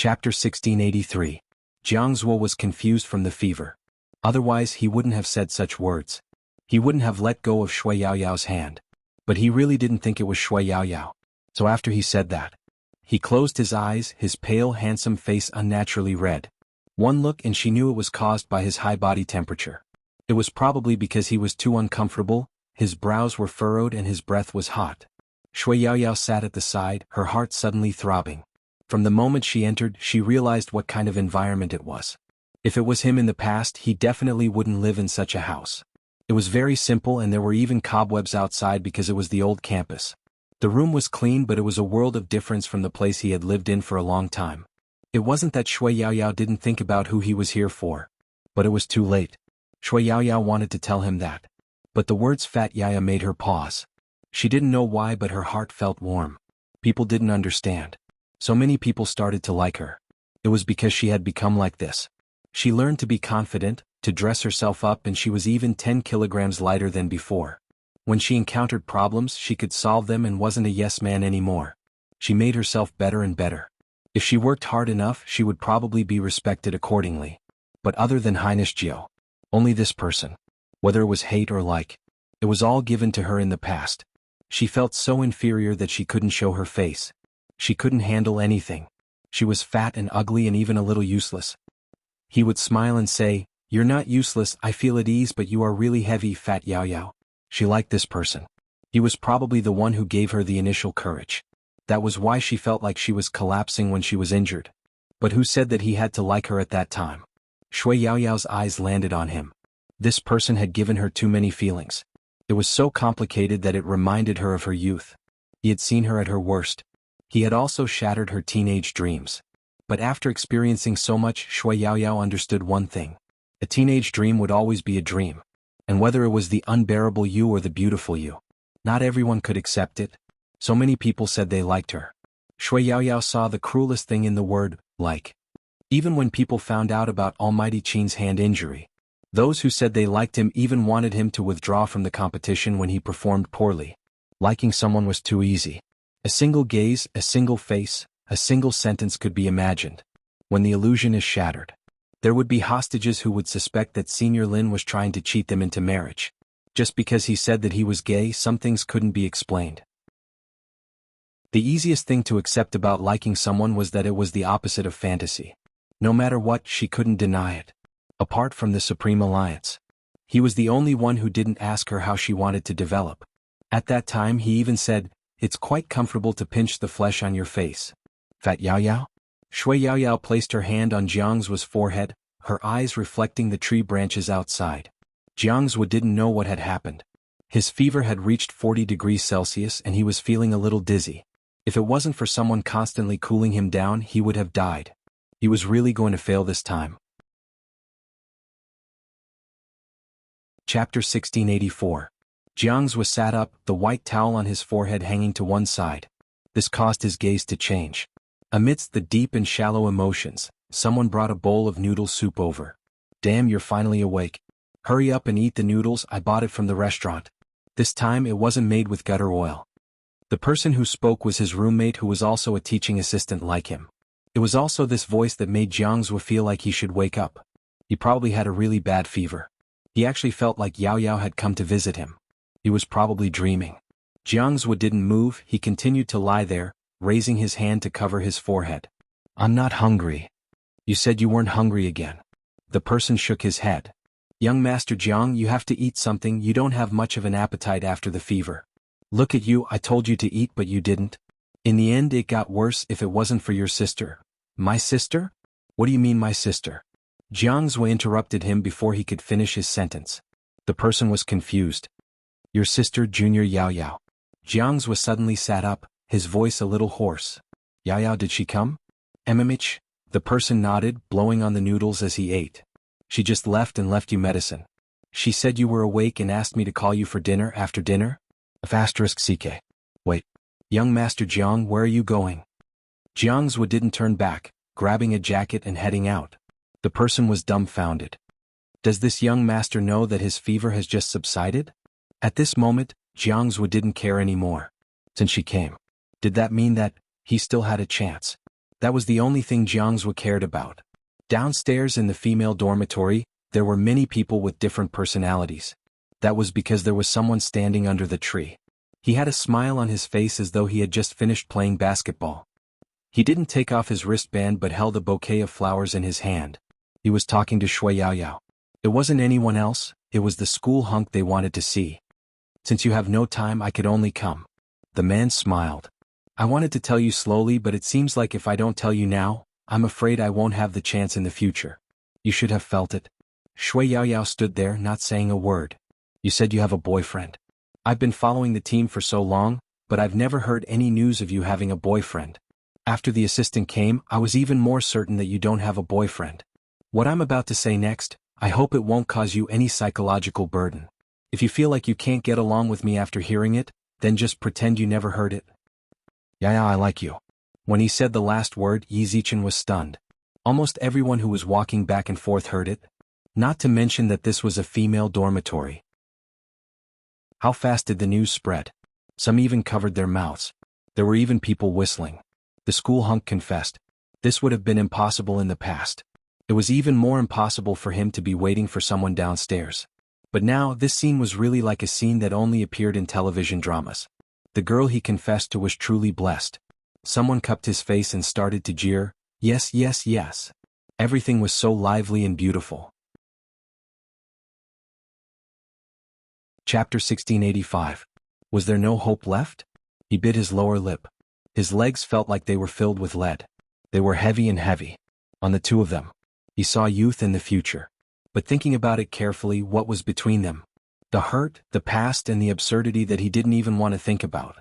Chapter 1683. Jiang Zuo was confused from the fever. Otherwise he wouldn't have said such words. He wouldn't have let go of Shui Yaoyao's hand. But he really didn't think it was Shui Yaoyao. So after he said that, he closed his eyes, his pale handsome face unnaturally red. One look and she knew it was caused by his high body temperature. It was probably because he was too uncomfortable, his brows were furrowed and his breath was hot. Shui Yaoyao sat at the side, her heart suddenly throbbing. From the moment she entered, she realized what kind of environment it was. If it was him in the past, he definitely wouldn't live in such a house. It was very simple and there were even cobwebs outside because it was the old campus. The room was clean, but it was a world of difference from the place he had lived in for a long time. It wasn't that Shui Yaoyao didn't think about who he was here for. But it was too late. Shui Yaoyao wanted to tell him that. But the words Fat Yaya made her pause. She didn't know why, but her heart felt warm. People didn't understand. So many people started to like her. It was because she had become like this. She learned to be confident, to dress herself up, and she was even 10 kilograms lighter than before. When she encountered problems, she could solve them and wasn't a yes man anymore. She made herself better and better. If she worked hard enough, she would probably be respected accordingly. But other than Highness Jiao, only this person. Whether it was hate or like, it was all given to her in the past. She felt so inferior that she couldn't show her face. She couldn't handle anything. She was fat and ugly and even a little useless. He would smile and say, "You're not useless, I feel at ease, but you are really heavy, Fat Yaoyao." She liked this person. He was probably the one who gave her the initial courage. That was why she felt like she was collapsing when she was injured. But who said that he had to like her at that time? Shui Yaoyao's eyes landed on him. This person had given her too many feelings. It was so complicated that it reminded her of her youth. He had seen her at her worst. He had also shattered her teenage dreams. But after experiencing so much, Shui Yaoyao understood one thing. A teenage dream would always be a dream. And whether it was the unbearable you or the beautiful you, not everyone could accept it. So many people said they liked her. Shui Yaoyao saw the cruelest thing in the word, like. Even when people found out about Almighty Qin's hand injury, those who said they liked him even wanted him to withdraw from the competition when he performed poorly. Liking someone was too easy. A single gaze, a single face, a single sentence could be imagined. When the illusion is shattered, there would be hostages who would suspect that Senior Lin was trying to cheat them into marriage. Just because he said that he was gay, some things couldn't be explained. The easiest thing to accept about liking someone was that it was the opposite of fantasy. No matter what, she couldn't deny it. Apart from the Supreme Alliance, he was the only one who didn't ask her how she wanted to develop. At that time he even said, "It's quite comfortable to pinch the flesh on your face." Fat Yaoyao? Shui Yaoyao placed her hand on Jiang Zuo's forehead, her eyes reflecting the tree branches outside. Jiang Zuo didn't know what had happened. His fever had reached 40 degrees Celsius and he was feeling a little dizzy. If it wasn't for someone constantly cooling him down, he would have died. He was really going to fail this time. Chapter 1684. Jiang Zuo sat up, the white towel on his forehead hanging to one side. This caused his gaze to change. Amidst the deep and shallow emotions, someone brought a bowl of noodle soup over. "Damn, you're finally awake. Hurry up and eat the noodles, I bought it from the restaurant." This time it wasn't made with gutter oil. The person who spoke was his roommate, who was also a teaching assistant like him. It was also this voice that made Jiang Zuo feel like he should wake up. He probably had a really bad fever. He actually felt like Yao Yao had come to visit him. He was probably dreaming. Jiang Zuo didn't move, he continued to lie there, raising his hand to cover his forehead. "I'm not hungry." "You said you weren't hungry again." The person shook his head. "Young Master Jiang, you have to eat something, you don't have much of an appetite after the fever. Look at you, I told you to eat but you didn't. In the end it got worse if it wasn't for your sister." "My sister? What do you mean my sister?" Jiang Zuo interrupted him before he could finish his sentence. The person was confused. "Your sister, Junior Yao Yao." Jiang Zuo suddenly sat up, his voice a little hoarse. "Yao Yao, did she come?" "MMH?" The person nodded, blowing on the noodles as he ate. "She just left and left you medicine. She said you were awake and asked me to call you for dinner after dinner?" *CK. Wait. Young Master Jiang, where are you going? Jiang Zuo didn't turn back, grabbing a jacket and heading out. The person was dumbfounded. Does this young master know that his fever has just subsided? At this moment, Jiang Zuo didn't care anymore. Since she came, did that mean that he still had a chance? That was the only thing Jiang Zhuo cared about. Downstairs in the female dormitory, there were many people with different personalities. That was because there was someone standing under the tree. He had a smile on his face as though he had just finished playing basketball. He didn't take off his wristband but held a bouquet of flowers in his hand. He was talking to Shui Yaoyao. It wasn't anyone else, it was the school hunk they wanted to see. Since you have no time, I could only come. The man smiled. I wanted to tell you slowly, but it seems like if I don't tell you now, I'm afraid I won't have the chance in the future. You should have felt it. Shui Yaoyao stood there, not saying a word. You said you have a boyfriend. I've been following the team for so long, but I've never heard any news of you having a boyfriend. After the assistant came, I was even more certain that you don't have a boyfriend. What I'm about to say next, I hope it won't cause you any psychological burden. If you feel like you can't get along with me after hearing it, then just pretend you never heard it. Yeah, I like you. When he said the last word, Yi Zichen was stunned. Almost everyone who was walking back and forth heard it. Not to mention that this was a female dormitory. How fast did the news spread? Some even covered their mouths. There were even people whistling. The school hunk confessed. This would have been impossible in the past. It was even more impossible for him to be waiting for someone downstairs. But now, this scene was really like a scene that only appeared in television dramas. The girl he confessed to was truly blessed. Someone cupped his face and started to jeer, yes, yes, yes. Everything was so lively and beautiful. Chapter 1685. Was there no hope left? He bit his lower lip. His legs felt like they were filled with lead. They were heavy and heavy. On the two of them. He saw youth and the future. But thinking about it carefully, what was between them? The hurt, the past, and the absurdity that he didn't even want to think about.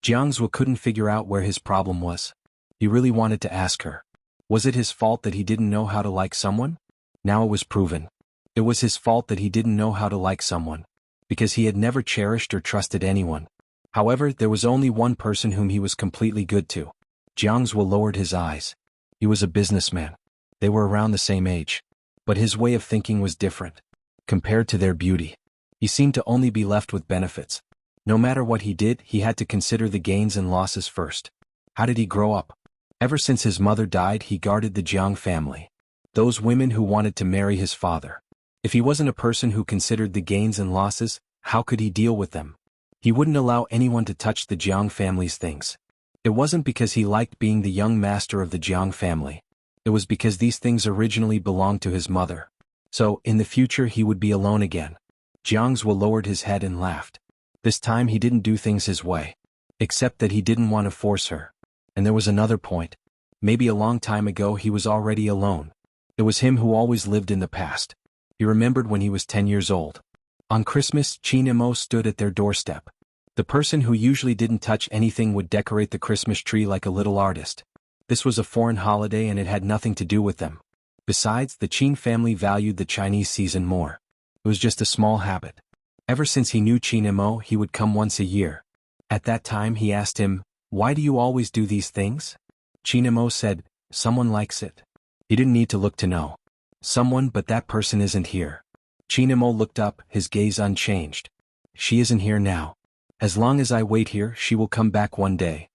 Jiang Zhuo couldn't figure out where his problem was. He really wanted to ask her. Was it his fault that he didn't know how to like someone? Now it was proven. It was his fault that he didn't know how to like someone. Because he had never cherished or trusted anyone. However, there was only one person whom he was completely good to. Jiang Zhuo lowered his eyes. He was a businessman. They were around the same age. But his way of thinking was different. Compared to their beauty, he seemed to only be left with benefits. No matter what he did, he had to consider the gains and losses first. How did he grow up? Ever since his mother died, he guarded the Jiang family. Those women who wanted to marry his father. If he wasn't a person who considered the gains and losses, how could he deal with them? He wouldn't allow anyone to touch the Jiang family's things. It wasn't because he liked being the young master of the Jiang family. It was because these things originally belonged to his mother. So, in the future he would be alone again. Jiang Zhuo lowered his head and laughed. This time he didn't do things his way. Except that he didn't want to force her. And there was another point. Maybe a long time ago he was already alone. It was him who always lived in the past. He remembered when he was 10 years old. On Christmas, Qin and Mo stood at their doorstep. The person who usually didn't touch anything would decorate the Christmas tree like a little artist. This was a foreign holiday and it had nothing to do with them. Besides, the Qin family valued the Chinese season more. It was just a small habit. Ever since he knew Qin and Mo, he would come once a year. At that time he asked him, "Why do you always do these things?" Qin and Mo said, "Someone likes it." He didn't need to look to know. Someone, but that person isn't here. Qin and Mo looked up, his gaze unchanged. She isn't here now. As long as I wait here, she will come back one day.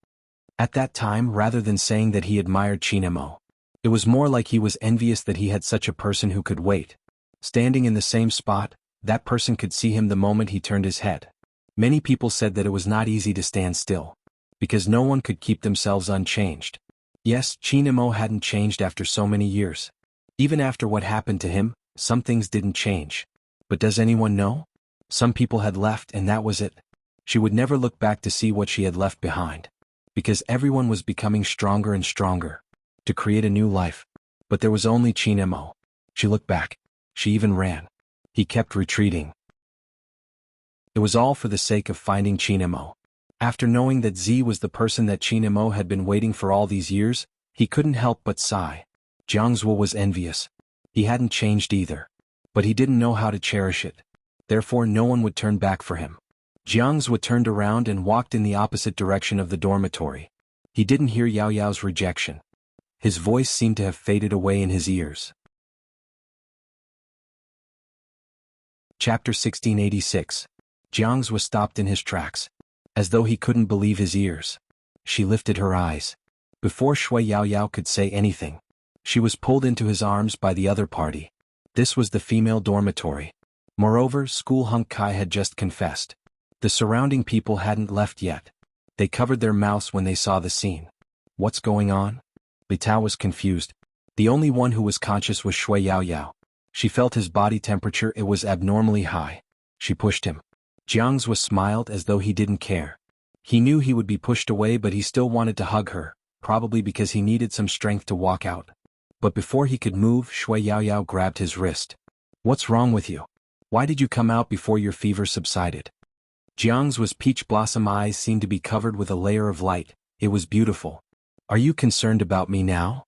At that time, rather than saying that he admired Qin and Mo, it was more like he was envious that he had such a person who could wait. Standing in the same spot, that person could see him the moment he turned his head. Many people said that it was not easy to stand still. Because no one could keep themselves unchanged. Yes, Qin and Mo hadn't changed after so many years. Even after what happened to him, some things didn't change. But does anyone know? Some people had left and that was it. She would never look back to see what she had left behind. Because everyone was becoming stronger and stronger. To create a new life. But there was only Qin and Mo. She looked back. She even ran. He kept retreating. It was all for the sake of finding Qin and Mo. After knowing that Z was the person that Qin and Mo had been waiting for all these years, he couldn't help but sigh. Jiang Zhuo was envious. He hadn't changed either. But he didn't know how to cherish it. Therefore no one would turn back for him. Jiang Zhuo turned around and walked in the opposite direction of the dormitory. He didn't hear Yao Yao's rejection. His voice seemed to have faded away in his ears. Chapter 1686. Jiang Zhuo stopped in his tracks. As though he couldn't believe his ears. She lifted her eyes. Before Shui Yaoyao could say anything, she was pulled into his arms by the other party. This was the female dormitory. Moreover, School Hunk Kai had just confessed. The surrounding people hadn't left yet. They covered their mouths when they saw the scene. What's going on? Li Tao was confused. The only one who was conscious was Shui Yaoyao. She felt his body temperature, it was abnormally high. She pushed him. Jiang Zuo smiled as though he didn't care. He knew he would be pushed away, but he still wanted to hug her, probably because he needed some strength to walk out. But before he could move, Shui Yaoyao grabbed his wrist. What's wrong with you? Why did you come out before your fever subsided? Jiang Zuo's peach blossom eyes seemed to be covered with a layer of light. It was beautiful. Are you concerned about me now?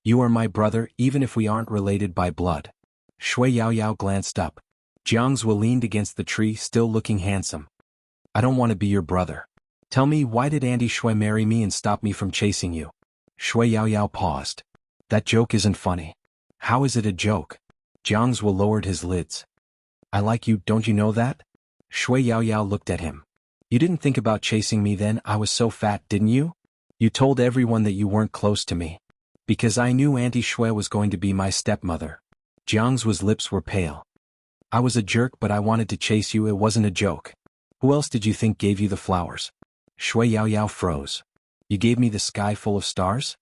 You are my brother, even if we aren't related by blood. Shui Yaoyao glanced up. Jiang Zuo leaned against the tree, still looking handsome. I don't want to be your brother. Tell me, why did Auntie Shui marry me and stop me from chasing you? Shui Yaoyao paused. That joke isn't funny. How is it a joke? Jiang Zuo lowered his lids. I like you, don't you know that? Shui Yaoyao looked at him. You didn't think about chasing me then, I was so fat, didn't you? You told everyone that you weren't close to me. Because I knew Auntie Shui was going to be my stepmother. Jiang Zuo's lips were pale. I was a jerk, but I wanted to chase you, it wasn't a joke. Who else did you think gave you the flowers? Shui Yaoyao froze. You gave me the sky full of stars?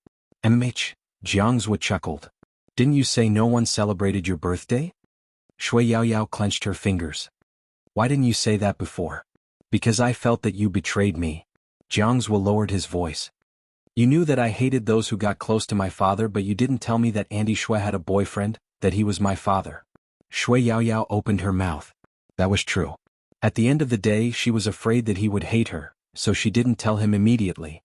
MH, Jiang Zuo chuckled. Didn't you say no one celebrated your birthday? Shui Yaoyao clenched her fingers. Why didn't you say that before? Because I felt that you betrayed me. Jiang Zuo lowered his voice. You knew that I hated those who got close to my father, but you didn't tell me that Auntie Shui had a boyfriend, that he was my father. Shui Yaoyao opened her mouth. That was true. At the end of the day, she was afraid that he would hate her, so she didn't tell him immediately.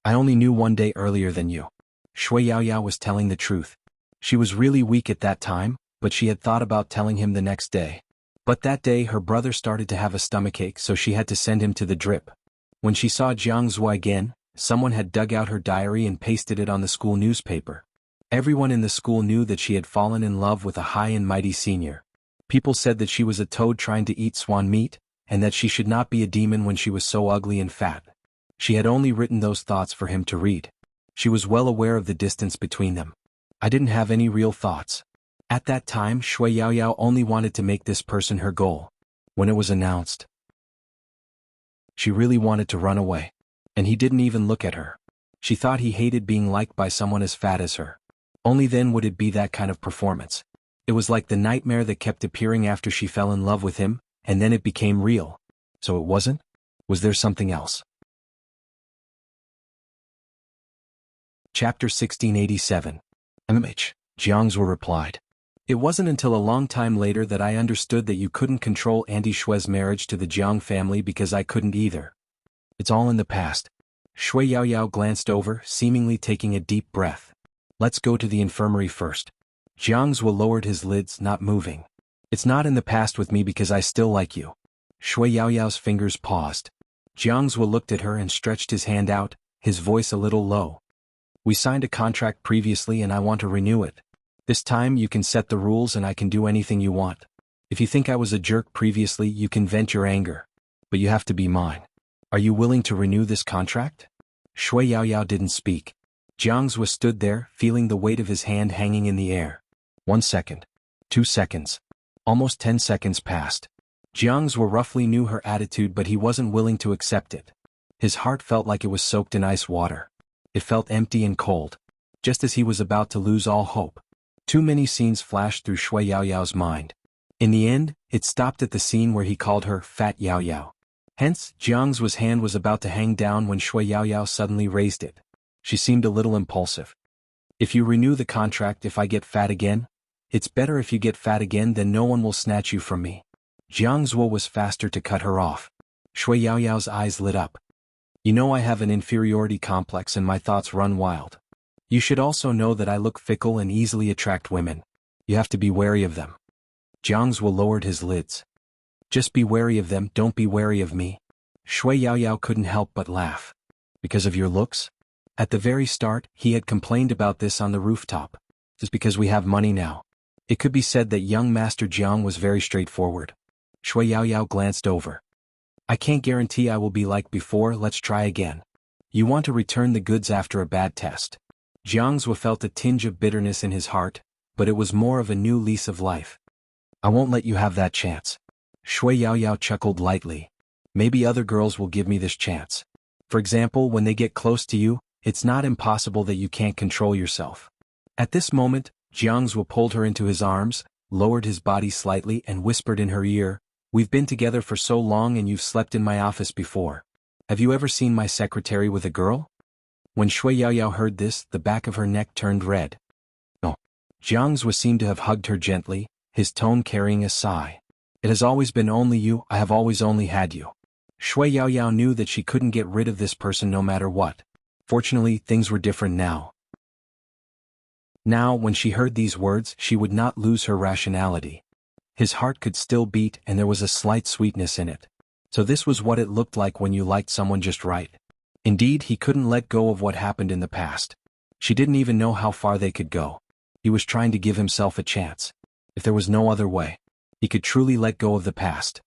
I only knew one day earlier than you. Shui Yaoyao was telling the truth. She was really weak at that time, but she had thought about telling him the next day. But that day her brother started to have a stomachache, so she had to send him to the drip. When she saw Jiang Zuo again, someone had dug out her diary and pasted it on the school newspaper. Everyone in the school knew that she had fallen in love with a high and mighty senior. People said that she was a toad trying to eat swan meat, and that she should not be a demon when she was so ugly and fat. She had only written those thoughts for him to read. She was well aware of the distance between them. I didn't have any real thoughts. At that time, Shui Yaoyao only wanted to make this person her goal. When it was announced, she really wanted to run away. And he didn't even look at her. She thought he hated being liked by someone as fat as her. Only then would it be that kind of performance. It was like the nightmare that kept appearing after she fell in love with him, and then it became real. So it wasn't? Was there something else? Chapter 1687. MH, Jiang Zuo replied. It wasn't until a long time later that I understood that you couldn't control Auntie Shui's marriage to the Jiang family, because I couldn't either. It's all in the past. Shui Yaoyao glanced over, seemingly taking a deep breath. Let's go to the infirmary first. Jiang Zuo lowered his lids, not moving. It's not in the past with me because I still like you. Shui Yaoyao's fingers paused. Jiang Zuo looked at her and stretched his hand out, his voice a little low. We signed a contract previously and I want to renew it. This time you can set the rules and I can do anything you want. If you think I was a jerk previously, you can vent your anger. But you have to be mine. Are you willing to renew this contract? Shui Yaoyao didn't speak. Jiang Zuo stood there, feeling the weight of his hand hanging in the air. 1 second. 2 seconds. Almost 10 seconds passed. Jiang Zuo roughly knew her attitude, but he wasn't willing to accept it. His heart felt like it was soaked in ice water. It felt empty and cold. Just as he was about to lose all hope. Too many scenes flashed through Shui Yaoyao's mind. In the end, it stopped at the scene where he called her Fat Yaoyao. Hence, Jiang Zuo's hand was about to hang down when Shui Yaoyao suddenly raised it. She seemed a little impulsive. If you renew the contract, if I get fat again, it's better if you get fat again, then no one will snatch you from me. Jiang Zuo was faster to cut her off. Shui Yaoyao's eyes lit up. You know I have an inferiority complex and my thoughts run wild. You should also know that I look fickle and easily attract women. You have to be wary of them. Jiang Zuo lowered his lids. Just be wary of them, don't be wary of me. Shui Yaoyao couldn't help but laugh. Because of your looks? At the very start, he had complained about this on the rooftop. Just because we have money now. It could be said that young Master Jiang was very straightforward. Shui Yaoyao glanced over. I can't guarantee I will be like before, let's try again. You want to return the goods after a bad test. Jiang Zuo felt a tinge of bitterness in his heart, but it was more of a new lease of life. I won't let you have that chance. Shui Yaoyao chuckled lightly. Maybe other girls will give me this chance. For example, when they get close to you, it's not impossible that you can't control yourself. At this moment, Jiang Zuo pulled her into his arms, lowered his body slightly and whispered in her ear, "We've been together for so long and you've slept in my office before. Have you ever seen my secretary with a girl?" When Shui Yaoyao heard this, the back of her neck turned red. "No." Jiang Zuo seemed to have hugged her gently, his tone carrying a sigh. "It has always been only you, I have always only had you." Shui Yaoyao knew that she couldn't get rid of this person no matter what. Fortunately, things were different now. Now, when she heard these words, she would not lose her rationality. His heart could still beat and there was a slight sweetness in it. So this was what it looked like when you liked someone just right. Indeed, he couldn't let go of what happened in the past. She didn't even know how far they could go. He was trying to give himself a chance. If there was no other way, he could truly let go of the past.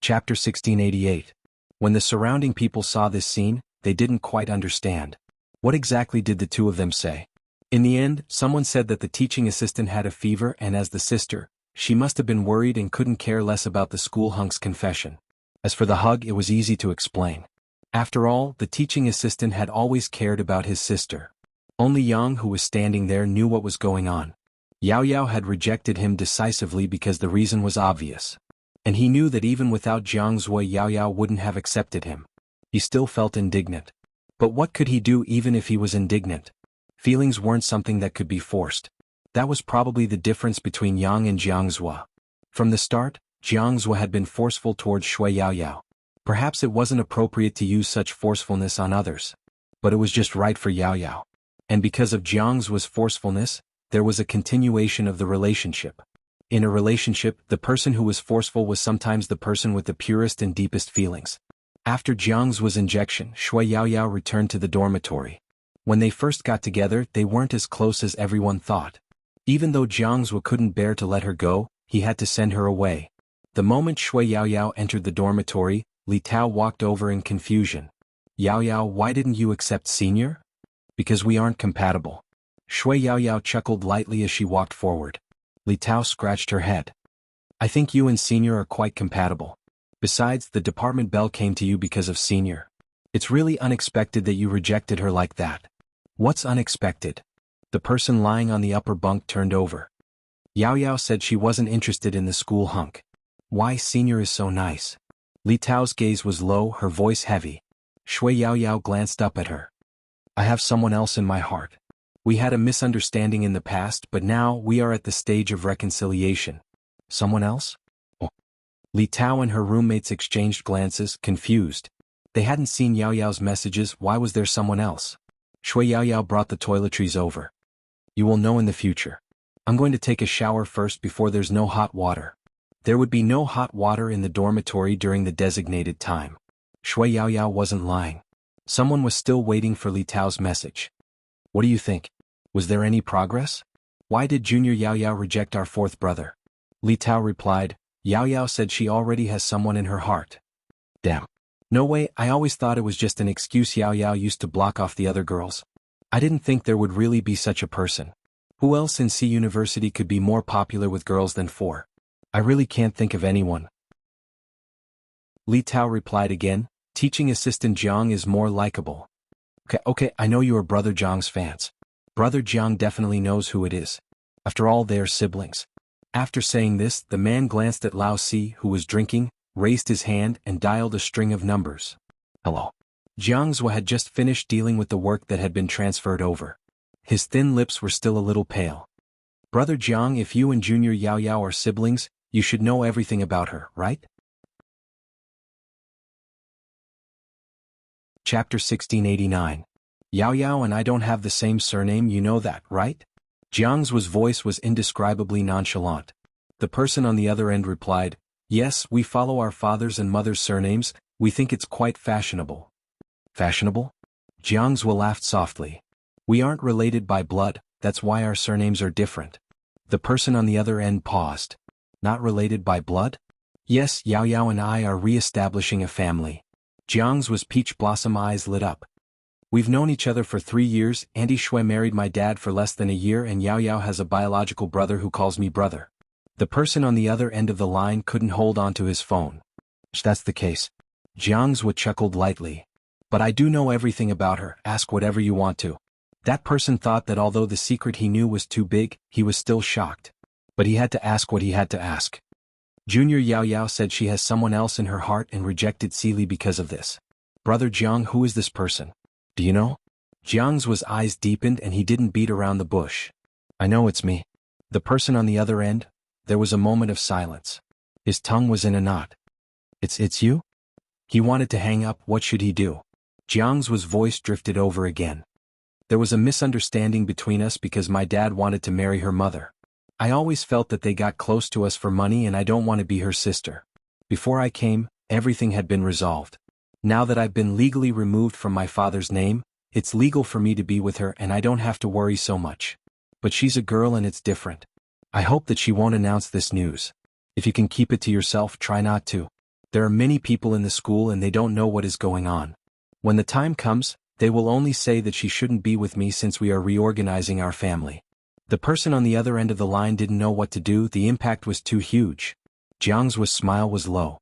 Chapter 1688. When the surrounding people saw this scene, they didn't quite understand. What exactly did the two of them say? In the end, someone said that the teaching assistant had a fever and as the sister, she must have been worried and couldn't care less about the school hunk's confession. As for the hug, it was easy to explain. After all, the teaching assistant had always cared about his sister. Only Yang, who was standing there, knew what was going on. Yao Yao had rejected him decisively because the reason was obvious. And he knew that even without Jiang Zuo, Yao Yao wouldn't have accepted him. He still felt indignant. But what could he do even if he was indignant? Feelings weren't something that could be forced. That was probably the difference between Yang and Jiang Zuo. From the start, Jiang Zuo had been forceful towards Shui Yaoyao. Perhaps it wasn't appropriate to use such forcefulness on others. But it was just right for Yaoyao. And because of Jiang Zuo's forcefulness, there was a continuation of the relationship. In a relationship, the person who was forceful was sometimes the person with the purest and deepest feelings. After Jiang Zuo's injection, Shui Yaoyao returned to the dormitory. When they first got together, they weren't as close as everyone thought. Even though Jiang Zuo couldn't bear to let her go, he had to send her away. The moment Shui Yaoyao entered the dormitory, Li Tao walked over in confusion. "Yaoyao, why didn't you accept Senior?" "Because we aren't compatible." Shui Yaoyao chuckled lightly as she walked forward. Li Tao scratched her head. "I think you and Senior are quite compatible. Besides, the department belle came to you because of Senior. It's really unexpected that you rejected her like that." "What's unexpected?" The person lying on the upper bunk turned over. Yao Yao said she wasn't interested in the school hunk. "Why, Senior is so nice." Li Tao's gaze was low, her voice heavy. Shui Yaoyao glanced up at her. "I have someone else in my heart. We had a misunderstanding in the past, but now we are at the stage of reconciliation." "Someone else?" "Oh." Li Tao and her roommates exchanged glances, confused. They hadn't seen Yao Yao's messages. Why was there someone else? Shui Yaoyao brought the toiletries over. "You will know in the future. I'm going to take a shower first before there's no hot water." There would be no hot water in the dormitory during the designated time. Shui Yaoyao wasn't lying. Someone was still waiting for Li Tao's message. "What do you think? Was there any progress? Why did Junior Yaoyao reject our fourth brother?" Li Tao replied, "Yaoyao said she already has someone in her heart." "Damn. No way, I always thought it was just an excuse Yaoyao used to block off the other girls. I didn't think there would really be such a person. Who else in C University could be more popular with girls than 4? I really can't think of anyone." Li Tao replied again, "Teaching assistant Jiang is more likable." Okay, I know you are Brother Jiang's fans. Brother Jiang definitely knows who it is. After all, they are siblings." After saying this, the man glanced at Lao Si, who was drinking, raised his hand and dialed a string of numbers. "Hello." Jiang Zuo had just finished dealing with the work that had been transferred over. His thin lips were still a little pale. "Brother Jiang, if you and Junior Yaoyao are siblings, you should know everything about her, right?" Chapter 1689. "Yaoyao and I don't have the same surname, you know that, right?" Jiang Zuo's voice was indescribably nonchalant. The person on the other end replied, "Yes, we follow our father's and mother's surnames, we think it's quite fashionable." "Fashionable?" Jiang Zuo laughed softly. "We aren't related by blood, that's why our surnames are different." The person on the other end paused. "Not related by blood?" Yes, Yao Yao and I are re-establishing a family. Jiang's was peach blossom eyes lit up. We've known each other for 3 years. Andy Shui married my dad for less than a year, and Yao Yao has a biological brother who calls me brother. The person on the other end of the line couldn't hold on to his phone. That's the case. Jiang's chuckled lightly. But I do know everything about her, ask whatever you want to. That person thought that although the secret he knew was too big, he was still shocked. But he had to ask what he had to ask. Junior Yao Yao said she has someone else in her heart and rejected Seely because of this. Brother Jiang, who is this person? Do you know? Jiang's eyes deepened and he didn't beat around the bush. I know it's me. The person on the other end? There was a moment of silence. His tongue was in a knot. It's you? He wanted to hang up. What should he do? Jiang's voice drifted over again. There was a misunderstanding between us because my dad wanted to marry her mother. I always felt that they got close to us for money and I don't want to be her sister. Before I came, everything had been resolved. Now that I've been legally removed from my father's name, it's legal for me to be with her and I don't have to worry so much. But she's a girl and it's different. I hope that she won't announce this news. If you can keep it to yourself, try not to. There are many people in the school and they don't know what is going on. When the time comes, they will only say that she shouldn't be with me since we are reorganizing our family. The person on the other end of the line didn't know what to do. The impact was too huge. Jiang's smile was low.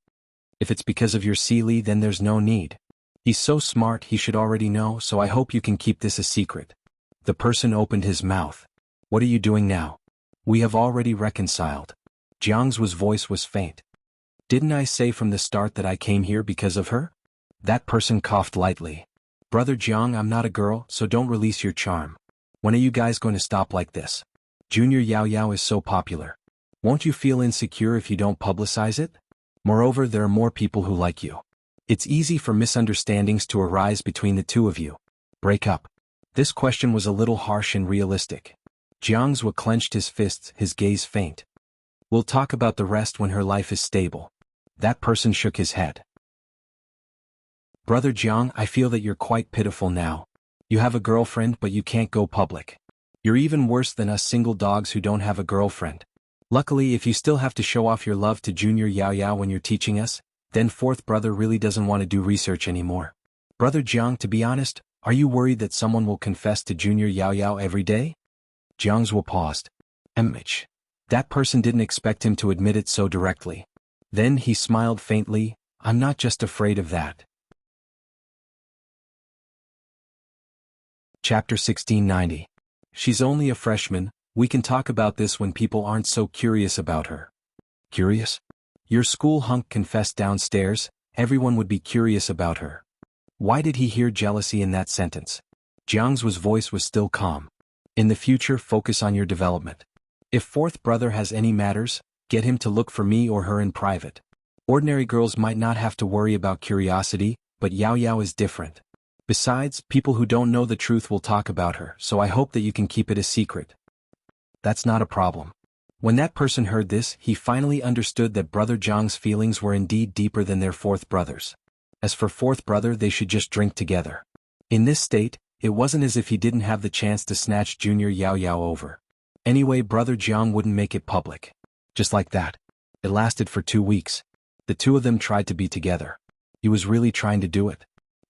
If it's because of your Seely, then there's no need. He's so smart he should already know, so I hope you can keep this a secret. The person opened his mouth. What are you doing now? We have already reconciled. Jiang's voice was faint. Didn't I say from the start that I came here because of her? That person coughed lightly. Brother Jiang, I'm not a girl, so don't release your charm. When are you guys going to stop like this? Junior Yao Yao is so popular. Won't you feel insecure if you don't publicize it? Moreover, there are more people who like you. It's easy for misunderstandings to arise between the two of you. Break up. This question was a little harsh and realistic. Jiang's clenched his fists, his gaze faint. We'll talk about the rest when her life is stable. That person shook his head. Brother Jiang, I feel that you're quite pitiful now. You have a girlfriend but you can't go public. You're even worse than us single dogs who don't have a girlfriend. Luckily, if you still have to show off your love to Junior Yao Yao when you're teaching us, then fourth brother really doesn't want to do research anymore. Brother Jiang, to be honest, are you worried that someone will confess to Junior Yao Yao every day? Jiang's paused. That person didn't expect him to admit it so directly. Then he smiled faintly. I'm not just afraid of that. Chapter 1690. She's only a freshman. We can talk about this when people aren't so curious about her. Curious? Your school hunk confessed downstairs. Everyone would be curious about her. Why did he hear jealousy in that sentence? Jiang's voice was still calm. In the future, focus on your development. If fourth brother has any matters, get him to look for me or her in private. Ordinary girls might not have to worry about curiosity, but Yao Yao is different. Besides, people who don't know the truth will talk about her, so I hope that you can keep it a secret. That's not a problem. When that person heard this, he finally understood that Brother Jiang's feelings were indeed deeper than their fourth brother's. As for fourth brother, they should just drink together. In this state, it wasn't as if he didn't have the chance to snatch Junior Yao Yao over. Anyway, Brother Jiang wouldn't make it public. Just like that. It lasted for 2 weeks. The two of them tried to be together. He was really trying to do it.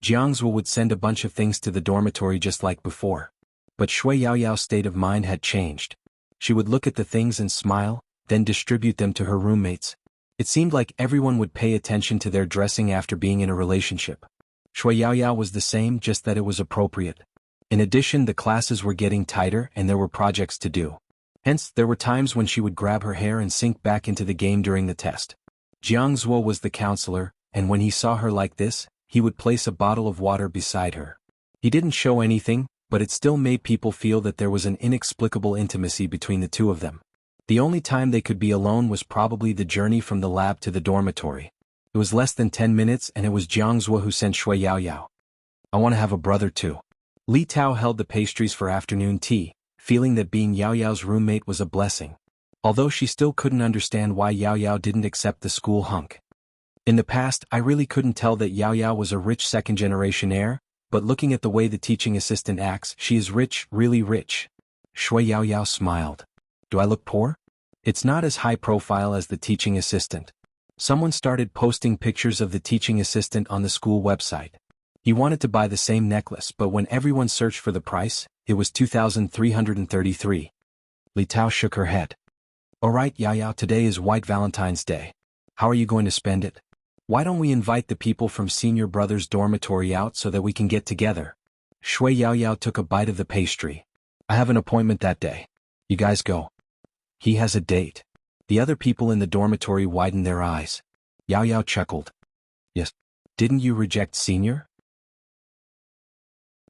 Jiang's would send a bunch of things to the dormitory just like before. But Shui Yao Yao's state of mind had changed. She would look at the things and smile, then distribute them to her roommates. It seemed like everyone would pay attention to their dressing after being in a relationship. Shui Yao Yao was the same, just that it was appropriate. In addition, the classes were getting tighter and there were projects to do. Hence, there were times when she would grab her hair and sink back into the game during the test. Jiang Zuo was the counselor, and when he saw her like this, he would place a bottle of water beside her. He didn't show anything, but it still made people feel that there was an inexplicable intimacy between the two of them. The only time they could be alone was probably the journey from the lab to the dormitory. It was less than 10 minutes and it was Jiang Zuo who sent Shui Yao Yao. I want to have a brother too. Li Tao held the pastries for afternoon tea, feeling that being Yao Yao's roommate was a blessing. Although she still couldn't understand why Yao Yao didn't accept the school hunk. In the past, I really couldn't tell that Yao Yao was a rich second-generation heir, but looking at the way the teaching assistant acts, she is rich, really rich. Shui Yao Yao smiled. Do I look poor? It's not as high profile as the teaching assistant. Someone started posting pictures of the teaching assistant on the school website. He wanted to buy the same necklace, but when everyone searched for the price, it was 2,333. Li Tao shook her head. Alright Yao, today is White Valentine's Day. How are you going to spend it? Why don't we invite the people from Senior Brother's dormitory out so that we can get together? Shui Yao took a bite of the pastry. I have an appointment that day. You guys go. He has a date. The other people in the dormitory widened their eyes. Yao chuckled. Yes. Didn't you reject Senior?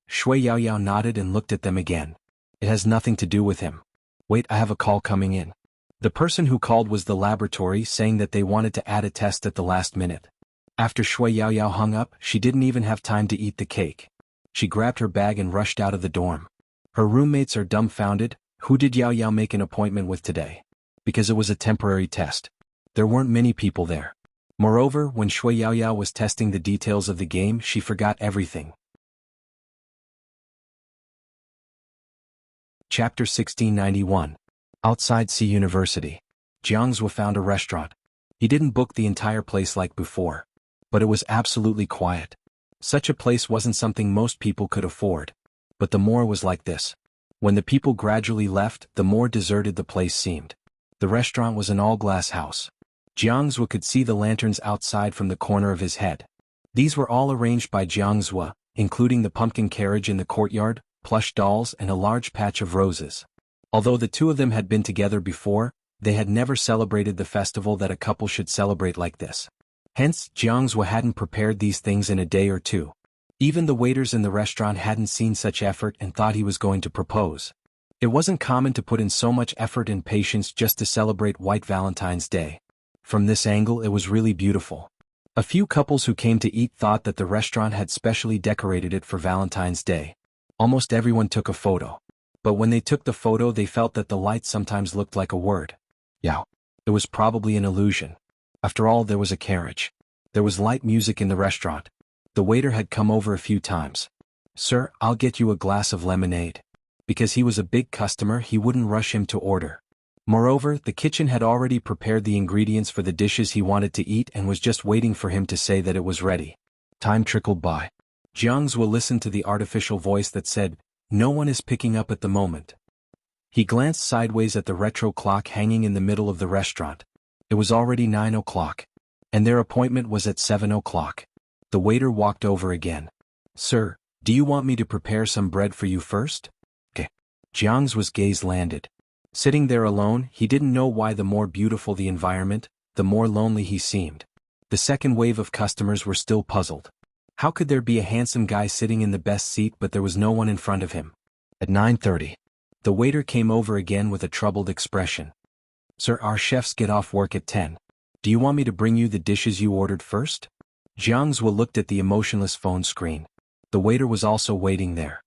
Shui Yao nodded and looked at them again. It has nothing to do with him. Wait, I have a call coming in. The person who called was the laboratory, saying that they wanted to add a test at the last minute. After Shui Yao hung up, she didn't even have time to eat the cake. She grabbed her bag and rushed out of the dorm. Her roommates are dumbfounded. Who did Yao make an appointment with today? Because it was a temporary test. There weren't many people there. Moreover, when Shui Yao was testing the details of the game, she forgot everything. Chapter 1691. Outside C University. Jiangzhou found a restaurant. He didn't book the entire place like before. But it was absolutely quiet. Such a place wasn't something most people could afford. But the more was like this. When the people gradually left, the more deserted the place seemed. The restaurant was an all-glass house. Jiangzhou could see the lanterns outside from the corner of his head. These were all arranged by Jiangzhou, including the pumpkin carriage in the courtyard, plush dolls and a large patch of roses. Although the two of them had been together before, they had never celebrated the festival that a couple should celebrate like this. Hence, Jiangzhou hadn't prepared these things in a day or two. Even the waiters in the restaurant hadn't seen such effort and thought he was going to propose. It wasn't common to put in so much effort and patience just to celebrate White Valentine's Day. From this angle, it was really beautiful. A few couples who came to eat thought that the restaurant had specially decorated it for Valentine's Day. Almost everyone took a photo. But when they took the photo, they felt that the light sometimes looked like a word. Yao. It was probably an illusion. After all, there was a carriage. There was light music in the restaurant. The waiter had come over a few times. Sir, I'll get you a glass of lemonade. Because he was a big customer, he wouldn't rush him to order. Moreover, the kitchen had already prepared the ingredients for the dishes he wanted to eat and was just waiting for him to say that it was ready. Time trickled by. Jiangzhou listened to the artificial voice that said, "No one is picking up at the moment." He glanced sideways at the retro clock hanging in the middle of the restaurant. It was already 9 o'clock. And their appointment was at 7 o'clock. The waiter walked over again. Sir, do you want me to prepare some bread for you first? Okay. Jiangzhu's gaze landed. Sitting there alone, he didn't know why the more beautiful the environment, the more lonely he seemed. The second wave of customers were still puzzled. How could there be a handsome guy sitting in the best seat but there was no one in front of him? At 9:30. The waiter came over again with a troubled expression. Sir, our chefs get off work at 10. Do you want me to bring you the dishes you ordered first? Jiangzhou looked at the emotionless phone screen. The waiter was also waiting there.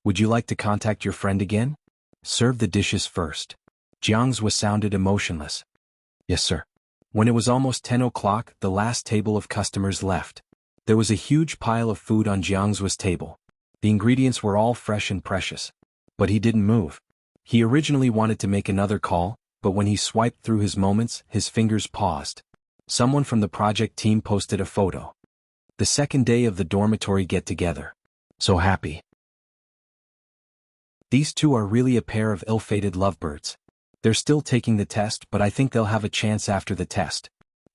Would you like to contact your friend again? Serve the dishes first. Jiangzhou sounded emotionless. Yes, sir. When it was almost 10 o'clock, the last table of customers left. There was a huge pile of food on Jiangzhu's table. The ingredients were all fresh and precious. But he didn't move. He originally wanted to make another call, but when he swiped through his moments, his fingers paused. Someone from the project team posted a photo. The second day of the dormitory get-together. So happy. These two are really a pair of ill-fated lovebirds. They're still taking the test, but I think they'll have a chance after the test.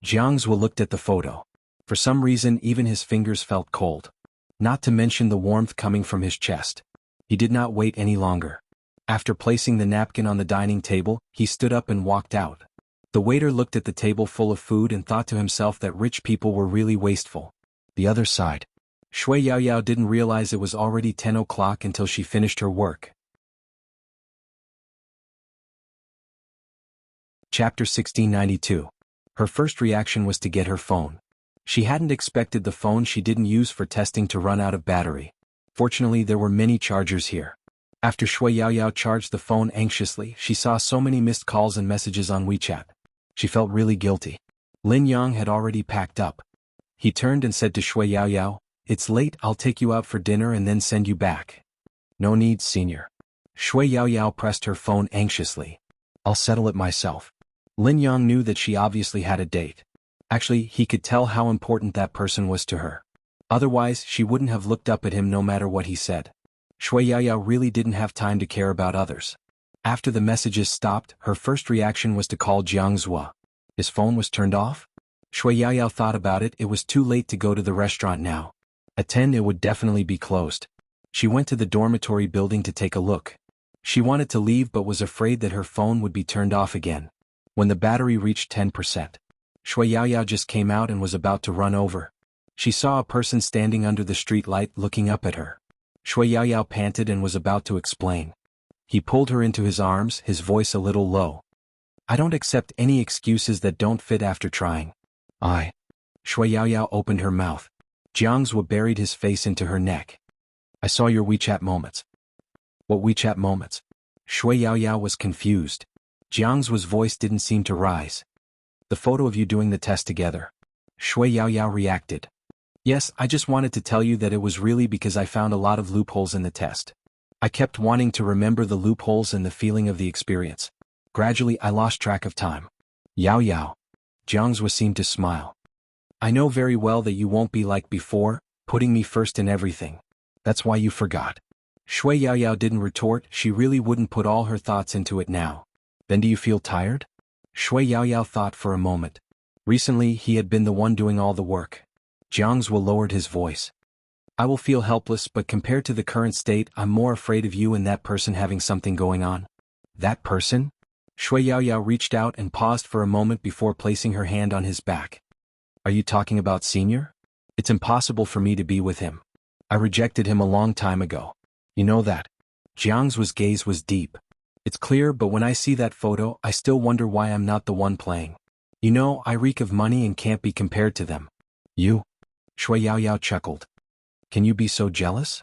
Jiangzhou looked at the photo. For some reason, even his fingers felt cold. Not to mention the warmth coming from his chest. He did not wait any longer. After placing the napkin on the dining table, he stood up and walked out. The waiter looked at the table full of food and thought to himself that rich people were really wasteful. The other side. Shui Yao didn't realize it was already 10 o'clock until she finished her work. Chapter 1692. Her first reaction was to get her phone. She hadn't expected the phone she didn't use for testing to run out of battery. Fortunately, there were many chargers here. After Shui Yao charged the phone anxiously, she saw so many missed calls and messages on WeChat. She felt really guilty. Lin Yang had already packed up. He turned and said to Shui Yao, "It's late, I'll take you out for dinner and then send you back." "No need, senior." Shui Yao pressed her phone anxiously. "I'll settle it myself." Lin Yang knew that she obviously had a date. Actually, he could tell how important that person was to her. Otherwise, she wouldn't have looked up at him no matter what he said. Shui Yaoyao really didn't have time to care about others. After the messages stopped, her first reaction was to call Jiang Zhuo. His phone was turned off? Shui Yaoyao thought about it. It was too late to go to the restaurant now. At 10 it would definitely be closed. She went to the dormitory building to take a look. She wanted to leave but was afraid that her phone would be turned off again. When the battery reached 10%, Shui Yaoyao just came out and was about to run over. She saw a person standing under the street light looking up at her. Shui Yaoyao panted and was about to explain. He pulled her into his arms, his voice a little low. I don't accept any excuses that don't fit after trying. Shui Yaoyao opened her mouth. Jiang Zhuo buried his face into her neck. I saw your WeChat moments. What WeChat moments? Shui Yaoyao was confused. Jiang Zhuo's voice didn't seem to rise. The photo of you doing the test together. Shui Yaoyao reacted. Yes, I just wanted to tell you that it was really because I found a lot of loopholes in the test. I kept wanting to remember the loopholes and the feeling of the experience. Gradually I lost track of time. Yaoyao. Jiang Zhuo seemed to smile. I know very well that you won't be like before, putting me first in everything. That's why you forgot. Shui Yaoyao didn't retort. She really wouldn't put all her thoughts into it now. Then do you feel tired? Shui Yaoyao thought for a moment. Recently he had been the one doing all the work. Jiang Zhuo lowered his voice. I will feel helpless, but compared to the current state, I'm more afraid of you and that person having something going on. That person? Shui Yaoyao reached out and paused for a moment before placing her hand on his back. Are you talking about Senior? It's impossible for me to be with him. I rejected him a long time ago. You know that. Jiang Zhuo's gaze was deep. It's clear, but when I see that photo, I still wonder why I'm not the one playing. You know, I reek of money and can't be compared to them. You? Shui Yaoyao chuckled. Can you be so jealous?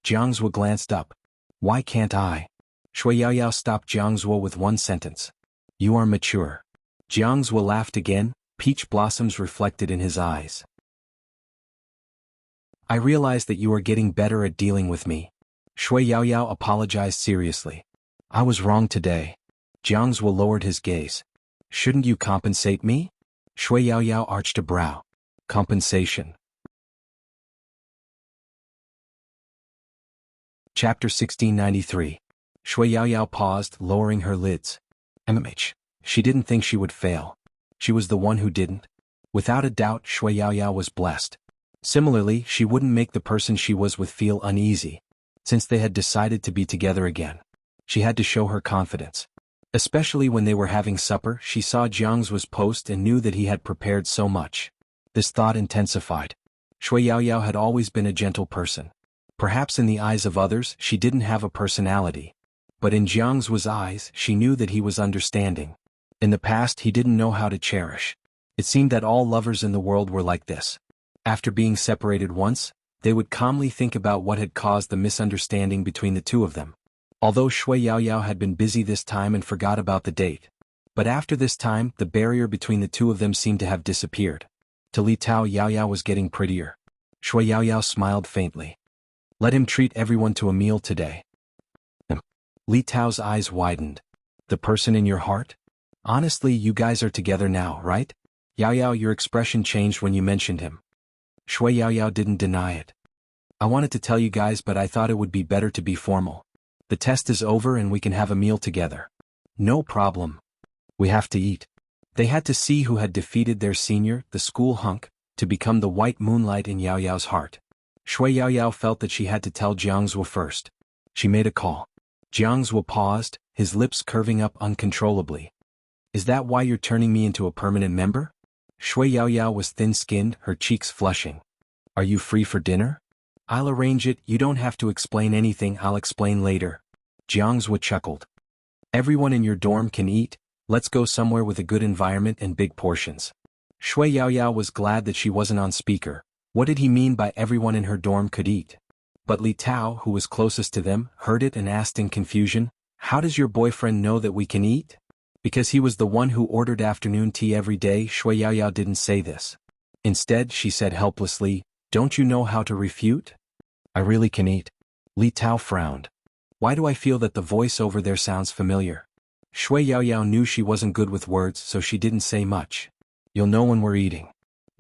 Jiang Zhuo glanced up. Why can't I? Shui Yaoyao stopped Jiang Zhuo with one sentence. You are mature. Jiang Zhuo laughed again, peach blossoms reflected in his eyes. I realize that you are getting better at dealing with me. Shui Yaoyao apologized seriously. I was wrong today. Jiang Zhuo lowered his gaze. Shouldn't you compensate me? Shui Yaoyao arched a brow. Compensation. Chapter 1693. Shui Yaoyao paused, lowering her lids. She didn't think she would fail. She was the one who didn't. Without a doubt, Shui Yaoyao was blessed. Similarly, she wouldn't make the person she was with feel uneasy. Since they had decided to be together again, she had to show her confidence. Especially when they were having supper, she saw Jiang Zhuo's post and knew that he had prepared so much. This thought intensified. Shui Yaoyao had always been a gentle person. Perhaps in the eyes of others, she didn't have a personality. But in Jiang Zhuo's eyes, she knew that he was understanding. In the past, he didn't know how to cherish. It seemed that all lovers in the world were like this. After being separated once, they would calmly think about what had caused the misunderstanding between the two of them. Although Shui Yaoyao had been busy this time and forgot about the date. But after this time, the barrier between the two of them seemed to have disappeared. To Li Tao, Yaoyao was getting prettier. Shui Yaoyao smiled faintly. Let him treat everyone to a meal today. Li Tao's eyes widened. The person in your heart? Honestly, you guys are together now, right? Yaoyao, your expression changed when you mentioned him. Shui Yaoyao didn't deny it. I wanted to tell you guys, but I thought it would be better to be formal. The test is over and we can have a meal together. No problem. We have to eat. They had to see who had defeated their senior, the school hunk, to become the white moonlight in Yaoyao's heart. Shui Yaoyao felt that she had to tell Jiang Zhuo first. She made a call. Jiang Zhuo paused, his lips curving up uncontrollably. Is that why you're turning me into a permanent member? Shui Yaoyao was thin-skinned, her cheeks flushing. Are you free for dinner? I'll arrange it, you don't have to explain anything, I'll explain later. Jiang Zhuo chuckled. Everyone in your dorm can eat, let's go somewhere with a good environment and big portions. Shui Yaoyao was glad that she wasn't on speaker. What did he mean by everyone in her dorm could eat? But Li Tao, who was closest to them, heard it and asked in confusion, how does your boyfriend know that we can eat? Because he was the one who ordered afternoon tea every day. Shui Yaoyao didn't say this. Instead, she said helplessly, don't you know how to refute? I really can eat. Li Tao frowned. Why do I feel that the voice over there sounds familiar? Shui Yaoyao knew she wasn't good with words, so she didn't say much. You'll know when we're eating.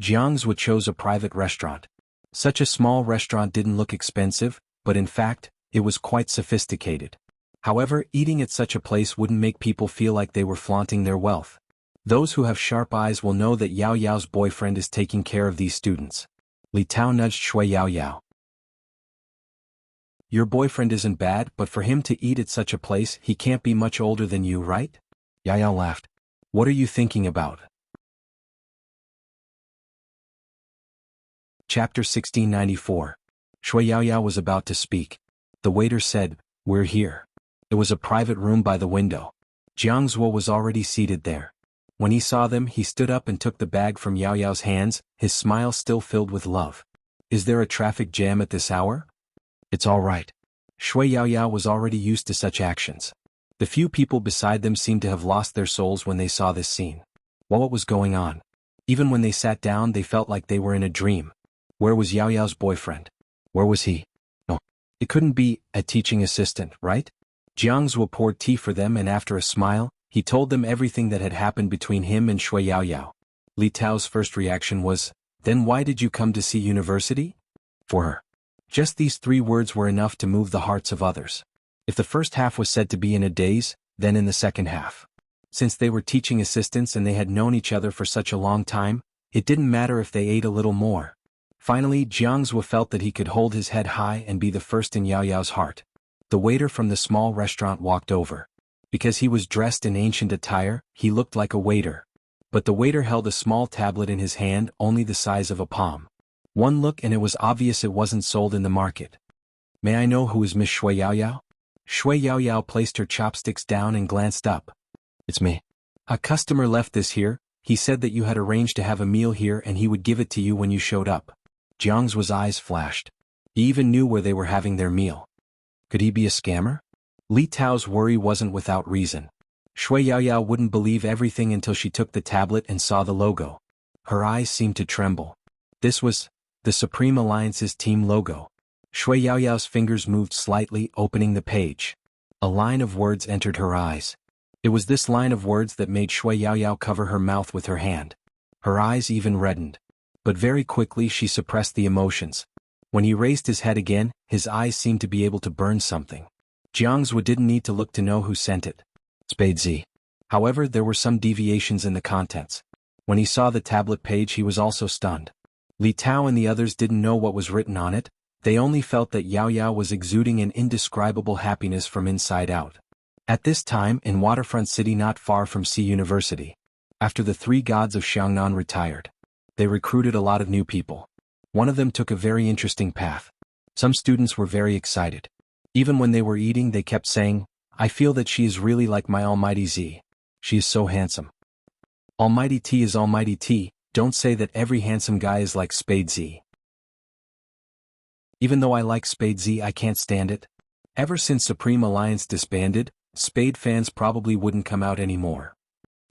Jiang's chose a private restaurant. Such a small restaurant didn't look expensive, but in fact, it was quite sophisticated. However, eating at such a place wouldn't make people feel like they were flaunting their wealth. Those who have sharp eyes will know that Yao Yao's boyfriend is taking care of these students. Li Tao nudged Shui Yao Yao. Your boyfriend isn't bad, but for him to eat at such a place, he can't be much older than you, right? Yao Yao laughed. What are you thinking about? Chapter 1694. Shui Yao Yao was about to speak. The waiter said, "We're here." It was a private room by the window. Jiang's was already seated there. When he saw them, he stood up and took the bag from Yao Yao's hands, his smile still filled with love. Is there a traffic jam at this hour? It's all right. Shui Yao Yao was already used to such actions. The few people beside them seemed to have lost their souls when they saw this scene. What was going on? Even when they sat down, they felt like they were in a dream. Where was Yao Yao's boyfriend? Where was he? No. It couldn't be a teaching assistant, right? Jiang's poured tea for them, and after a smile, he told them everything that had happened between him and Shui Yao Yao. Li Tao's first reaction was, "Then why did you come to see university?" For her. Just these 3 words were enough to move the hearts of others. If the first half was said to be in a daze, then in the second half. Since they were teaching assistants and they had known each other for such a long time, it didn't matter if they ate a little more. Finally, Jiang's felt that he could hold his head high and be the first in Yao Yao's heart. The waiter from the small restaurant walked over. Because he was dressed in ancient attire, he looked like a waiter. But the waiter held a small tablet in his hand, only the size of a palm. One look and it was obvious it wasn't sold in the market. May I know who is Miss Shui Yao Yao? Shui Yao Yao placed her chopsticks down and glanced up. It's me. A customer left this here. He said that you had arranged to have a meal here and he would give it to you when you showed up. Jiang's eyes flashed. He even knew where they were having their meal. Could he be a scammer? Li Tao's worry wasn't without reason. Shui Yao Yao wouldn't believe everything until she took the tablet and saw the logo. Her eyes seemed to tremble. This was the Supreme Alliance's team logo. Shui Yao Yao's fingers moved slightly, opening the page. A line of words entered her eyes. It was this line of words that made Shui Yao Yao cover her mouth with her hand. Her eyes even reddened. But very quickly she suppressed the emotions. When he raised his head again, his eyes seemed to be able to burn something. Jiang's didn't need to look to know who sent it. Spade Z. However, there were some deviations in the contents. When he saw the tablet page, he was also stunned. Li Tao and the others didn't know what was written on it. They only felt that Yao Yao was exuding an indescribable happiness from inside out. At this time, in Waterfront City not far from C University, after the 3 gods of Xiangnan retired, they recruited a lot of new people. One of them took a very interesting path. Some students were very excited. Even when they were eating, they kept saying, "I feel that she is really like my Almighty Z. She is so handsome." Almighty T is Almighty T, don't say that every handsome guy is like Spade Z. Even though I like Spade Z, I can't stand it. Ever since Supreme Alliance disbanded, Spade fans probably wouldn't come out anymore.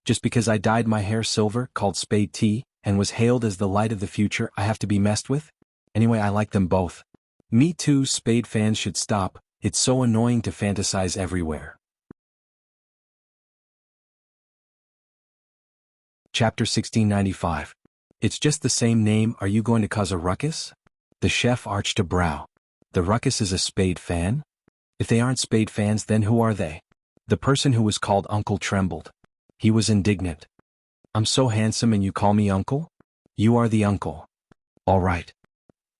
Just because I dyed my hair silver, called Spade T, and was hailed as the light of the future, I have to be messed with? Anyway, I like them both. Me too. Spade fans should stop. It's so annoying to fantasize everywhere. Chapter 1695. It's just the same name. Are you going to cause a ruckus? The chef arched a brow. The ruckus is a Spade fan? If they aren't Spade fans, then who are they? The person who was called Uncle trembled. He was indignant. I'm so handsome and you call me uncle? You are the uncle. All right.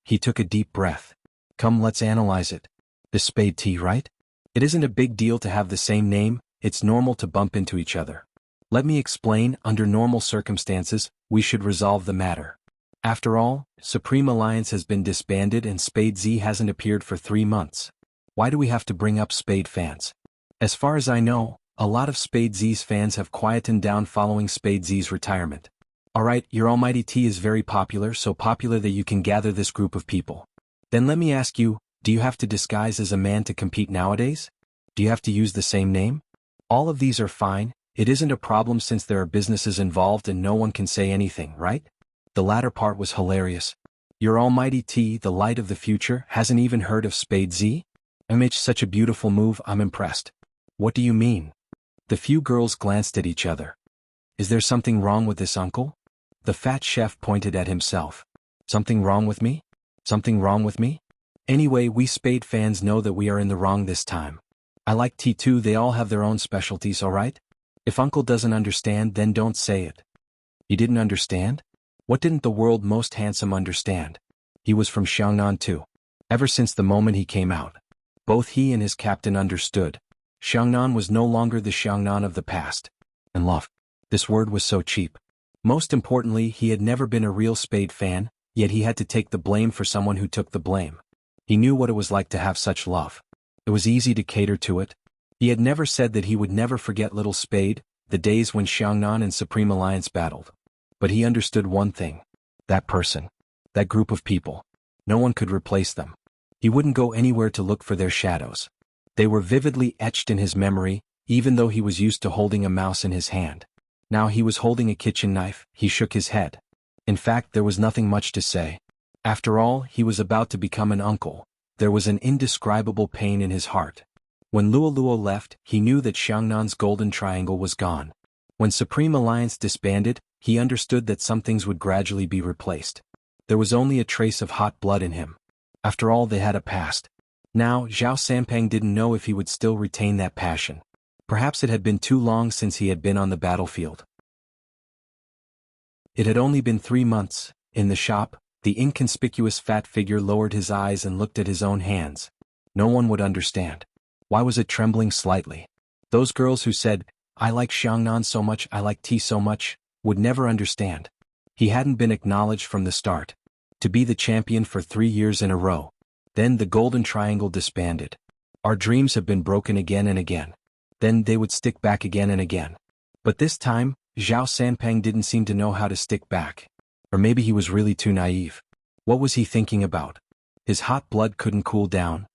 He took a deep breath. Come, let's analyze it. The Spade T, right? It isn't a big deal to have the same name. It's normal to bump into each other. Let me explain. Under normal circumstances, we should resolve the matter. After all, Supreme Alliance has been disbanded and Spade Z hasn't appeared for 3 months. Why do we have to bring up Spade fans? As far as I know, a lot of Spade Z's fans have quietened down following Spade Z's retirement. Alright, your Almighty T is very popular, so popular that you can gather this group of people. Then let me ask you, do you have to disguise as a man to compete nowadays? Do you have to use the same name? All of these are fine. It isn't a problem since there are businesses involved and no one can say anything, right? The latter part was hilarious. Your Almighty T, the light of the future, hasn't even heard of Spade Z? It's such a beautiful move, I'm impressed. What do you mean? The few girls glanced at each other. Is there something wrong with this uncle? The fat chef pointed at himself. Something wrong with me? Something wrong with me? Anyway, we Spade fans know that we are in the wrong this time. I like tea too, they all have their own specialties, alright? If Uncle doesn't understand, then don't say it. He didn't understand? What didn't the world most handsome understand? He was from Xiangnan too. Ever since the moment he came out. Both he and his captain understood. Xiangnan was no longer the Xiangnan of the past. And love. This word was so cheap. Most importantly, he had never been a real Spade fan, yet he had to take the blame for someone who took the blame. He knew what it was like to have such love. It was easy to cater to it. He had never said that he would never forget little Spade, the days when Xiangnan and Supreme Alliance battled. But he understood one thing. That person. That group of people. No one could replace them. He wouldn't go anywhere to look for their shadows. They were vividly etched in his memory, even though he was used to holding a mouse in his hand. Now he was holding a kitchen knife. He shook his head. In fact, there was nothing much to say. After all, he was about to become an uncle. There was an indescribable pain in his heart. When Luoluo left, he knew that Xiangnan's golden triangle was gone. When Supreme Alliance disbanded, he understood that some things would gradually be replaced. There was only a trace of hot blood in him. After all, they had a past. Now, Zhao Sanpeng didn't know if he would still retain that passion. Perhaps it had been too long since he had been on the battlefield. It had only been 3 months. In the shop, the inconspicuous fat figure lowered his eyes and looked at his own hands. No one would understand. Why was it trembling slightly? Those girls who said, "I like Xiangnan so much, I like tea so much," would never understand. He hadn't been acknowledged from the start. To be the champion for 3 years in a row. Then the Golden Triangle disbanded. Our dreams have been broken again and again. Then they would stick back again and again. But this time, Zhao Sanpeng didn't seem to know how to stick back. Or maybe he was really too naive. What was he thinking about? His hot blood couldn't cool down.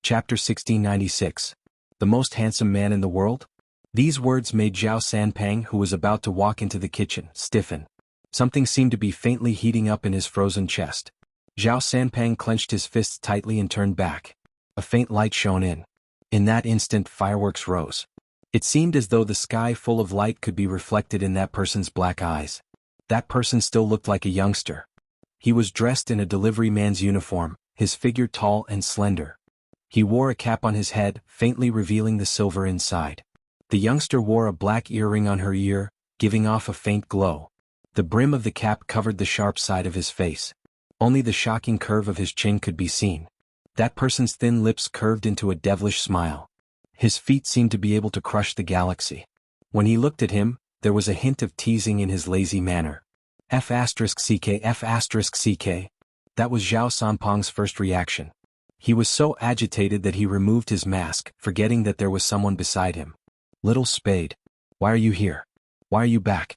Chapter 1696. The most handsome man in the world? These words made Zhao Sanpeng, who was about to walk into the kitchen, stiffen. Something seemed to be faintly heating up in his frozen chest. Zhao Sanpeng clenched his fists tightly and turned back. A faint light shone in. In that instant, fireworks rose. It seemed as though the sky full of light could be reflected in that person's black eyes. That person still looked like a youngster. He was dressed in a delivery man's uniform, his figure tall and slender. He wore a cap on his head, faintly revealing the silver inside. The youngster wore a black earring on her ear, giving off a faint glow. The brim of the cap covered the sharp side of his face. Only the shocking curve of his chin could be seen. That person's thin lips curved into a devilish smile. His feet seemed to be able to crush the galaxy. When he looked at him, there was a hint of teasing in his lazy manner. F***ck. That was Zhao Sanpeng's first reaction. He was so agitated that he removed his mask, forgetting that there was someone beside him. Little Spade. Why are you here? Why are you back?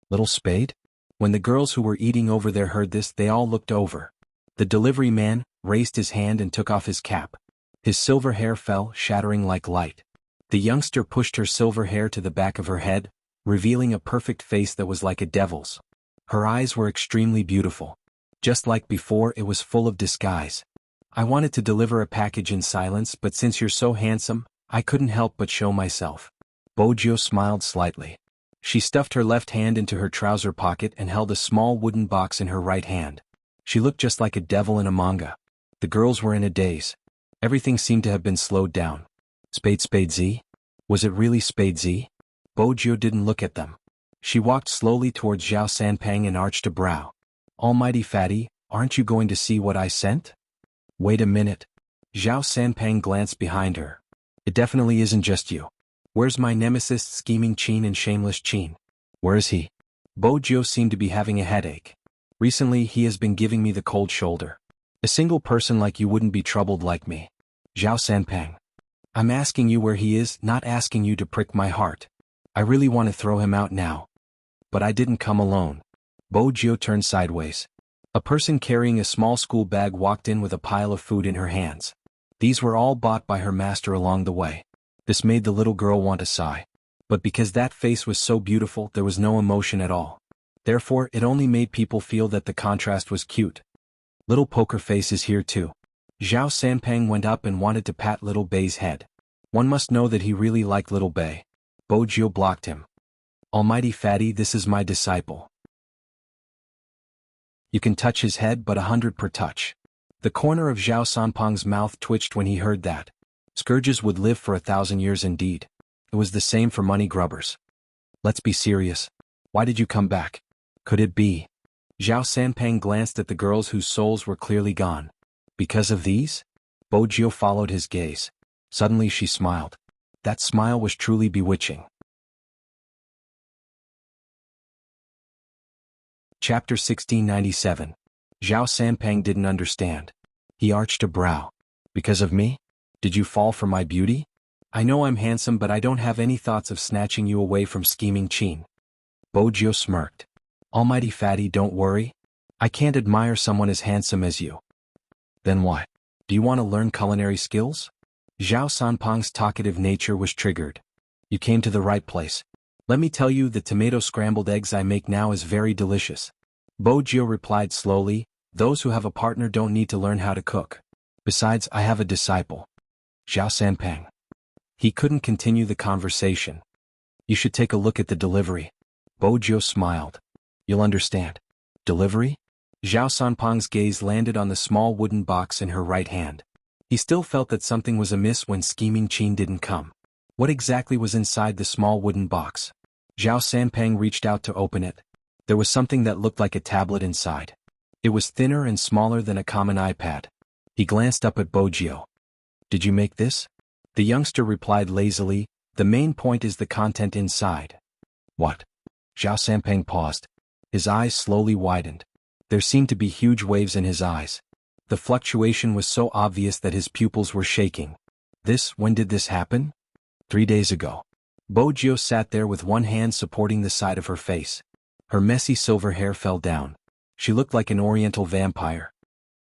Little Spade? When the girls who were eating over there heard this, they all looked over. The delivery man raised his hand and took off his cap. His silver hair fell, shattering like light. The youngster pushed her silver hair to the back of her head, revealing a perfect face that was like a devil's. Her eyes were extremely beautiful. Just like before, it was full of disguise. I wanted to deliver a package in silence, but since you're so handsome, I couldn't help but show myself. Bojio smiled slightly. She stuffed her left hand into her trouser pocket and held a small wooden box in her right hand. She looked just like a devil in a manga. The girls were in a daze. Everything seemed to have been slowed down. Spade Z? Was it really Spade Z? Bojio didn't look at them. She walked slowly towards Zhao Sanpeng and arched a brow. Almighty fatty, aren't you going to see what I sent? Wait a minute. Zhao Sanpeng glanced behind her. It definitely isn't just you. Where's my nemesis, scheming Qin and shameless Qin? Where is he? Bojio seemed to be having a headache. Recently he has been giving me the cold shoulder. A single person like you wouldn't be troubled like me. Zhao Sanpeng. I'm asking you where he is, not asking you to prick my heart. I really want to throw him out now. But I didn't come alone. Bojio turned sideways. A person carrying a small school bag walked in with a pile of food in her hands. These were all bought by her master along the way. This made the little girl want to sigh. But because that face was so beautiful, there was no emotion at all. Therefore, it only made people feel that the contrast was cute. Little Poker Face is here too. Zhao Sanpeng went up and wanted to pat Little Bei's head. One must know that he really liked Little Bei. Bo Jiu blocked him. Almighty fatty, this is my disciple. You can touch his head but 100 per touch. The corner of Zhao Sanpeng's mouth twitched when he heard that. Scourges would live for 1,000 years indeed. It was the same for money grubbers. Let's be serious. Why did you come back? Could it be? Zhao Sanpeng glanced at the girls whose souls were clearly gone. Because of these? Bo Jiu followed his gaze. Suddenly she smiled. That smile was truly bewitching. Chapter 1697. Zhao Sanpeng didn't understand. He arched a brow. Because of me? Did you fall for my beauty? I know I'm handsome, but I don't have any thoughts of snatching you away from scheming Qin. Bo Jiu smirked. Almighty fatty, don't worry. I can't admire someone as handsome as you. Then why? Do you want to learn culinary skills? Zhao Sanpeng's talkative nature was triggered. You came to the right place. Let me tell you, the tomato scrambled eggs I make now is very delicious. Bo Jiu replied slowly, those who have a partner don't need to learn how to cook. Besides, I have a disciple. Zhao Sanpeng. He couldn't continue the conversation. You should take a look at the delivery. Bo Jiu smiled. You'll understand. Delivery? Zhao Sanpeng's gaze landed on the small wooden box in her right hand. He still felt that something was amiss when scheming Qin didn't come. What exactly was inside the small wooden box? Zhao Sanpeng reached out to open it. There was something that looked like a tablet inside. It was thinner and smaller than a common iPad. He glanced up at Bo Jiu. Did you make this? The youngster replied lazily, the main point is the content inside. What? Zhao Sanpeng paused. His eyes slowly widened. There seemed to be huge waves in his eyes. The fluctuation was so obvious that his pupils were shaking. When did this happen? 3 days ago. Bo Jiu sat there with one hand supporting the side of her face. Her messy silver hair fell down. She looked like an oriental vampire.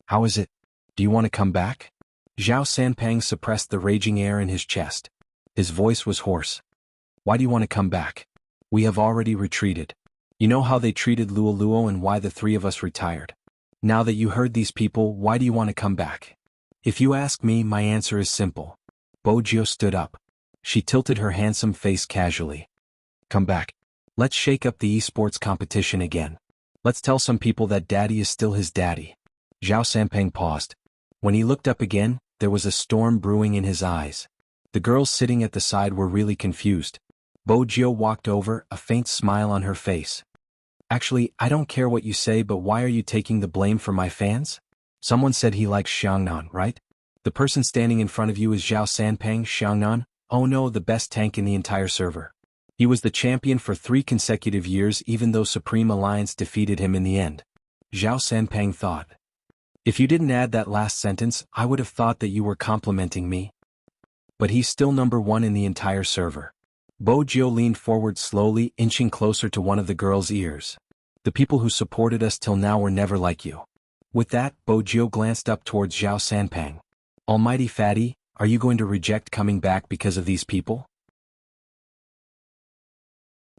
How is it? Do you want to come back? Zhao Sanpeng suppressed the raging air in his chest. His voice was hoarse. Why do you want to come back? We have already retreated. You know how they treated Luo and why the three of us retired. Now that you heard these people, why do you want to come back? If you ask me, my answer is simple. Bo Jiu stood up. She tilted her handsome face casually. Come back. Let's shake up the esports competition again. Let's tell some people that daddy is still his daddy. Zhao Sanpeng paused. When he looked up again, there was a storm brewing in his eyes. The girls sitting at the side were really confused. Bo Jiu walked over, a faint smile on her face. Actually, I don't care what you say, but why are you taking the blame for my fans? Someone said he likes Xiangnan, right? The person standing in front of you is Zhao Sanpeng, Xiangnan? Oh no, the best tank in the entire server. He was the champion for 3 consecutive years even though Supreme Alliance defeated him in the end. Zhao Sanpeng thought. If you didn't add that last sentence, I would have thought that you were complimenting me. But he's still #1 in the entire server. Bo Jiu leaned forward slowly, inching closer to one of the girl's ears. The people who supported us till now were never like you. With that, Bo Jiu glanced up towards Zhao Sanpeng. Almighty fatty, are you going to reject coming back because of these people?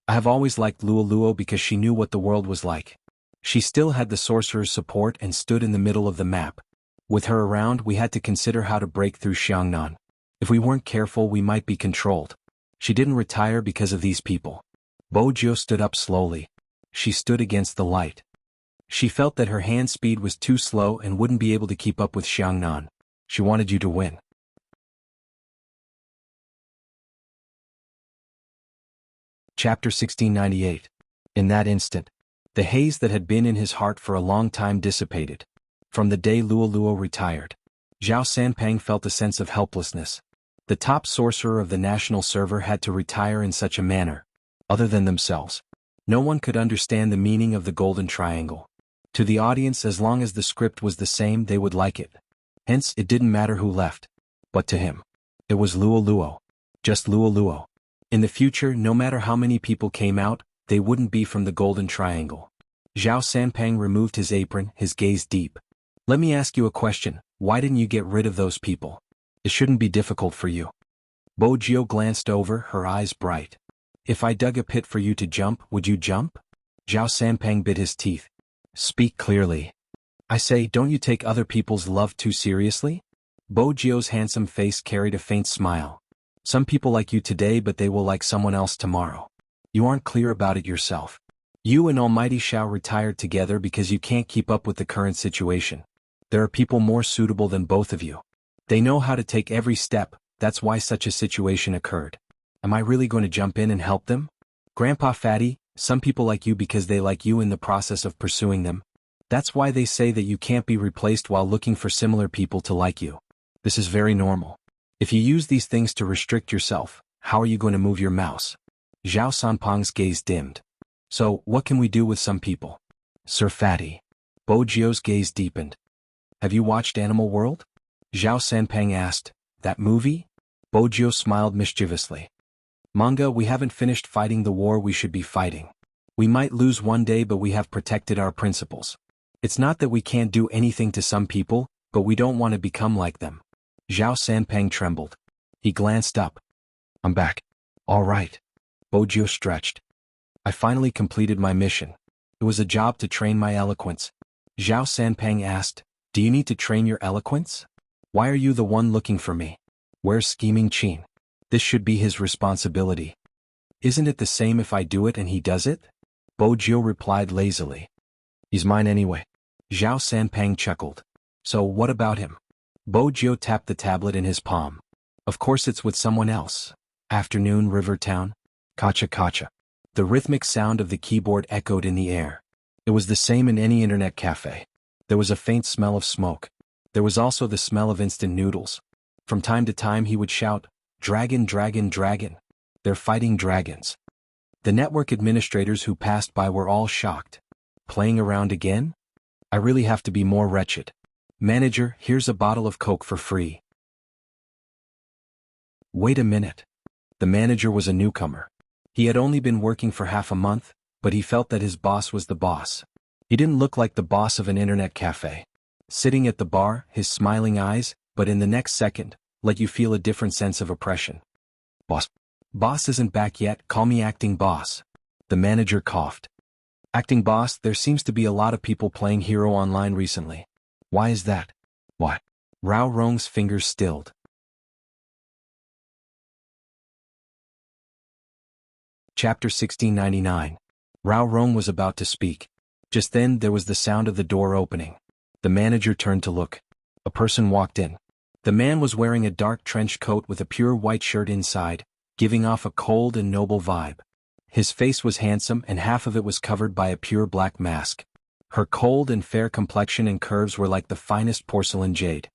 I have always liked Luo because she knew what the world was like. She still had the sorcerer's support and stood in the middle of the map. With her around, we had to consider how to break through Xiangnan. If we weren't careful, we might be controlled. She didn't retire because of these people. Bo Jiu stood up slowly. She stood against the light. She felt that her hand speed was too slow and wouldn't be able to keep up with Xiangnan. She wanted you to win. Chapter 1698. In that instant, the haze that had been in his heart for a long time dissipated. From the day Luo retired, Zhao Sanpeng felt a sense of helplessness. The top sorcerer of the national server had to retire in such a manner. Other than themselves, no one could understand the meaning of the golden triangle. To the audience, as long as the script was the same, they would like it. Hence, it didn't matter who left. But to him, it was Luo. Just Luo. In the future, no matter how many people came out, they wouldn't be from the golden triangle. Zhao Sanpeng removed his apron, his gaze deep. Let me ask you a question. Why didn't you get rid of those people? It shouldn't be difficult for you. Bo Jiu glanced over, her eyes bright. If I dug a pit for you to jump, would you jump? Zhao Sanpeng bit his teeth. Speak clearly. I say, don't you take other people's love too seriously? Bo Jiu's handsome face carried a faint smile. Some people like you today but they will like someone else tomorrow. You aren't clear about it yourself. You and Almighty Shao retired together because you can't keep up with the current situation. There are people more suitable than both of you. They know how to take every step, that's why such a situation occurred. Am I really going to jump in and help them? Grandpa Fatty, some people like you because they like you in the process of pursuing them. That's why they say that you can't be replaced while looking for similar people to like you. This is very normal. If you use these things to restrict yourself, how are you going to move your mouse? Zhao Sanpeng's gaze dimmed. So, what can we do with some people? Sir Fatty. Bo Jio's gaze deepened. Have you watched Animal World? Zhao Sanpeng asked. That movie? Bo Jio smiled mischievously. Manga, we haven't finished fighting the war we should be fighting. We might lose one day but we have protected our principles. It's not that we can't do anything to some people, but we don't want to become like them. Zhao Sanpeng trembled. He glanced up. I'm back. All right. Bo Jio stretched. I finally completed my mission. It was a job to train my eloquence. Zhao Sanpeng asked, do you need to train your eloquence? Why are you the one looking for me? Where's Scheming Qin? This should be his responsibility. Isn't it the same if I do it and he does it? Bo Jio replied lazily. He's mine anyway. Zhao Sanpeng chuckled. So what about him? Bo Jio tapped the tablet in his palm. Of course it's with someone else. Afternoon, River Town. Kacha kacha. The rhythmic sound of the keyboard echoed in the air. It was the same in any internet cafe. There was a faint smell of smoke. There was also the smell of instant noodles. From time to time he would shout, Dragon, dragon, dragon. They're fighting dragons. The network administrators who passed by were all shocked. Playing around again? I really have to be more wretched. Manager, here's a bottle of Coke for free. Wait a minute. The manager was a newcomer. He had only been working for half a month, but he felt that his boss was the boss. He didn't look like the boss of an internet cafe. Sitting at the bar, his smiling eyes, but in the next second, let you feel a different sense of oppression. Boss. Boss isn't back yet, call me acting boss. The manager coughed. Acting boss, there seems to be a lot of people playing Hero Online recently. Why is that? Why? Rao Rong's fingers stilled. Chapter 1699. Rao Rong was about to speak. Just then there was the sound of the door opening. The manager turned to look. A person walked in. The man was wearing a dark trench coat with a pure white shirt inside, giving off a cold and noble vibe. His face was handsome and half of it was covered by a pure black mask. Her cold and fair complexion and curves were like the finest porcelain jade.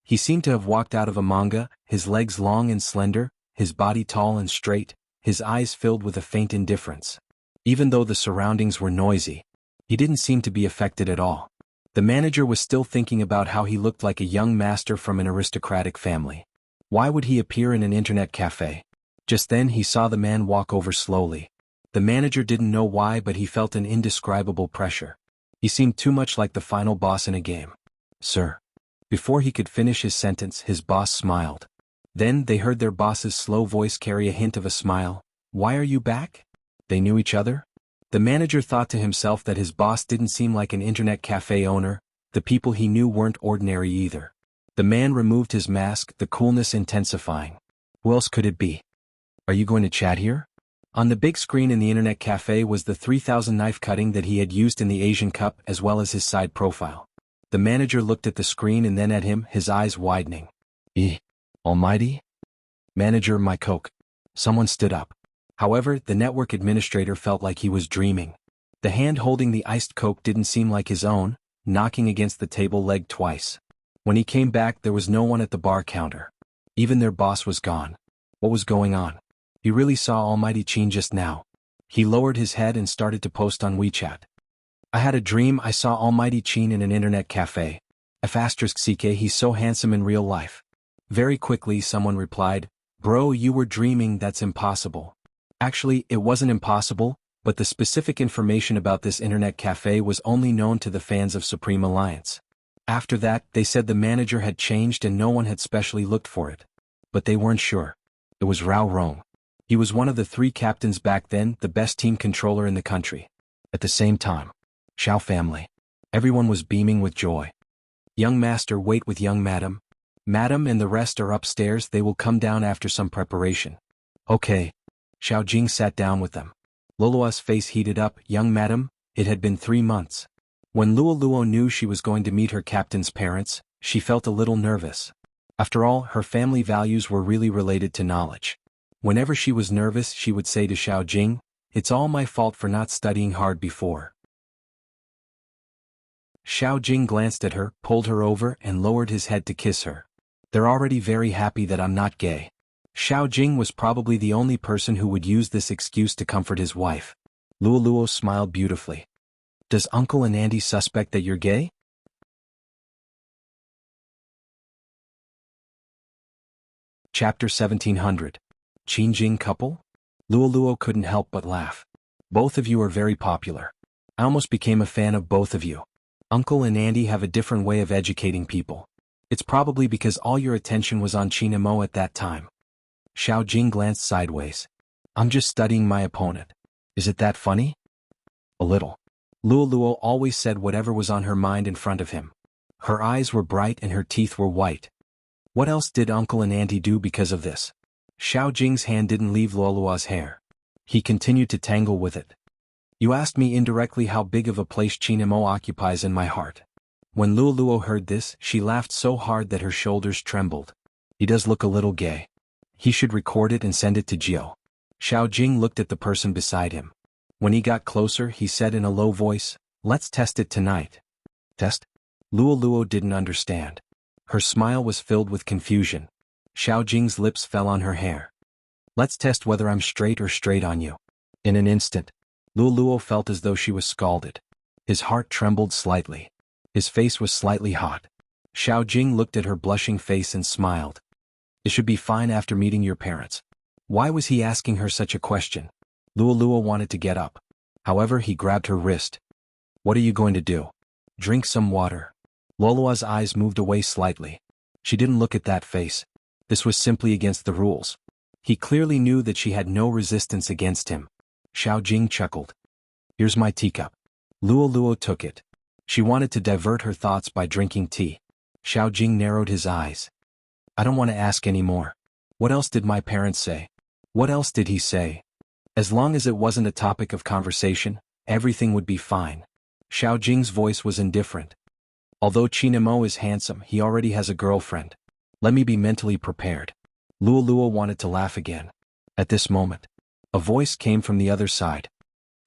He seemed to have walked out of a manga, his legs long and slender, his body tall and straight, his eyes filled with a faint indifference. Even though the surroundings were noisy, he didn't seem to be affected at all. The manager was still thinking about how he looked like a young master from an aristocratic family. Why would he appear in an internet cafe? Just then he saw the man walk over slowly. The manager didn't know why, but he felt an indescribable pressure. He seemed too much like the final boss in a game. Sir. Before he could finish his sentence, his boss smiled. Then they heard their boss's slow voice carry a hint of a smile. Why are you back? They knew each other? The manager thought to himself that his boss didn't seem like an internet cafe owner. The people he knew weren't ordinary either. The man removed his mask, the coolness intensifying. Who else could it be? Are you going to chat here? On the big screen in the internet cafe was the 3000 knife cutting that he had used in the Asian Cup as well as his side profile. The manager looked at the screen and then at him, his eyes widening. Almighty? Manager, my Coke. Someone stood up. However, the network administrator felt like he was dreaming. The hand holding the iced Coke didn't seem like his own, knocking against the table leg twice. When he came back there was no one at the bar counter. Even their boss was gone. What was going on? He really saw Almighty Qin just now. He lowered his head and started to post on WeChat. I had a dream I saw Almighty Qin in an internet cafe. *CK, he's so handsome in real life. Very quickly someone replied, Bro, you were dreaming, that's impossible. Actually, it wasn't impossible, but the specific information about this internet cafe was only known to the fans of Supreme Alliance. After that, they said the manager had changed and no one had specially looked for it. But they weren't sure. It was Rao Rong. He was one of the 3 captains back then, the best team controller in the country. At the same time, Shao family. Everyone was beaming with joy. Young master, wait with young madam. Madam and the rest are upstairs, they will come down after some preparation. Okay. Xiao Jing sat down with them. Luoluo's face heated up. Young madam, it had been 3 months. When Luoluo knew she was going to meet her captain's parents, she felt a little nervous. After all, her family values were really related to knowledge. Whenever she was nervous, she would say to Xiao Jing, "It's all my fault for not studying hard before." Xiao Jing glanced at her, pulled her over, and lowered his head to kiss her. "They're already very happy that I'm not gay." Xiao Jing was probably the only person who would use this excuse to comfort his wife. Luoluo smiled beautifully. "Does Uncle and Auntie suspect that you're gay?" Chapter 1700. Qin Jing couple? Luoluo couldn't help but laugh. "Both of you are very popular. I almost became a fan of both of you. Uncle and Auntie have a different way of educating people. It's probably because all your attention was on Qin Mo at that time." Xiao Jing glanced sideways. "I'm just studying my opponent. Is it that funny?" "A little." Luoluo always said whatever was on her mind in front of him. Her eyes were bright and her teeth were white. What else did Uncle and Auntie do because of this? Xiao Jing's hand didn't leave Luoluo's hair. He continued to tangle with it. "You asked me indirectly how big of a place Qin Mo occupies in my heart." When Luoluo heard this, she laughed so hard that her shoulders trembled. "He does look a little gay. He should record it and send it to Jiao." Xiao Jing looked at the person beside him. When he got closer, he said in a low voice, "Let's test it tonight." "Test?" Luoluo didn't understand. Her smile was filled with confusion. Xiao Jing's lips fell on her hair. "Let's test whether I'm straight or straight on you." In an instant, Luoluo felt as though she was scalded. His heart trembled slightly. His face was slightly hot. Xiao Jing looked at her blushing face and smiled. "It should be fine after meeting your parents." Why was he asking her such a question? Luoluo wanted to get up. However, he grabbed her wrist. "What are you going to do?" "Drink some water." Luoluo's eyes moved away slightly. She didn't look at that face. This was simply against the rules. He clearly knew that she had no resistance against him. Xiao Jing chuckled. "Here's my teacup." Luoluo took it. She wanted to divert her thoughts by drinking tea. Xiao Jing narrowed his eyes. "I don't want to ask any more. What else did my parents say?" "What else did he say?" As long as it wasn't a topic of conversation, everything would be fine. Xiao Jing's voice was indifferent. "Although Qin Mo is handsome, he already has a girlfriend. Let me be mentally prepared." Luoluo wanted to laugh again. At this moment, a voice came from the other side.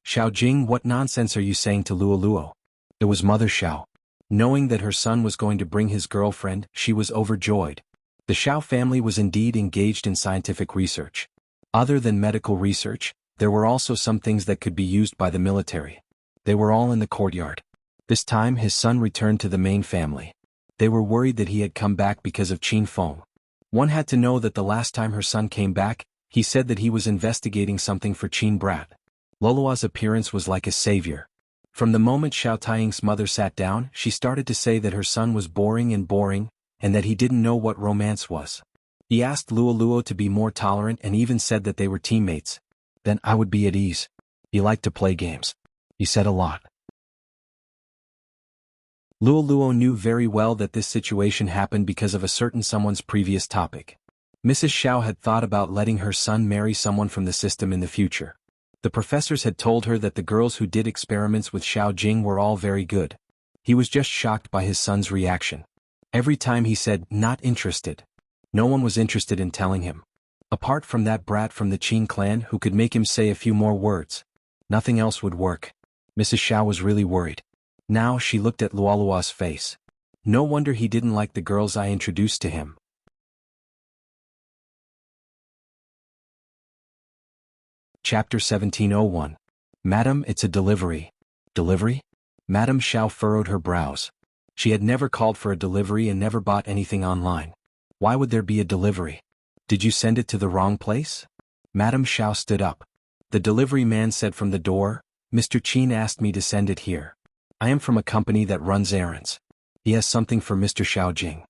"Xiao Jing, what nonsense are you saying to Luoluo?" It was Mother Xiao. Knowing that her son was going to bring his girlfriend, she was overjoyed. The Xiao family was indeed engaged in scientific research. Other than medical research, there were also some things that could be used by the military. They were all in the courtyard. This time his son returned to the main family. They were worried that he had come back because of Qin Feng. One had to know that the last time her son came back, he said that he was investigating something for Qin Brat. Luoluo's appearance was like a savior. From the moment Xiao Taiying's mother sat down, she started to say that her son was boring, and that he didn't know what romance was. He asked Luoluo to be more tolerant and even said that they were teammates. Then I would be at ease. He liked to play games. He said a lot. Luoluo knew very well that this situation happened because of a certain someone's previous topic. Mrs. Xiao had thought about letting her son marry someone from the system in the future. The professors had told her that the girls who did experiments with Xiao Jing were all very good. He was just shocked by his son's reaction. Every time he said, "Not interested," no one was interested in telling him. Apart from that brat from the Qin clan who could make him say a few more words, nothing else would work. Mrs. Xiao was really worried. Now she looked at Luoluo's face. No wonder he didn't like the girls I introduced to him. Chapter 1701. "Madam, it's a delivery." "Delivery?" Madam Xiao furrowed her brows. She had never called for a delivery and never bought anything online. Why would there be a delivery? "Did you send it to the wrong place?" Madam Xiao stood up. The delivery man said from the door, "Mr. Qin asked me to send it here. I am from a company that runs errands. He has something for Mr. Xiao Jing."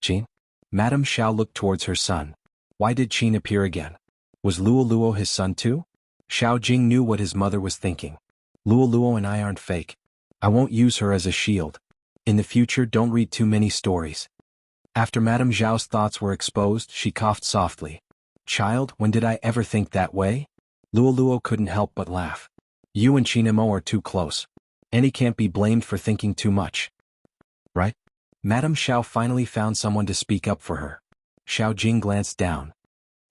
"Qin?" Madam Xiao looked towards her son. Why did Qin appear again? Was Luoluo his son too? Xiao Jing knew what his mother was thinking. "Luoluo and I aren't fake. I won't use her as a shield. In the future, don't read too many stories." After Madame Zhao's thoughts were exposed, she coughed softly. Child, when did I ever think that way? Luo couldn't help but laugh. You and Chinamo are too close. And he can't be blamed for thinking too much. Right? Madame Zhao finally found someone to speak up for her. Xiao Jing glanced down.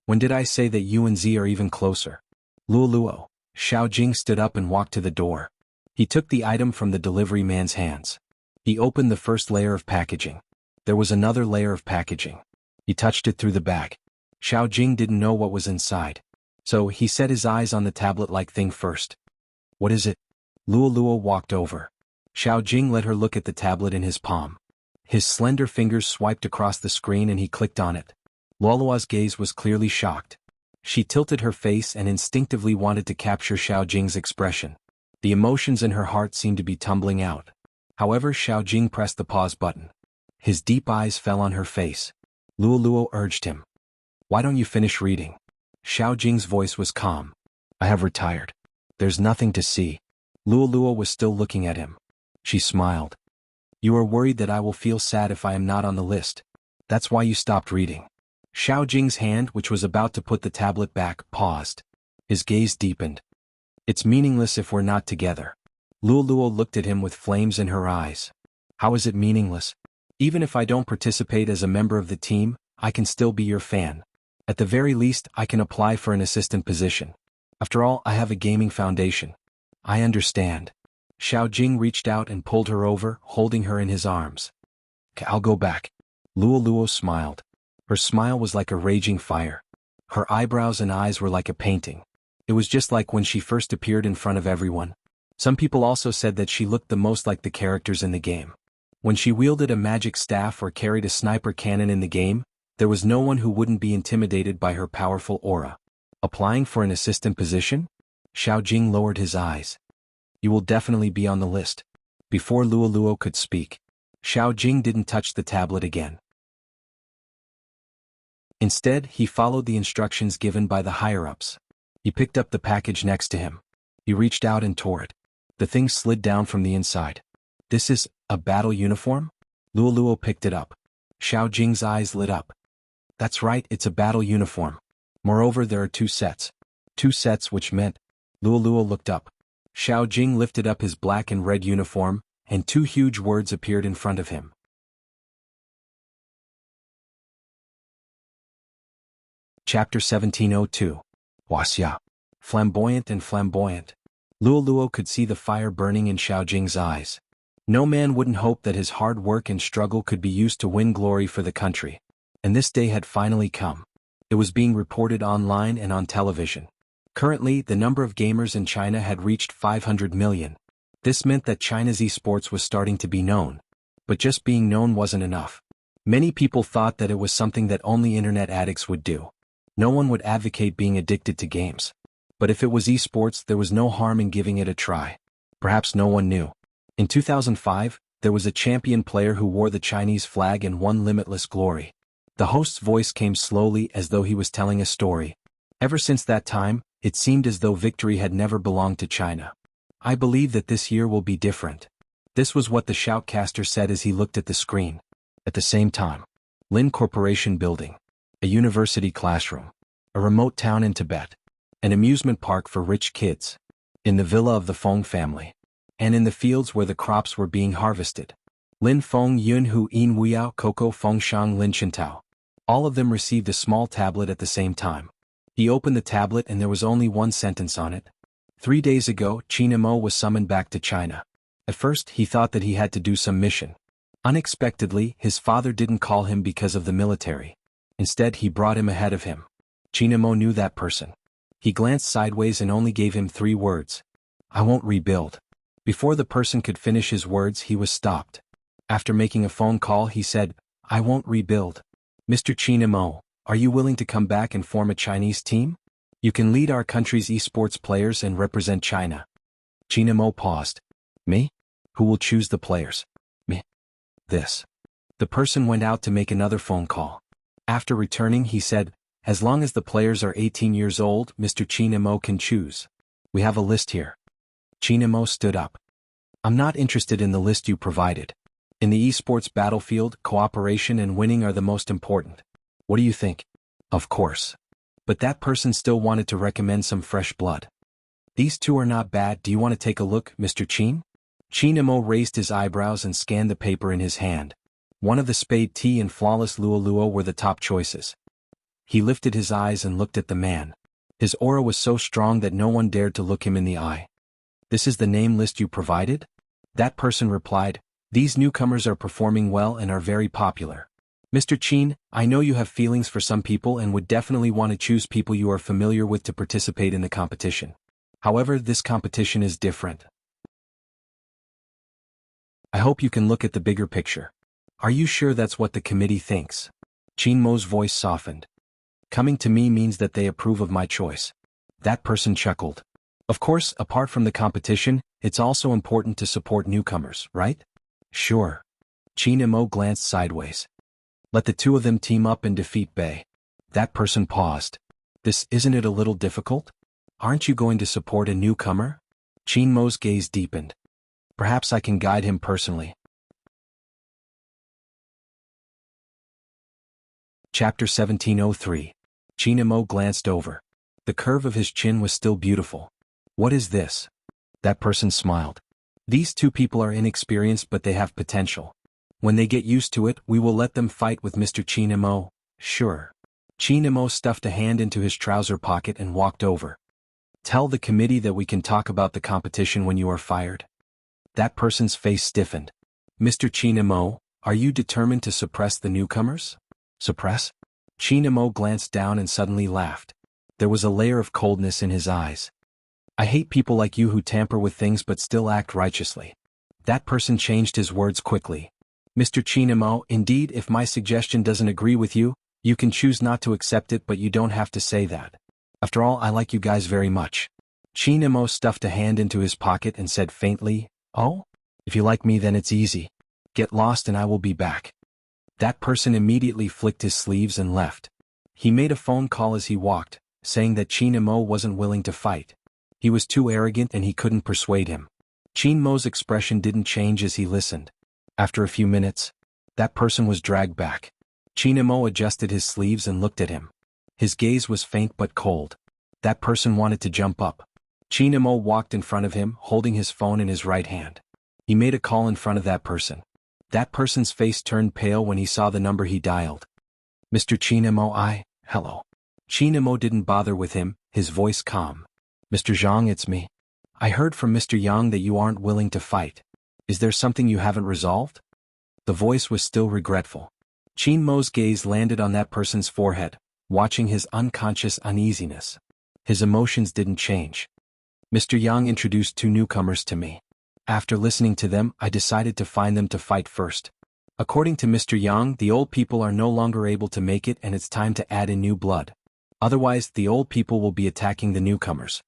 When did I say that you and Z are even closer? Luo. Xiao Jing stood up and walked to the door. He took the item from the delivery man's hands. He opened the first layer of packaging. There was another layer of packaging. He touched it through the bag. Xiao Jing didn't know what was inside. So he set his eyes on the tablet-like thing first. What is it? Luo walked over. Xiao Jing let her look at the tablet in his palm. His slender fingers swiped across the screen and he clicked on it. Luo's gaze was clearly shocked. She tilted her face and instinctively wanted to capture Xiao Jing's expression. The emotions in her heart seemed to be tumbling out. However, Xiao Jing pressed the pause button. His deep eyes fell on her face. Luo urged him. Why don't you finish reading? Xiao Jing's voice was calm. I have retired. There's nothing to see. Luo was still looking at him. She smiled. You are worried that I will feel sad if I am not on the list. That's why you stopped reading. Xiao Jing's hand, which was about to put the tablet back, paused. His gaze deepened. It's meaningless if we're not together. Luo looked at him with flames in her eyes. How is it meaningless? Even if I don't participate as a member of the team, I can still be your fan. At the very least, I can apply for an assistant position. After all, I have a gaming foundation. I understand. Xiao Jing reached out and pulled her over, holding her in his arms. I'll go back. Luo smiled. Her smile was like a raging fire. Her eyebrows and eyes were like a painting. It was just like when she first appeared in front of everyone. Some people also said that she looked the most like the characters in the game. When she wielded a magic staff or carried a sniper cannon in the game, there was no one who wouldn't be intimidated by her powerful aura. Applying for an assistant position? Xiao Jing lowered his eyes. You will definitely be on the list. Before Luo could speak, Xiao Jing didn't touch the tablet again. Instead, he followed the instructions given by the higher-ups. He picked up the package next to him. He reached out and tore it. The thing slid down from the inside. This is a battle uniform? Luo picked it up. Xiao Jing's eyes lit up. That's right, it's a battle uniform. Moreover, there are two sets. Two sets, which meant. Luo looked up. Xiao Jing lifted up his black and red uniform, and two huge words appeared in front of him. Chapter 1702. Wuxia. Flamboyant and flamboyant. Luo could see the fire burning in Xiao Jing's eyes. No man wouldn't hope that his hard work and struggle could be used to win glory for the country. And this day had finally come. It was being reported online and on television. Currently, the number of gamers in China had reached 500 million. This meant that China's esports was starting to be known. But just being known wasn't enough. Many people thought that it was something that only internet addicts would do. No one would advocate being addicted to games. But if it was esports, there was no harm in giving it a try. Perhaps no one knew. In 2005, there was a champion player who wore the Chinese flag and won limitless glory. The host's voice came slowly as though he was telling a story. Ever since that time, it seemed as though victory had never belonged to China. I believe that this year will be different. This was what the shoutcaster said as he looked at the screen. At the same time, Lin Corporation Building. A university classroom. A remote town in Tibet. An amusement park for rich kids. In the villa of the Feng family. And in the fields where the crops were being harvested. Lin Feng Yun Hu In Wuyao Coco Feng Shang Lin Chintao. All of them received a small tablet at the same time. He opened the tablet and there was only one sentence on it. 3 days ago, China Mo was summoned back to China. At first, he thought that he had to do some mission. Unexpectedly, his father didn't call him because of the military. Instead, he brought him ahead of him. China Mo knew that person. He glanced sideways and only gave him 3 words. I won't rebuild. Before the person could finish his words, he was stopped. After making a phone call, he said, I won't rebuild. Mr. China Mo, are you willing to come back and form a Chinese team? You can lead our country's esports players and represent China. China Mo paused. Me? Who will choose the players? Me. This. The person went out to make another phone call. After returning, he said, as long as the players are 18 years old, Mr. China Mo can choose. We have a list here. China Mo stood up. I'm not interested in the list you provided. In the esports battlefield, cooperation and winning are the most important. What do you think? Of course. But that person still wanted to recommend some fresh blood. These two are not bad. Do you want to take a look, Mr. Chin? Chin Mo raised his eyebrows and scanned the paper in his hand. One of the Spade T and Flawless Luo Luo were the top choices. He lifted his eyes and looked at the man. His aura was so strong that no one dared to look him in the eye. This is the name list you provided? That person replied, these newcomers are performing well and are very popular. Mr. Chin, I know you have feelings for some people and would definitely want to choose people you are familiar with to participate in the competition. However, this competition is different. I hope you can look at the bigger picture. Are you sure that's what the committee thinks? Chin Mo's voice softened. Coming to me means that they approve of my choice. That person chuckled. Of course, apart from the competition, it's also important to support newcomers, right? Sure. Chin Mo glanced sideways. Let the two of them team up and defeat Bei. That person paused. Isn't it a little difficult? Aren't you going to support a newcomer? Chin Mo's gaze deepened. Perhaps I can guide him personally. Chapter 1703. Chin Mo glanced over. The curve of his chin was still beautiful. What is this? That person smiled. These two people are inexperienced but they have potential. When they get used to it, we will let them fight with Mr. Chin Mo. Sure. Chin Mo stuffed a hand into his trouser pocket and walked over. Tell the committee that we can talk about the competition when you are fired. That person's face stiffened. Mr. Chin Mo, are you determined to suppress the newcomers? Suppress? Chin Mo glanced down and suddenly laughed. There was a layer of coldness in his eyes. I hate people like you who tamper with things but still act righteously. That person changed his words quickly. Mr. Chin Mo, indeed, if my suggestion doesn't agree with you, you can choose not to accept it, but you don't have to say that. After all, I like you guys very much. Chin Mo stuffed a hand into his pocket and said faintly, oh? If you like me then it's easy. Get lost and I will be back. That person immediately flicked his sleeves and left. He made a phone call as he walked, saying that Chin Mo wasn't willing to fight. He was too arrogant and he couldn't persuade him. Chin Mo's expression didn't change as he listened. After a few minutes, that person was dragged back. Chin Mo adjusted his sleeves and looked at him. His gaze was faint but cold. That person wanted to jump up. Chin Mo walked in front of him, holding his phone in his right hand. He made a call in front of that person. That person's face turned pale when he saw the number he dialed. Mr. Chin Mo, hello. Chin Mo didn't bother with him, his voice calm. Mr. Zhang, it's me. I heard from Mr. Yang that you aren't willing to fight. Is there something you haven't resolved? The voice was still regretful. Chin Mo's gaze landed on that person's forehead, watching his unconscious uneasiness. His emotions didn't change. Mr. Yang introduced two newcomers to me. After listening to them, I decided to find them to fight first. According to Mr. Yang, the old people are no longer able to make it and it's time to add in new blood. Otherwise, the old people will be attacking the newcomers.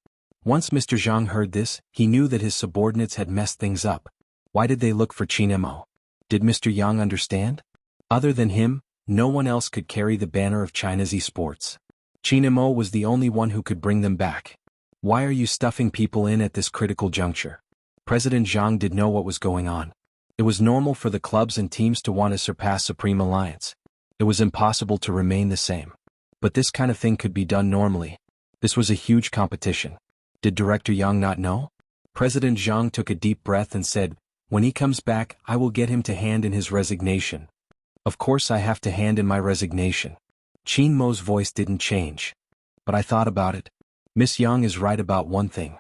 Once Mr. Zhang heard this, he knew that his subordinates had messed things up. Why did they look for Chin Mo? Did Mr. Yang understand? Other than him, no one else could carry the banner of China's esports. Chin Mo was the only one who could bring them back. Why are you stuffing people in at this critical juncture? President Zhang did know what was going on. It was normal for the clubs and teams to want to surpass Supreme Alliance. It was impossible to remain the same. But this kind of thing could be done normally. This was a huge competition. Did Director Yang not know? President Zhang took a deep breath and said, when he comes back, I will get him to hand in his resignation. Of course I have to hand in my resignation. Chin Mo's voice didn't change. But I thought about it. Miss Yang is right about one thing.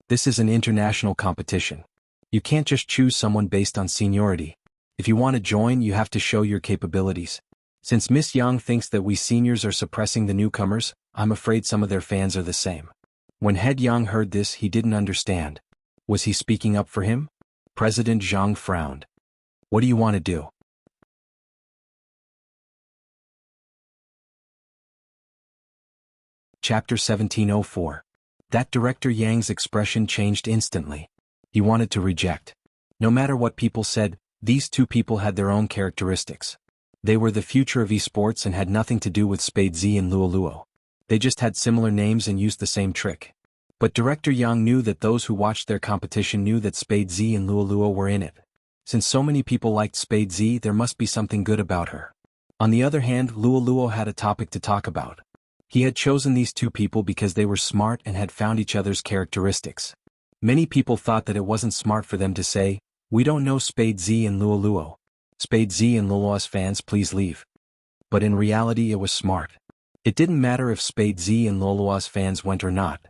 This is an international competition. You can't just choose someone based on seniority. If you want to join, you have to show your capabilities. Since Miss Yang thinks that we seniors are suppressing the newcomers, I'm afraid some of their fans are the same. When Head Yang heard this, he didn't understand. Was he speaking up for him? President Zhang frowned. What do you want to do? Chapter 1704. That Director Yang's expression changed instantly. He wanted to reject. No matter what people said, these two people had their own characteristics. They were the future of esports and had nothing to do with Spade Z and Luo Luo. They just had similar names and used the same trick. But Director Yang knew that those who watched their competition knew that Spade Z and Luo Luo were in it. Since so many people liked Spade Z, there must be something good about her. On the other hand, Luo Luo had a topic to talk about. He had chosen these two people because they were smart and had found each other's characteristics. Many people thought that it wasn't smart for them to say, "We don't know Spade Z and Luo Luo. Spade Z and Luo's fans, please leave." But in reality it was smart. It didn't matter if Spade Z and Luo's fans went or not.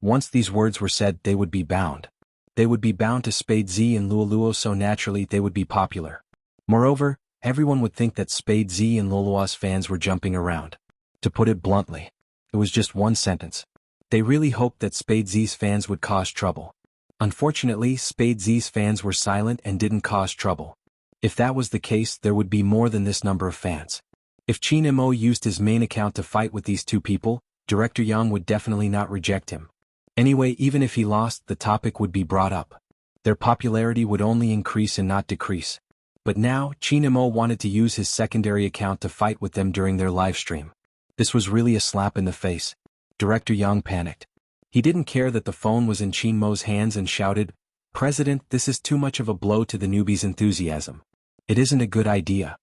Once these words were said, they would be bound. They would be bound to Spade Z and Luo Luo, so naturally they would be popular. Moreover, everyone would think that Spade Z and Luo's fans were jumping around. To put it bluntly, it was just one sentence. They really hoped that Spade Z's fans would cause trouble. Unfortunately, Spade Z's fans were silent and didn't cause trouble. If that was the case, there would be more than this number of fans. If Qin Mo used his main account to fight with these two people, Director Yang would definitely not reject him. Anyway, even if he lost, the topic would be brought up. Their popularity would only increase and not decrease. But now, Qin Mo wanted to use his secondary account to fight with them during their livestream. This was really a slap in the face. Director Yang panicked. He didn't care that the phone was in Qin Mo's hands and shouted, "President, this is too much of a blow to the newbies' enthusiasm. It isn't a good idea."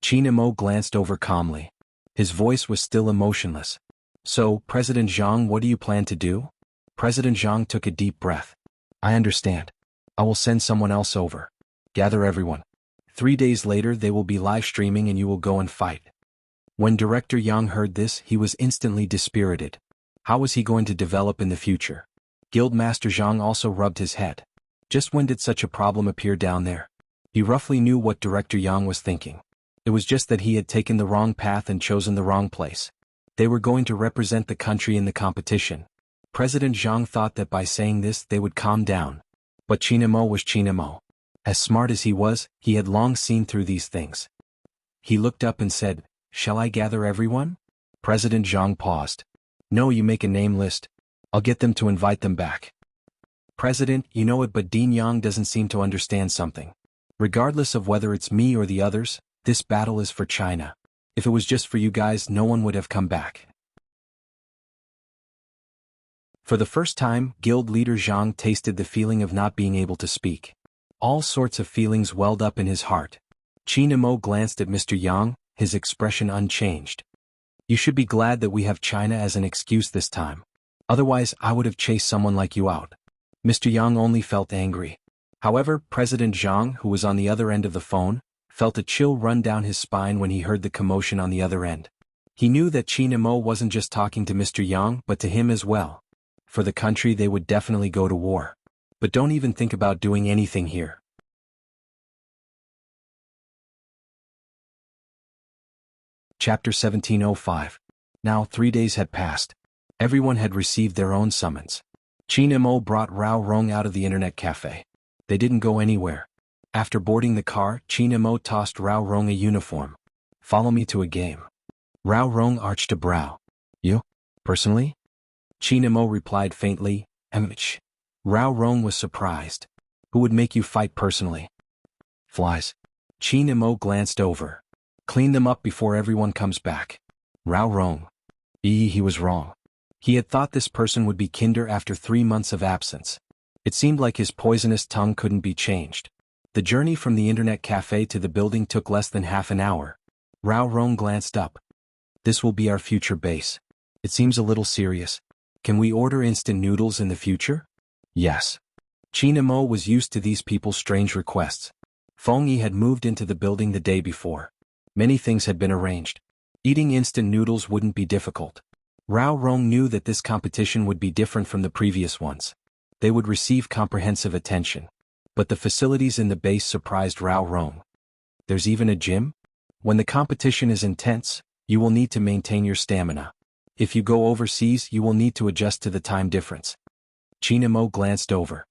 Qin Mo glanced over calmly. His voice was still emotionless. "So, President Zhang, what do you plan to do?" President Zhang took a deep breath. "I understand. I will send someone else over. Gather everyone. 3 days later they will be live streaming and you will go and fight." When Director Yang heard this, he was instantly dispirited. How was he going to develop in the future? Guildmaster Zhang also rubbed his head. Just when did such a problem appear down there? He roughly knew what Director Yang was thinking. It was just that he had taken the wrong path and chosen the wrong place. They were going to represent the country in the competition. President Zhang thought that by saying this they would calm down. But Qin Mo was Qin Mo. As smart as he was, he had long seen through these things. He looked up and said, "Shall I gather everyone?" President Zhang paused. "No, you make a name list. I'll get them to invite them back." "President, you know it, but Dean Yang doesn't seem to understand something. Regardless of whether it's me or the others, this battle is for China. If it was just for you guys, no one would have come back." For the first time, guild leader Zhang tasted the feeling of not being able to speak. All sorts of feelings welled up in his heart. Qin Mo glanced at Mr. Yang, his expression unchanged. "You should be glad that we have China as an excuse this time. Otherwise, I would have chased someone like you out." Mr. Yang only felt angry. However, President Zhang, who was on the other end of the phone, felt a chill run down his spine when he heard the commotion on the other end. He knew that Qin Mo wasn't just talking to Mr. Yang, but to him as well. For the country, they would definitely go to war. But don't even think about doing anything here. Chapter 1705. Now 3 days had passed. Everyone had received their own summons. Qin Mo brought Rao Rong out of the internet cafe. They didn't go anywhere. After boarding the car, Qin Mo tossed Rao Rong a uniform. "Follow me to a game." Rao Rong arched a brow. "You? Personally?" Qin Mo replied faintly, "MH." Rao Rong was surprised. "Who would make you fight personally?" "Flies." Qin Mo glanced over. "Clean them up before everyone comes back." Rao Rong. He was wrong. He had thought this person would be kinder after 3 months of absence. It seemed like his poisonous tongue couldn't be changed. The journey from the internet cafe to the building took less than half an hour. Rao Rong glanced up. "This will be our future base. It seems a little serious. Can we order instant noodles in the future?" "Yes." Qin Mo was used to these people's strange requests. Feng Yi had moved into the building the day before. Many things had been arranged. Eating instant noodles wouldn't be difficult. Rao Rong knew that this competition would be different from the previous ones. They would receive comprehensive attention. But the facilities in the base surprised Rao Rong. There's even a gym? When the competition is intense, you will need to maintain your stamina. If you go overseas, you will need to adjust to the time difference. Qin Mo glanced over.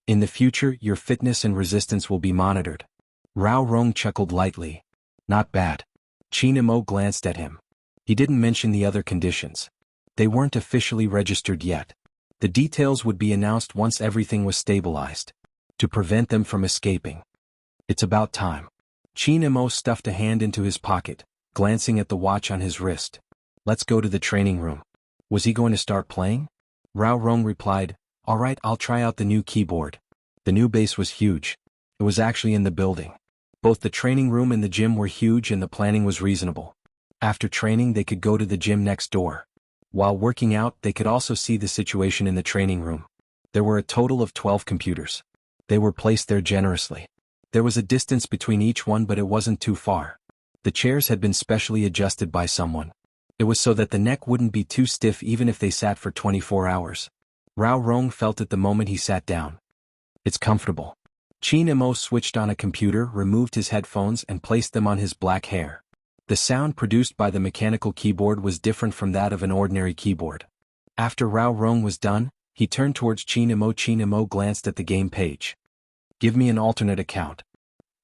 In the future, your fitness and resistance will be monitored. Rao Rong chuckled lightly. Not bad. Qin Mo glanced at him. He didn't mention the other conditions. They weren't officially registered yet. The details would be announced once everything was stabilized. To prevent them from escaping. It's about time. Qin Mo stuffed a hand into his pocket, glancing at the watch on his wrist. Let's go to the training room. Was he going to start playing? Rao Rong replied, "All right, I'll try out the new keyboard." The new base was huge. It was actually in the building. Both the training room and the gym were huge and the planning was reasonable. After training they could go to the gym next door. While working out they could also see the situation in the training room. There were a total of 12 computers. They were placed there generously. There was a distance between each one but it wasn't too far. The chairs had been specially adjusted by someone. It was so that the neck wouldn't be too stiff even if they sat for 24 hours. Rao Rong felt it the moment he sat down. It's comfortable. Qin Mo switched on a computer, removed his headphones and placed them on his black hair. The sound produced by the mechanical keyboard was different from that of an ordinary keyboard. After Rao Rong was done, he turned towards Qin Mo. Qin Mo glanced at the game page. Give me an alternate account.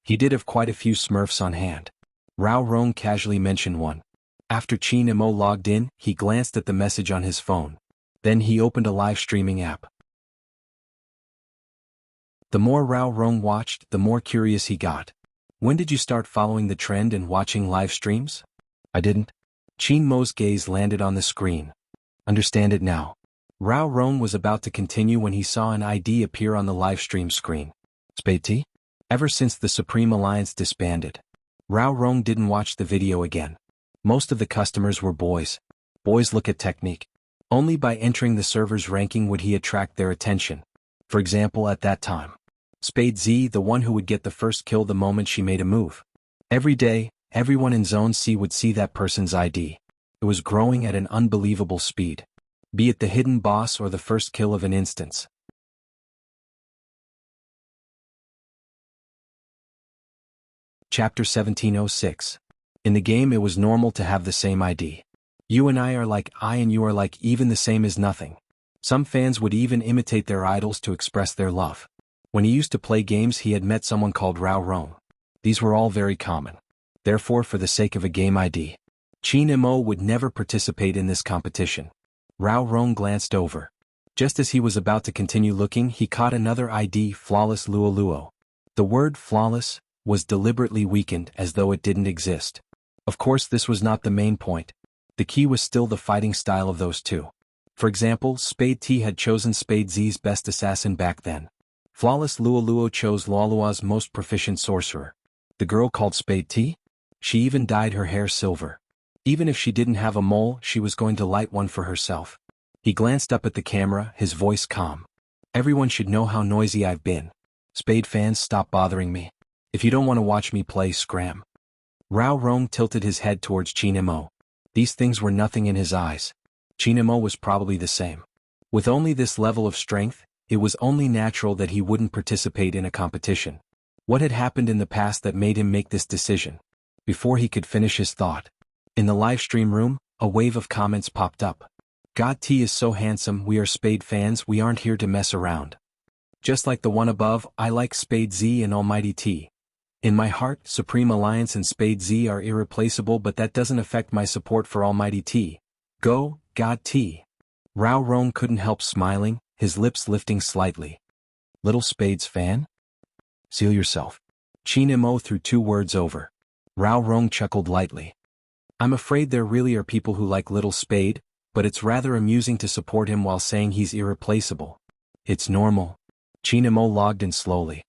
He did have quite a few Smurfs on hand. Rao Rong casually mentioned one. After Qin Mo logged in, he glanced at the message on his phone. Then he opened a live streaming app. The more Rao Rong watched, the more curious he got. When did you start following the trend and watching live streams? I didn't. Qin Mo's gaze landed on the screen. Understand it now. Rao Rong was about to continue when he saw an ID appear on the live stream screen. Spade T? Ever since the Supreme Alliance disbanded. Rao Rong didn't watch the video again. Most of the customers were boys. Boys look at technique. Only by entering the server's ranking would he attract their attention. For example, at that time, Spade Z, the one who would get the first kill the moment she made a move. Every day, everyone in Zone C would see that person's ID. It was growing at an unbelievable speed. Be it the hidden boss or the first kill of an instance. Chapter 1706. In the game it was normal to have the same ID. You and I are like I and you are like even the same is nothing. Some fans would even imitate their idols to express their love. When he used to play games he had met someone called Rao Rong. These were all very common. Therefore for the sake of a game ID, Qin Mo would never participate in this competition. Rao Rong glanced over. Just as he was about to continue looking he caught another ID, Flawless Luo Luo. The word flawless was deliberately weakened as though it didn't exist. Of course this was not the main point. The key was still the fighting style of those two. For example, Spade T had chosen Spade Z's best assassin back then. Flawless Luo Luo chose Luolua's most proficient sorcerer. The girl called Spade T? She even dyed her hair silver. Even if she didn't have a mole, she was going to light one for herself. He glanced up at the camera, his voice calm. Everyone should know how noisy I've been. Spade fans, stop bothering me. If you don't want to watch me play, scram. Rao Rong tilted his head towards Qin Mo. These things were nothing in his eyes. Qin Mo was probably the same. With only this level of strength, it was only natural that he wouldn't participate in a competition. What had happened in the past that made him make this decision? Before he could finish his thought, in the live stream room, a wave of comments popped up. God T is so handsome, we are Spade fans, we aren't here to mess around. Just like the one above, I like Spade Z and Almighty T. In my heart, Supreme Alliance and Spade Z are irreplaceable, but that doesn't affect my support for Almighty T. Go, God T. Rao Rong couldn't help smiling, his lips lifting slightly. Little Spade's fan? Seal yourself. Qin Mo threw 2 words over. Rao Rong chuckled lightly. I'm afraid there really are people who like Little Spade, but it's rather amusing to support him while saying he's irreplaceable. It's normal. Qin Mo logged in slowly.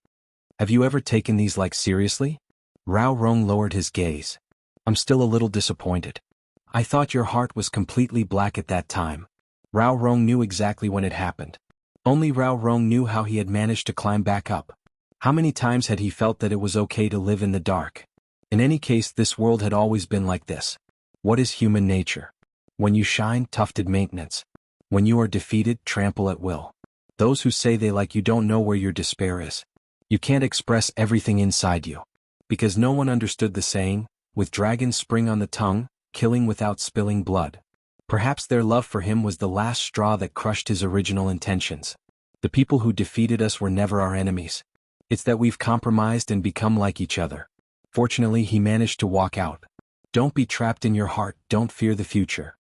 Have you ever taken these like seriously? Rao Rong lowered his gaze. I'm still a little disappointed. I thought your heart was completely black at that time. Rao Rong knew exactly when it happened. Only Rao Rong knew how he had managed to climb back up. How many times had he felt that it was okay to live in the dark? In any case, this world had always been like this. What is human nature? When you shine, tufted maintenance. When you are defeated, trample at will. Those who say they like you don't know where your despair is. You can't express everything inside you. Because no one understood the saying, with dragons spring on the tongue, killing without spilling blood. Perhaps their love for him was the last straw that crushed his original intentions. The people who defeated us were never our enemies. It's that we've compromised and become like each other. Fortunately, he managed to walk out. Don't be trapped in your heart, don't fear the future.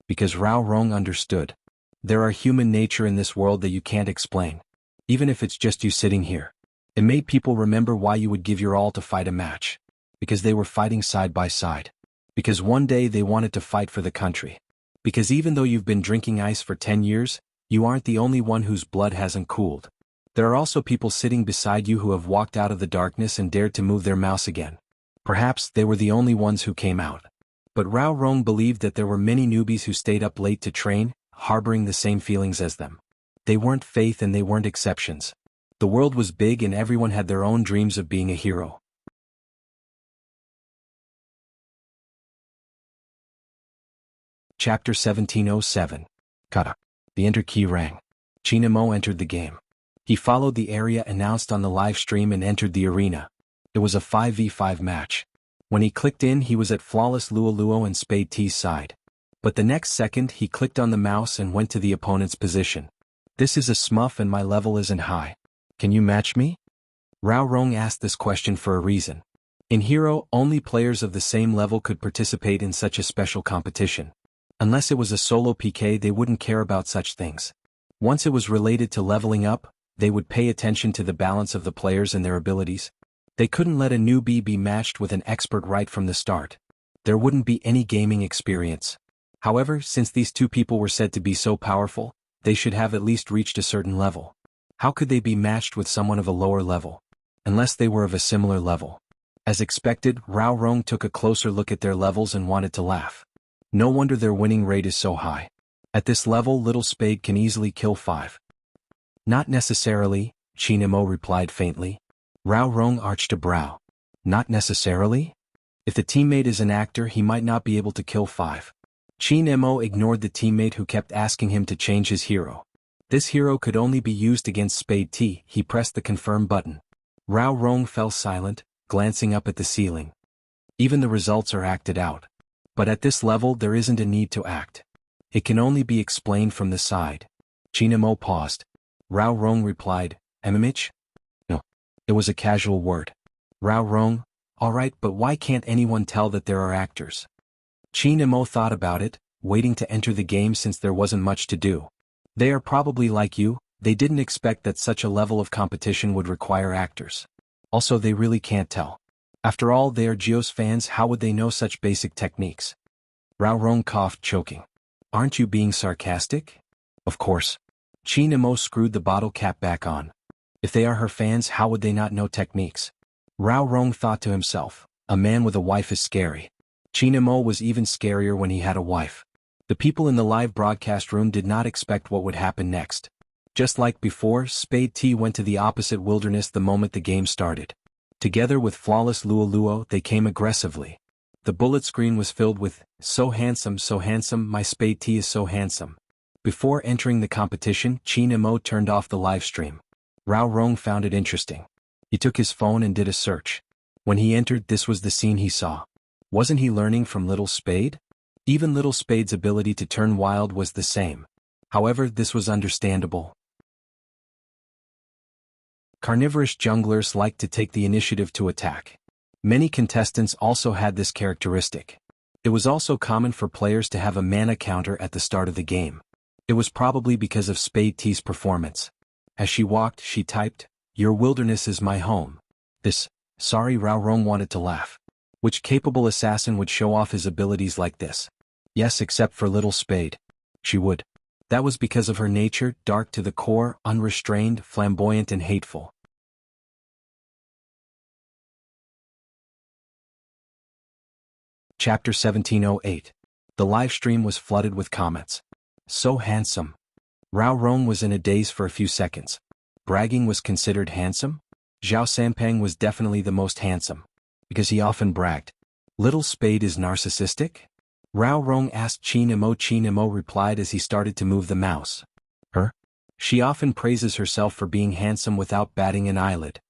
Because Rao Rong understood. There are human nature in this world that you can't explain. Even if it's just you sitting here. It made people remember why you would give your all to fight a match. Because they were fighting side by side. Because one day they wanted to fight for the country. Because even though you've been drinking ice for 10 years, you aren't the only one whose blood hasn't cooled. There are also people sitting beside you who have walked out of the darkness and dared to move their mouse again. Perhaps they were the only ones who came out. But Rao Rong believed that there were many newbies who stayed up late to train, harboring the same feelings as them. They weren't faith and they weren't exceptions. The world was big and everyone had their own dreams of being a hero. Chapter 1707. Kata. The enter key rang. Chinamo entered the game. He followed the area announced on the live stream and entered the arena. It was a 5v5 match. When he clicked in, he was at flawless Luo Luo and Spade T's side. But the next second he clicked on the mouse and went to the opponent's position. This is a smurf and my level isn't high. Can you match me? Rao Rong asked this question for a reason. In Hero, only players of the same level could participate in such a special competition. Unless it was a solo PK, they wouldn't care about such things. Once it was related to leveling up, they would pay attention to the balance of the players and their abilities. They couldn't let a newbie be matched with an expert right from the start. There wouldn't be any gaming experience. However, since these two people were said to be so powerful, they should have at least reached a certain level. How could they be matched with someone of a lower level? Unless they were of a similar level. As expected, Rao Rong took a closer look at their levels and wanted to laugh. No wonder their winning rate is so high. At this level, Little Spade can easily kill 5. Not necessarily, Chinamo replied faintly. Rao Rong arched a brow. Not necessarily? If the teammate is an actor, he might not be able to kill 5. Chinamo ignored the teammate who kept asking him to change his hero. This hero could only be used against Spade T. He pressed the confirm button. Rao Rong fell silent, glancing up at the ceiling. Even the results are acted out. But at this level there isn't a need to act. It can only be explained from the side. Chinamo paused. Rao Rong replied, "MMH?" No. It was a casual word. Rao Rong, alright, but why can't anyone tell that there are actors? Chinamo thought about it, waiting to enter the game since there wasn't much to do. They are probably like you, they didn't expect that such a level of competition would require actors. Also, they really can't tell. After all, they are Geo's fans, how would they know such basic techniques? Rao Rong coughed, choking. Aren't you being sarcastic? Of course. Chinamo screwed the bottle cap back on. If they are her fans, how would they not know techniques? Rao Rong thought to himself, a man with a wife is scary. Chinamo was even scarier when he had a wife. The people in the live broadcast room did not expect what would happen next. Just like before, Spade T went to the opposite wilderness the moment the game started. Together with flawless Luo Luo, they came aggressively. The bullet screen was filled with, so handsome, my Spade T is so handsome. Before entering the competition, Chinamo turned off the live stream. Rao Rong found it interesting. He took his phone and did a search. When he entered, this was the scene he saw. Wasn't he learning from Little Spade? Even Little Spade's ability to turn wild was the same. However, this was understandable. Carnivorous junglers liked to take the initiative to attack. Many contestants also had this characteristic. It was also common for players to have a mana counter at the start of the game. It was probably because of Spade T's performance. As she walked, she typed, "Your wilderness is my home." Sorry, Rao Rong wanted to laugh. Which capable assassin would show off his abilities like this? Yes, except for Little Spade. She would. That was because of her nature, dark to the core, unrestrained, flamboyant and hateful. Chapter 1708. The live stream was flooded with comments. So handsome. Rao Rong was in a daze for a few seconds. Bragging was considered handsome? Zhao Sanpeng was definitely the most handsome. Because he often bragged. Little Spade is narcissistic? Rao Rong asked Chinamo. Chinamo replied as he started to move the mouse. Her? She often praises herself for being handsome without batting an eyelid.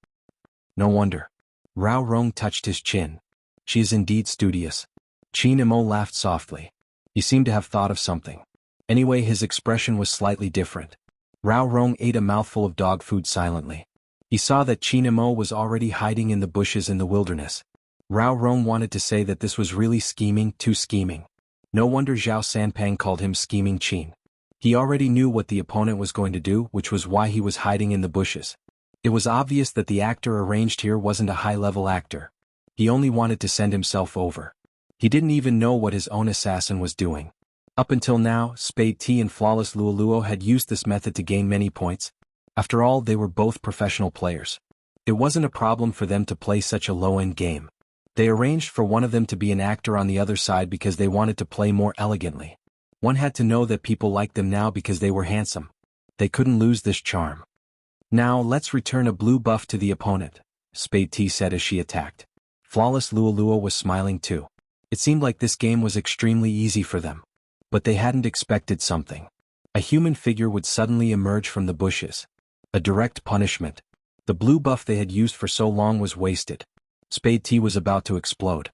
No wonder. Rao Rong touched his chin. She is indeed studious. Chinamo laughed softly. He seemed to have thought of something. Anyway, his expression was slightly different. Rao Rong ate a mouthful of dog food silently. He saw that Chinamo was already hiding in the bushes in the wilderness. Rao Rong wanted to say that this was really scheming, too scheming. No wonder Zhao Sanpeng called him Scheming Chin. He already knew what the opponent was going to do, which was why he was hiding in the bushes. It was obvious that the actor arranged here wasn't a high-level actor. He only wanted to send himself over. He didn't even know what his own assassin was doing. Up until now, Spade T and flawless Luo Luo had used this method to gain many points. After all, they were both professional players. It wasn't a problem for them to play such a low-end game. They arranged for one of them to be an actor on the other side because they wanted to play more elegantly. One had to know that people liked them now because they were handsome. They couldn't lose this charm. Now let's return a blue buff to the opponent, Spade T said as she attacked. Flawless Lualua was smiling too. It seemed like this game was extremely easy for them. But they hadn't expected something. A human figure would suddenly emerge from the bushes. A direct punishment. The blue buff they had used for so long was wasted. Spade T was about to explode.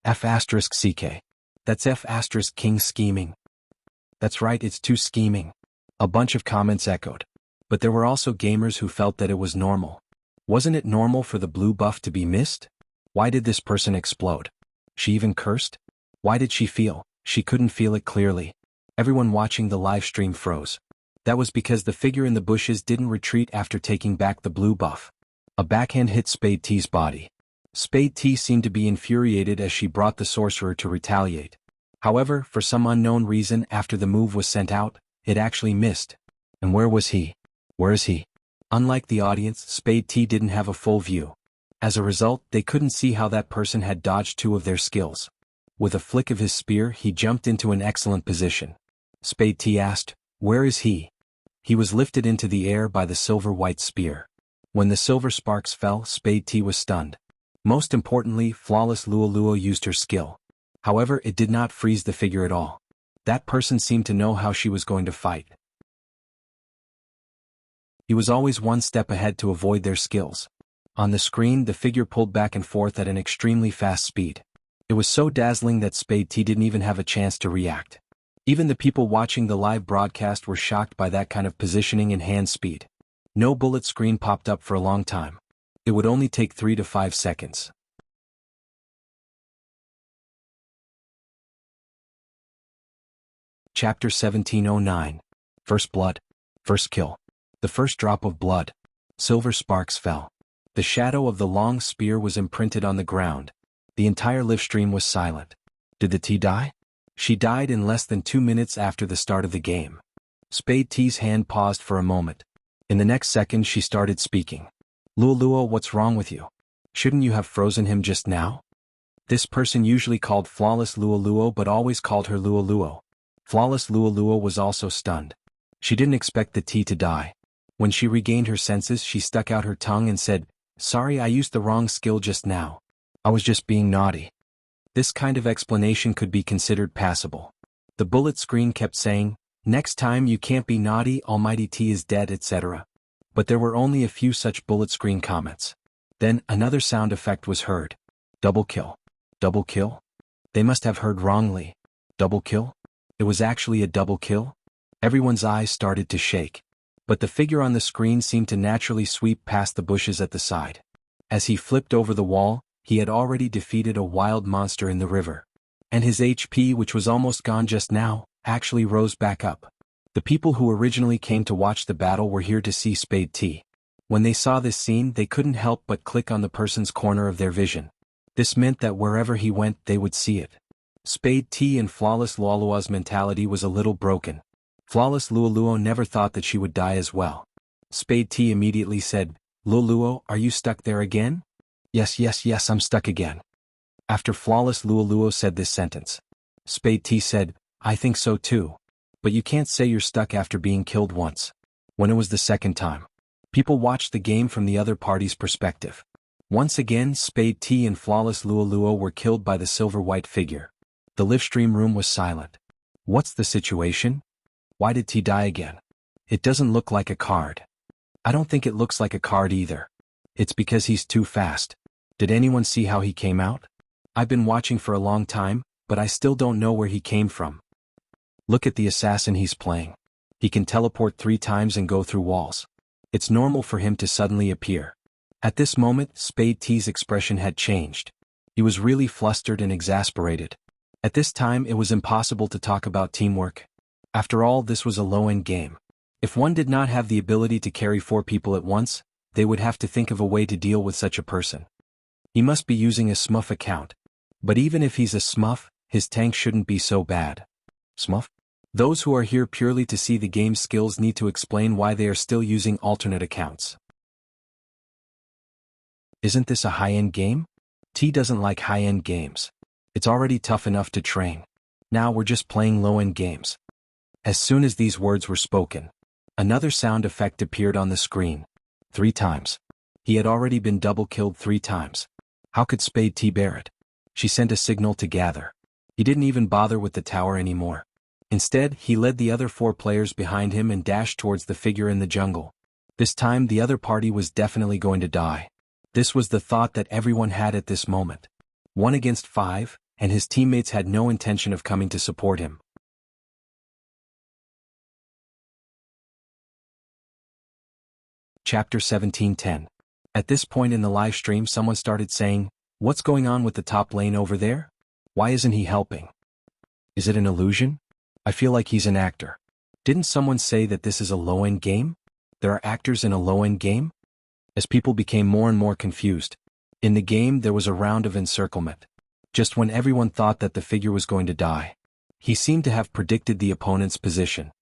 F***CK. That's F***King scheming. That's right, it's too scheming. A bunch of comments echoed. But there were also gamers who felt that it was normal. Wasn't it normal for the blue buff to be missed? Why did this person explode? She even cursed? Why did she feel? She couldn't feel it clearly. Everyone watching the live stream froze. That was because the figure in the bushes didn't retreat after taking back the blue buff. A backhand hit Spade T's body. Spade T seemed to be infuriated as she brought the sorcerer to retaliate. However, for some unknown reason after the move was sent out, it actually missed. And where was he? Where is he? Unlike the audience, Spade T didn't have a full view. As a result, they couldn't see how that person had dodged two of their skills. With a flick of his spear, he jumped into an excellent position. Spade T asked, "Where is he?" He was lifted into the air by the silver-white spear. When the silver sparks fell, Spade T was stunned. Most importantly, Flawless Lualua used her skill. However, it did not freeze the figure at all. That person seemed to know how she was going to fight. He was always one step ahead to avoid their skills. On the screen, the figure pulled back and forth at an extremely fast speed. It was so dazzling that Spade T didn't even have a chance to react. Even the people watching the live broadcast were shocked by that kind of positioning and hand speed. No bullet screen popped up for a long time. It would only take 3 to 5 seconds. Chapter 1709. First Blood. First Kill. The first drop of blood. Silver sparks fell. The shadow of the long spear was imprinted on the ground. The entire live stream was silent. Did the T die? She died in less than 2 minutes after the start of the game. Spade T's hand paused for a moment. In the next second she started speaking. "Lualua, what's wrong with you? Shouldn't you have frozen him just now?" This person usually called Flawless Lualua but always called her Lualuo. Flawless Lualua was also stunned. She didn't expect the T to die. When she regained her senses, she stuck out her tongue and said, "Sorry, I used the wrong skill just now. I was just being naughty." This kind of explanation could be considered passable. The bullet screen kept saying, "Next time you can't be naughty, Almighty T is dead, etc." But there were only a few such bullet screen comments. Then another sound effect was heard. Double kill. Double kill? They must have heard wrongly. Double kill? It was actually a double kill? Everyone's eyes started to shake. But the figure on the screen seemed to naturally sweep past the bushes at the side. As he flipped over the wall, he had already defeated a wild monster in the river. And his HP, which was almost gone just now, actually rose back up. The people who originally came to watch the battle were here to see Spade T. When they saw this scene, they couldn't help but click on the person's corner of their vision. This meant that wherever he went, they would see it. Spade T and Flawless Lualua's mentality was a little broken. Flawless Lualuo never thought that she would die as well. Spade T immediately said, "Lualuo, are you stuck there again?" Yes, I'm stuck again." After Flawless Lualuo said this sentence, Spade T said, "I think so too. But you can't say you're stuck after being killed once." When it was the second time, people watched the game from the other party's perspective. Once again, Spade T and Flawless Lualuo were killed by the silver-white figure. The live stream room was silent. What's the situation? Why did T die again? It doesn't look like a card. I don't think it looks like a card either. It's because he's too fast. Did anyone see how he came out? I've been watching for a long time, but I still don't know where he came from. Look at the assassin he's playing. He can teleport 3 times and go through walls. It's normal for him to suddenly appear. At this moment, Spade T's expression had changed. He was really flustered and exasperated. At this time, it was impossible to talk about teamwork. After all, this was a low-end game. If one did not have the ability to carry 4 people at once, they would have to think of a way to deal with such a person. He must be using a smurf account. But even if he's a smurf, his tank shouldn't be so bad. Smurf? Those who are here purely to see the game's skills need to explain why they are still using alternate accounts. Isn't this a high-end game? T doesn't like high-end games. It's already tough enough to train. Now we're just playing low-end games. As soon as these words were spoken, another sound effect appeared on the screen. 3 times. He had already been double-killed 3 times. How could Spade T bear it? She sent a signal to gather. He didn't even bother with the tower anymore. Instead, he led the other 4 players behind him and dashed towards the figure in the jungle. This time the other party was definitely going to die. This was the thought that everyone had at this moment. 1 against 5, and his teammates had no intention of coming to support him. Chapter 17:10. At this point in the live stream, someone started saying, "What's going on with the top lane over there? Why isn't he helping? Is it an illusion? I feel like he's an actor. Didn't someone say that this is a low-end game? There are actors in a low-end game?" As people became more and more confused, in the game there was a round of encirclement. Just when everyone thought that the figure was going to die, he seemed to have predicted the opponent's position.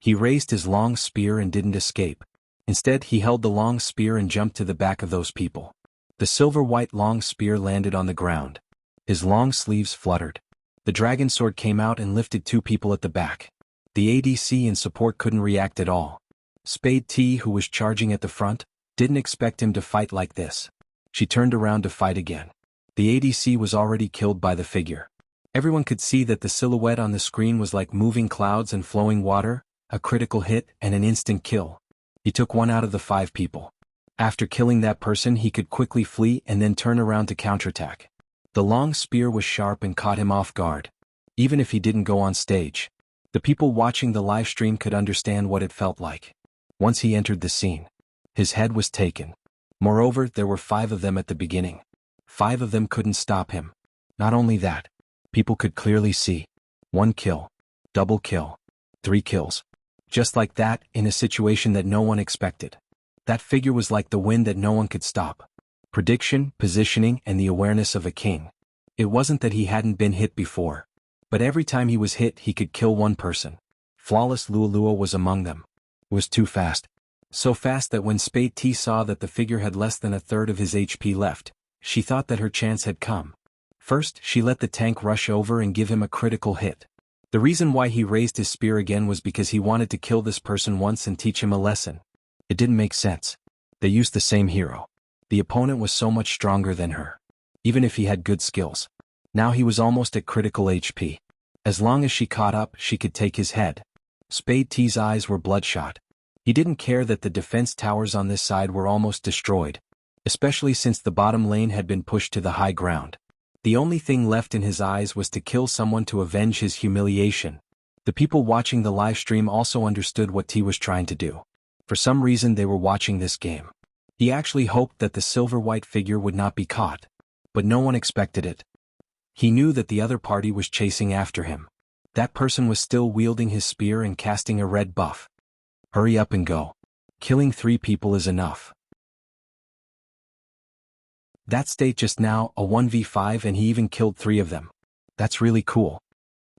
He raised his long spear and didn't escape. Instead, he held the long spear and jumped to the back of those people. The silver-white long spear landed on the ground. His long sleeves fluttered. The dragon sword came out and lifted 2 people at the back. The ADC in support couldn't react at all. Spade T, who was charging at the front, didn't expect him to fight like this. She turned around to fight again. The ADC was already killed by the figure. Everyone could see that the silhouette on the screen was like moving clouds and flowing water, a critical hit and an instant kill. He took 1 out of the 5 people. After killing that person, he could quickly flee and then turn around to counterattack. The long spear was sharp and caught him off guard. Even if he didn't go on stage, the people watching the live stream could understand what it felt like. Once he entered the scene, his head was taken. Moreover, there were 5 of them at the beginning. 5 of them couldn't stop him. Not only that, people could clearly see. 1 kill, double kill, 3 kills. Just like that, in a situation that no one expected. That figure was like the wind that no one could stop. Prediction, positioning, and the awareness of a king. It wasn't that he hadn't been hit before, but every time he was hit he could kill 1 person. Flawless Lualua was among them. It was too fast. So fast that when Spade T saw that the figure had less than a third of his HP left, she thought that her chance had come. First, she let the tank rush over and give him a critical hit. The reason why he raised his spear again was because he wanted to kill this person once and teach him a lesson. It didn't make sense. They used the same hero. The opponent was so much stronger than her. Even if he had good skills. Now he was almost at critical HP. As long as she caught up, she could take his head. Spade T's eyes were bloodshot. He didn't care that the defense towers on this side were almost destroyed, especially since the bottom lane had been pushed to the high ground. The only thing left in his eyes was to kill someone to avenge his humiliation. The people watching the live stream also understood what T was trying to do. For some reason they were watching this game. He actually hoped that the silver-white figure would not be caught. But no one expected it. He knew that the other party was chasing after him. That person was still wielding his spear and casting a red buff. Hurry up and go. Killing 3 people is enough. That state just now, a 1v5, and he even killed 3 of them. That's really cool.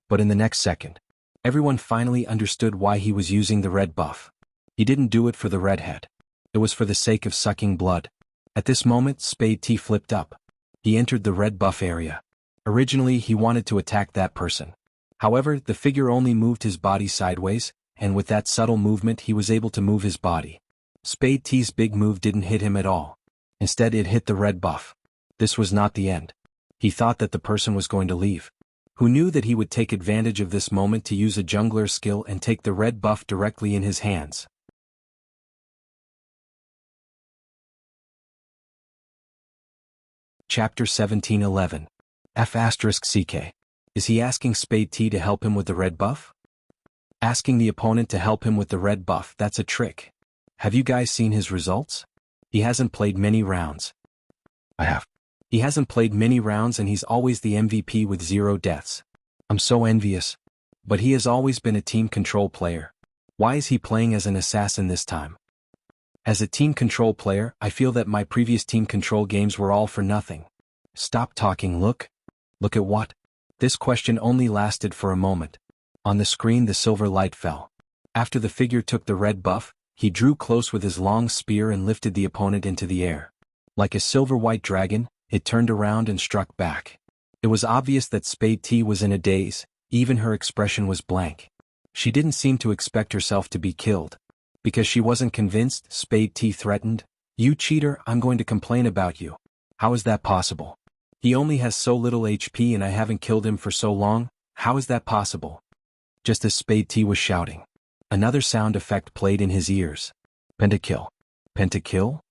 But in the next second, everyone finally understood why he was using the red buff. He didn't do it for the redhead. It was for the sake of sucking blood. At this moment, Spade T flipped up. He entered the red buff area. Originally, he wanted to attack that person. However, the figure only moved his body sideways, and with that subtle movement he was able to move his body. Spade T's big move didn't hit him at all. Instead, it hit the red buff. This was not the end. He thought that the person was going to leave. Who knew that he would take advantage of this moment to use a jungler skill and take the red buff directly in his hands. Chapter 17:11. F***CK. Is he asking Spade T to help him with the red buff? Asking the opponent to help him with the red buff, that's a trick. Have you guys seen his results? He hasn't played many rounds. I have. He hasn't played many rounds and he's always the MVP with 0 deaths. I'm so envious. But he has always been a team control player. Why is he playing as an assassin this time? As a team control player, I feel that my previous team control games were all for nothing. Stop talking, look. Look at what? This question only lasted for a moment. On the screen the silver light fell. After the figure took the red buff, he drew close with his long spear and lifted the opponent into the air. Like a silver-white dragon, it turned around and struck back. It was obvious that Spade T was in a daze, even her expression was blank. She didn't seem to expect herself to be killed. Because she wasn't convinced, Spade T threatened, "You cheater, I'm going to complain about you." "How is that possible? He only has so little HP and I haven't killed him for so long, how is that possible?" Just as Spade T was shouting, another sound effect played in his ears. Pentakill. Pentakill?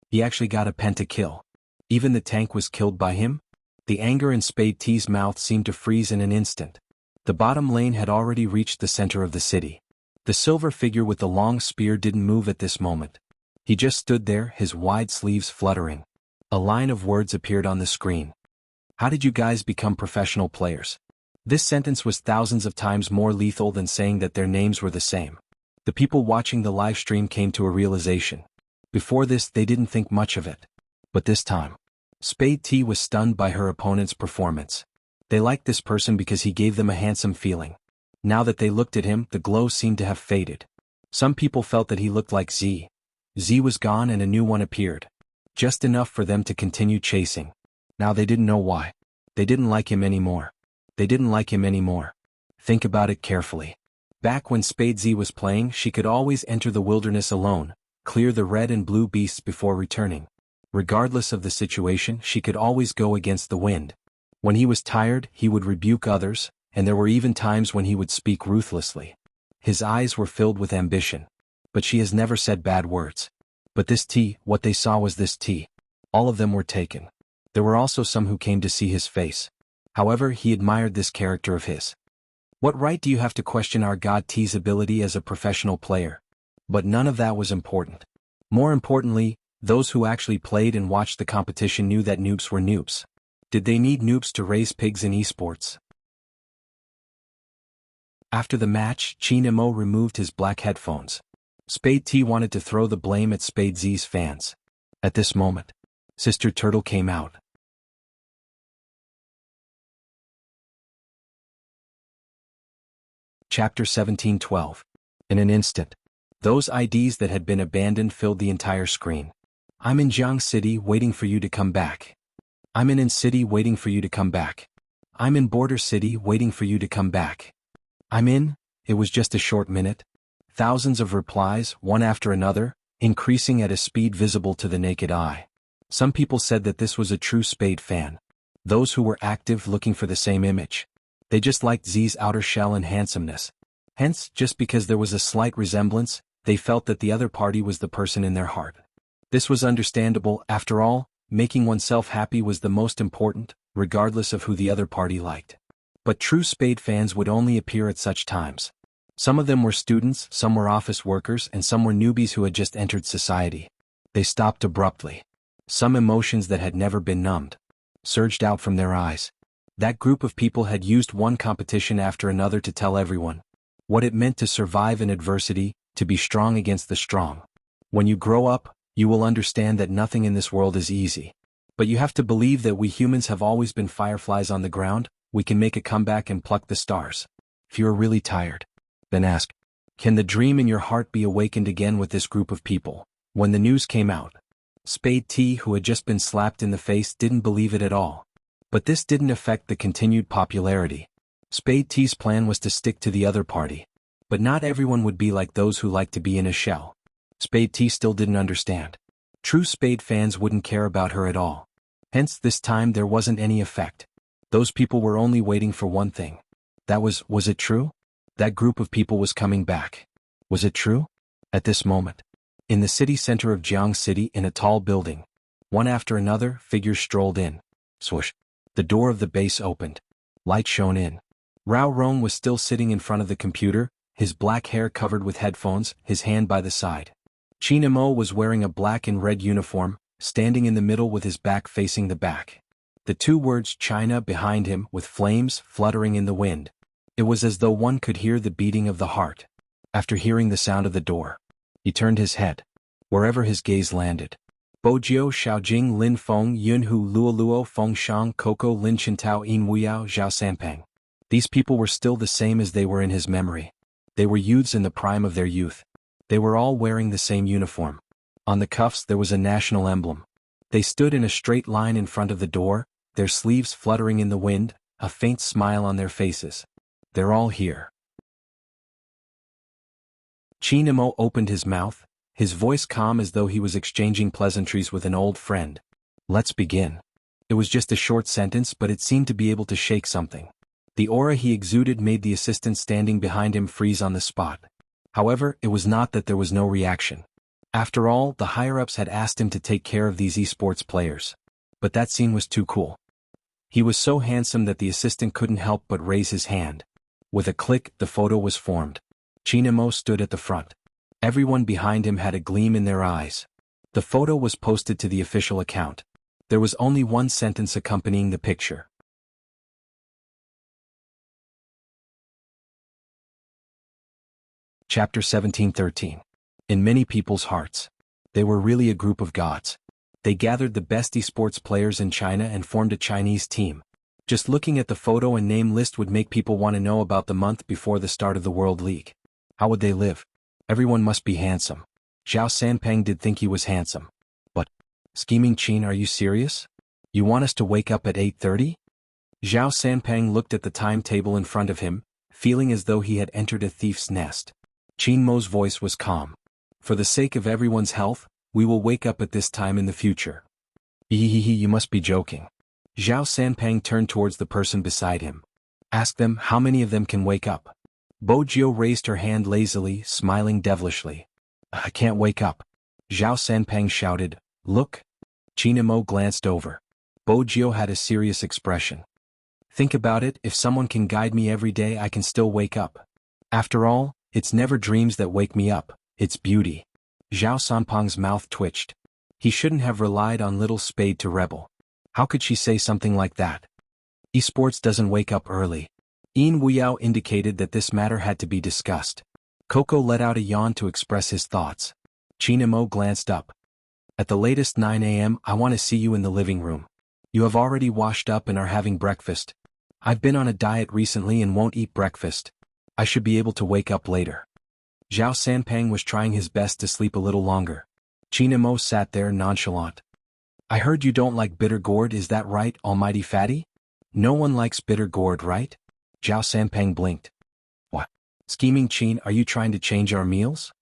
He actually got a pentakill. Even the tank was killed by him? The anger in Spade T's mouth seemed to freeze in an instant. The bottom lane had already reached the center of the city. The silver figure with the long spear didn't move at this moment. He just stood there, his wide sleeves fluttering. A line of words appeared on the screen. "How did you guys become professional players?" This sentence was thousands of times more lethal than saying that their names were the same. The people watching the live stream came to a realization. Before this they didn't think much of it. But this time, Spade T was stunned by her opponent's performance. They liked this person because he gave them a handsome feeling. Now that they looked at him, the glow seemed to have faded. Some people felt that he looked like Z. Z was gone and a new one appeared. Just enough for them to continue chasing. Now they didn't know why. They didn't like him anymore. They didn't like him anymore. Think about it carefully. Back when Spade Z was playing, she could always enter the wilderness alone, clear the red and blue beasts before returning. Regardless of the situation, she could always go against the wind. When he was tired, he would rebuke others, and there were even times when he would speak ruthlessly. His eyes were filled with ambition. But she has never said bad words. But this T, what they saw was this T. All of them were taken. There were also some who came to see his face. However, he admired this character of his. What right do you have to question our God T's ability as a professional player? But none of that was important. More importantly, those who actually played and watched the competition knew that noobs were noobs. Did they need noobs to raise pigs in esports? After the match, Chinemo removed his black headphones. Spade T wanted to throw the blame at Spade Z's fans. At this moment, Sister Turtle came out. Chapter 17:12. In an instant, those IDs that had been abandoned filled the entire screen. "I'm in Jiang City waiting for you to come back. I'm in City waiting for you to come back. I'm in Border City waiting for you to come back. I'm in." It was just a short minute. Thousands of replies, one after another, increasing at a speed visible to the naked eye. Some people said that this was a true Spade fan. Those who were active looking for the same image. They just liked Z's outer shell and handsomeness. Hence, just because there was a slight resemblance, they felt that the other party was the person in their heart. This was understandable. After all, making oneself happy was the most important, regardless of who the other party liked. But true Spade fans would only appear at such times. Some of them were students, some were office workers, and some were newbies who had just entered society. They stopped abruptly. Some emotions that had never been numbed surged out from their eyes. That group of people had used one competition after another to tell everyone what it meant to survive in adversity, to be strong against the strong. When you grow up, you will understand that nothing in this world is easy. But you have to believe that we humans have always been fireflies on the ground. We can make a comeback and pluck the stars. If you are really tired, then ask, can the dream in your heart be awakened again with this group of people? When the news came out, Spade T, who had just been slapped in the face, didn't believe it at all. But this didn't affect the continued popularity. Spade T's plan was to stick to the other party. But not everyone would be like those who like to be in a shell. Spade T still didn't understand. True Spade fans wouldn't care about her at all. Hence, this time there wasn't any effect. Those people were only waiting for one thing. That was it true? That group of people was coming back. Was it true? At this moment, in the city center of Jiang City, in a tall building, one after another, figures strolled in. Swoosh. The door of the base opened. Light shone in. Rao Rong was still sitting in front of the computer, his black hair covered with headphones, his hand by the side. Chinemo was wearing a black and red uniform, standing in the middle with his back facing the back. The two words China behind him with flames fluttering in the wind. It was as though one could hear the beating of the heart. After hearing the sound of the door, he turned his head. Wherever his gaze landed. Bojiu Xiaojing Lin Feng Yunhu Luoluo Feng Shang Coco Lin Chintao In Wuyao Zhao Sanpang. These people were still the same as they were in his memory. They were youths in the prime of their youth. They were all wearing the same uniform. On the cuffs there was a national emblem. They stood in a straight line in front of the door, their sleeves fluttering in the wind, a faint smile on their faces. They're all here. Chinamo opened his mouth, his voice calm as though he was exchanging pleasantries with an old friend. Let's begin. It was just a short sentence, but it seemed to be able to shake something. The aura he exuded made the assistant standing behind him freeze on the spot. However, it was not that there was no reaction. After all, the higher-ups had asked him to take care of these esports players. But that scene was too cool. He was so handsome that the assistant couldn't help but raise his hand. With a click, the photo was formed. Chinamo stood at the front. Everyone behind him had a gleam in their eyes. The photo was posted to the official account. There was only one sentence accompanying the picture. Chapter 17:13. In many people's hearts. They were really a group of gods. They gathered the best esports players in China and formed a Chinese team. Just looking at the photo and name list would make people want to know about the month before the start of the World League. How would they live? Everyone must be handsome. Zhao Sanpeng did think he was handsome. But, scheming Qin, are you serious? You want us to wake up at 8:30? Zhao Sanpeng looked at the timetable in front of him, feeling as though he had entered a thief's nest. Qin Mo's voice was calm. For the sake of everyone's health, we will wake up at this time in the future. You must be joking. Zhao Sanpeng turned towards the person beside him. Ask them how many of them can wake up. Bo Jiu raised her hand lazily, smiling devilishly. I can't wake up. Zhao Sanpeng shouted, Look. Chinamo glanced over. Bo Jiu had a serious expression. Think about it, if someone can guide me every day I can still wake up. After all, it's never dreams that wake me up, it's beauty. Zhao Sanpeng's mouth twitched. He shouldn't have relied on little Spade to rebel. How could she say something like that? Esports doesn't wake up early. Yin Wuyao indicated that this matter had to be discussed. Coco let out a yawn to express his thoughts. Chinamo glanced up. At the latest 9 a.m. I want to see you in the living room. You have already washed up and are having breakfast. I've been on a diet recently and won't eat breakfast. I should be able to wake up later. Zhao Sanpeng was trying his best to sleep a little longer. Chinamo sat there nonchalant. I heard you don't like bitter gourd, is that right, almighty fatty? No one likes bitter gourd, right? Zhao Sanpeng blinked. What? Scheming Qin, are you trying to change our meals?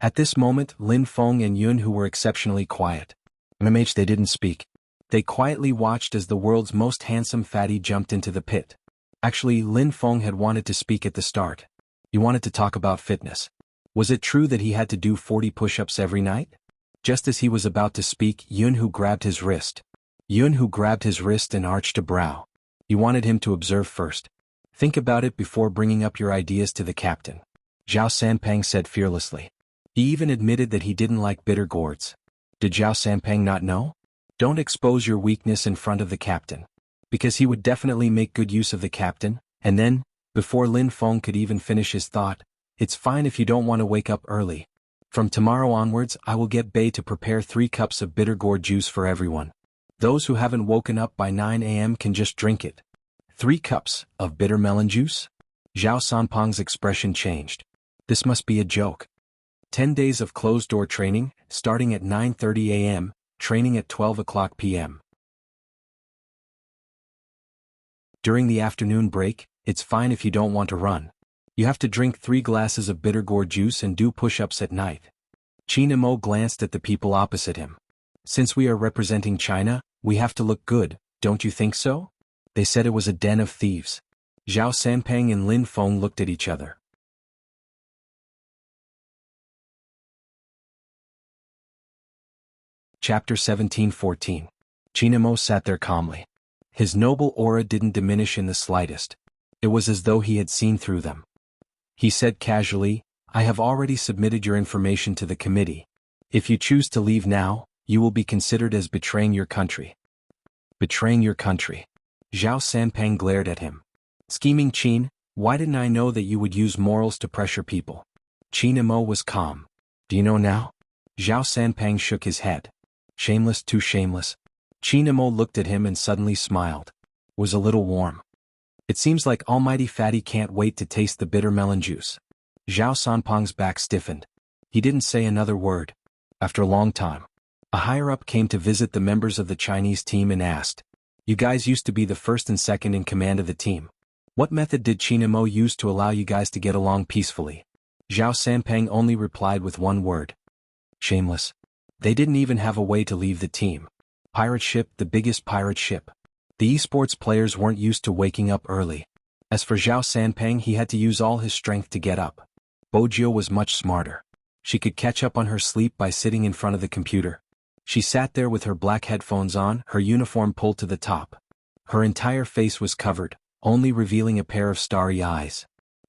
At this moment, Lin Feng and Yun, who were exceptionally quiet. MMH, they didn't speak. They quietly watched as the world's most handsome fatty jumped into the pit. Actually, Lin Feng had wanted to speak at the start. He wanted to talk about fitness. Was it true that he had to do 40 push-ups every night? Just as he was about to speak, Yun grabbed his wrist. Yun grabbed his wrist and arched a brow. He wanted him to observe first. Think about it before bringing up your ideas to the captain. Zhao Sanpeng said fearlessly. He even admitted that he didn't like bitter gourds. Did Zhao Sanpeng not know? Don't expose your weakness in front of the captain. Because he would definitely make good use of the captain, and then, before Lin Feng could even finish his thought, it's fine if you don't want to wake up early. From tomorrow onwards I will get Bei to prepare 3 cups of bitter gourd juice for everyone. Those who haven't woken up by 9 a.m. can just drink it. 3 cups of bitter melon juice? Zhao Sanpeng's expression changed. This must be a joke. 10 days of closed-door training, starting at 9:30 a.m., training at 12 o'clock p.m. During the afternoon break, it's fine if you don't want to run. You have to drink 3 glasses of bitter gourd juice and do push-ups at night. Chinamo glanced at the people opposite him. Since we are representing China, we have to look good, don't you think so? They said it was a den of thieves. Zhao Sanpeng and Lin Feng looked at each other. Chapter 17:14. Chinamo sat there calmly. His noble aura didn't diminish in the slightest. It was as though he had seen through them. He said casually, I have already submitted your information to the committee. If you choose to leave now, you will be considered as betraying your country. Betraying your country. Zhao Sanpeng glared at him. Scheming Qin, why didn't I know that you would use morals to pressure people? Chinamo was calm. Do you know now? Zhao Sanpeng shook his head. Shameless, too shameless. Chinamo looked at him and suddenly smiled. Was a little warm. It seems like Almighty Fatty can't wait to taste the bitter melon juice. Zhao Sanpeng's back stiffened. He didn't say another word. After a long time, a higher-up came to visit the members of the Chinese team and asked, "You guys used to be the first and second in command of the team. What method did Qin Mo use to allow you guys to get along peacefully?" Zhao Sanpeng only replied with one word. Shameless. They didn't even have a way to leave the team. Pirate ship, the biggest pirate ship. The esports players weren't used to waking up early. As for Zhao Sanpeng, he had to use all his strength to get up. Bojio was much smarter. She could catch up on her sleep by sitting in front of the computer. She sat there with her black headphones on, her uniform pulled to the top. Her entire face was covered, only revealing a pair of starry eyes.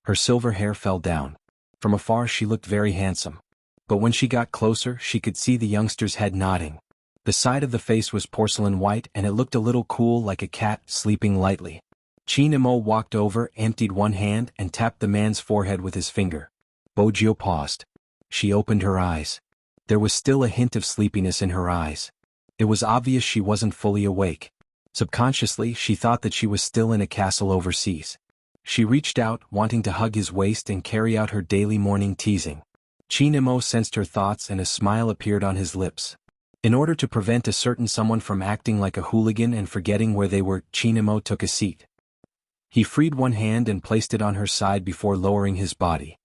Her silver hair fell down. From afar she looked very handsome. But when she got closer, she could see the youngster's head nodding. The side of the face was porcelain white and it looked a little cool, like a cat sleeping lightly. Qin Mo walked over, emptied one hand and tapped the man's forehead with his finger. Bojio paused. She opened her eyes. There was still a hint of sleepiness in her eyes. It was obvious she wasn't fully awake. Subconsciously, she thought that she was still in a castle overseas. She reached out, wanting to hug his waist and carry out her daily morning teasing. Qin Mo sensed her thoughts and a smile appeared on his lips. In order to prevent a certain someone from acting like a hooligan and forgetting where they were, Qin Mo took a seat. He freed one hand and placed it on her side before lowering his body.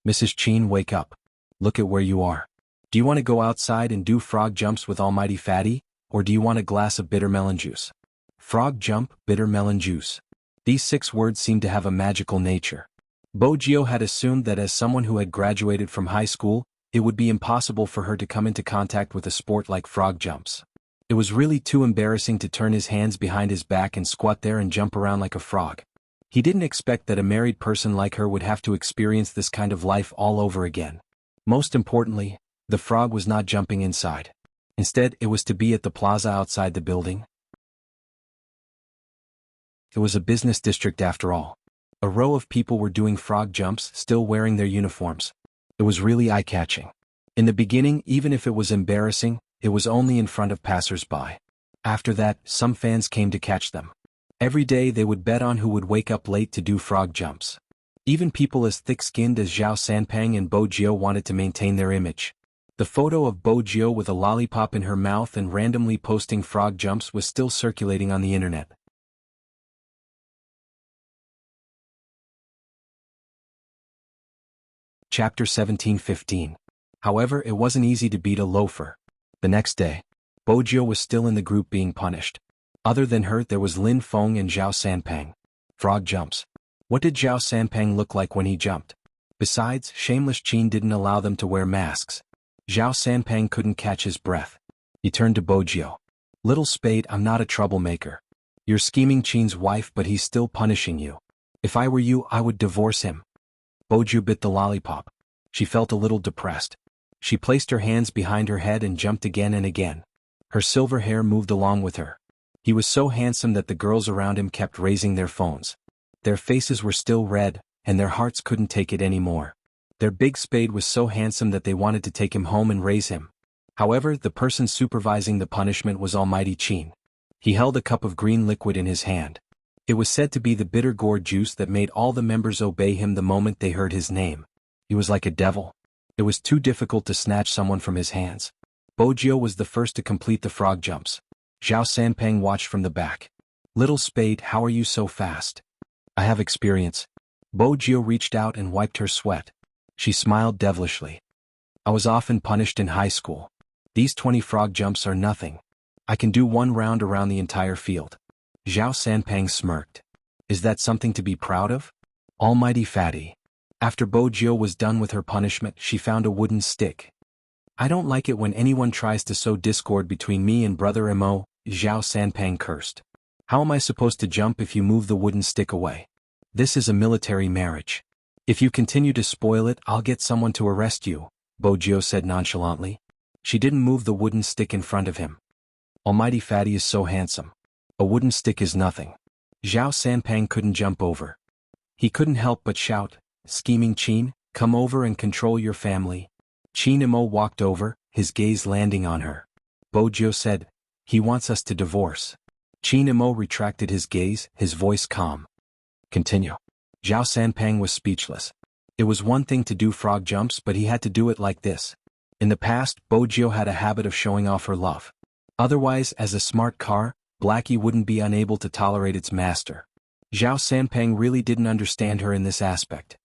"Mrs. Qin, wake up. Look at where you are. Do you want to go outside and do frog jumps with Almighty Fatty, or do you want a glass of bitter melon juice?" Frog jump, bitter melon juice. These 6 words seemed to have a magical nature. Bojio had assumed that as someone who had graduated from high school, it would be impossible for her to come into contact with a sport like frog jumps. It was really too embarrassing to turn his hands behind his back and squat there and jump around like a frog. He didn't expect that a married person like her would have to experience this kind of life all over again. Most importantly, the frog was not jumping inside. Instead, it was to be at the plaza outside the building. It was a business district after all. A row of people were doing frog jumps, still wearing their uniforms. It was really eye-catching. In the beginning, even if it was embarrassing, it was only in front of passers-by. After that, some fans came to catch them. Every day they would bet on who would wake up late to do frog jumps. Even people as thick-skinned as Zhao Sanpeng and Bojio wanted to maintain their image. The photo of Bojio with a lollipop in her mouth and randomly posting frog jumps was still circulating on the internet. Chapter 17:15. However, it wasn't easy to beat a loafer. The next day, Bojio was still in the group being punished. Other than her, there was Lin Feng and Zhao Sanpeng. Frog jumps. What did Zhao Sanpeng look like when he jumped? Besides, shameless Qin didn't allow them to wear masks. Zhao Sanpeng couldn't catch his breath. He turned to Bojio. "Little Spade, I'm not a troublemaker. You're scheming Qin's wife, but he's still punishing you. If I were you, I would divorce him." Bojio bit the lollipop. She felt a little depressed. She placed her hands behind her head and jumped again and again. Her silver hair moved along with her. He was so handsome that the girls around him kept raising their phones. Their faces were still red, and their hearts couldn't take it anymore. Their big Spade was so handsome that they wanted to take him home and raise him. However, the person supervising the punishment was Almighty Qin. He held a cup of green liquid in his hand. It was said to be the bitter gourd juice that made all the members obey him the moment they heard his name. He was like a devil. It was too difficult to snatch someone from his hands. Bojio was the first to complete the frog jumps. Zhao Sanpeng watched from the back. "Little Spade, how are you so fast?" "I have experience." Bojio reached out and wiped her sweat. She smiled devilishly. "I was often punished in high school. These 20 frog jumps are nothing. I can do one round around the entire field." Zhao Sanpeng smirked. "Is that something to be proud of?" Almighty Fatty. After Bojio was done with her punishment, she found a wooden stick. "I don't like it when anyone tries to sow discord between me and Brother Mo," Zhao Sanpeng cursed. "How am I supposed to jump if you move the wooden stick away? This is a military marriage. If you continue to spoil it, I'll get someone to arrest you," Bojio said nonchalantly. She didn't move the wooden stick in front of him. Almighty Fatty is so handsome. A wooden stick is nothing. Zhao Sanpeng couldn't jump over. He couldn't help but shout, "Scheming Qin, come over and control your family." Qin Mo walked over, his gaze landing on her. Bojio said, "He wants us to divorce." Qin Mo retracted his gaze, his voice calm. Continue. Zhao Sanpeng was speechless. It was one thing to do frog jumps, but he had to do it like this. In the past, Bojio had a habit of showing off her love. Otherwise, as a smart car, Blackie wouldn't be unable to tolerate its master. Zhao Sanpeng really didn't understand her in this aspect.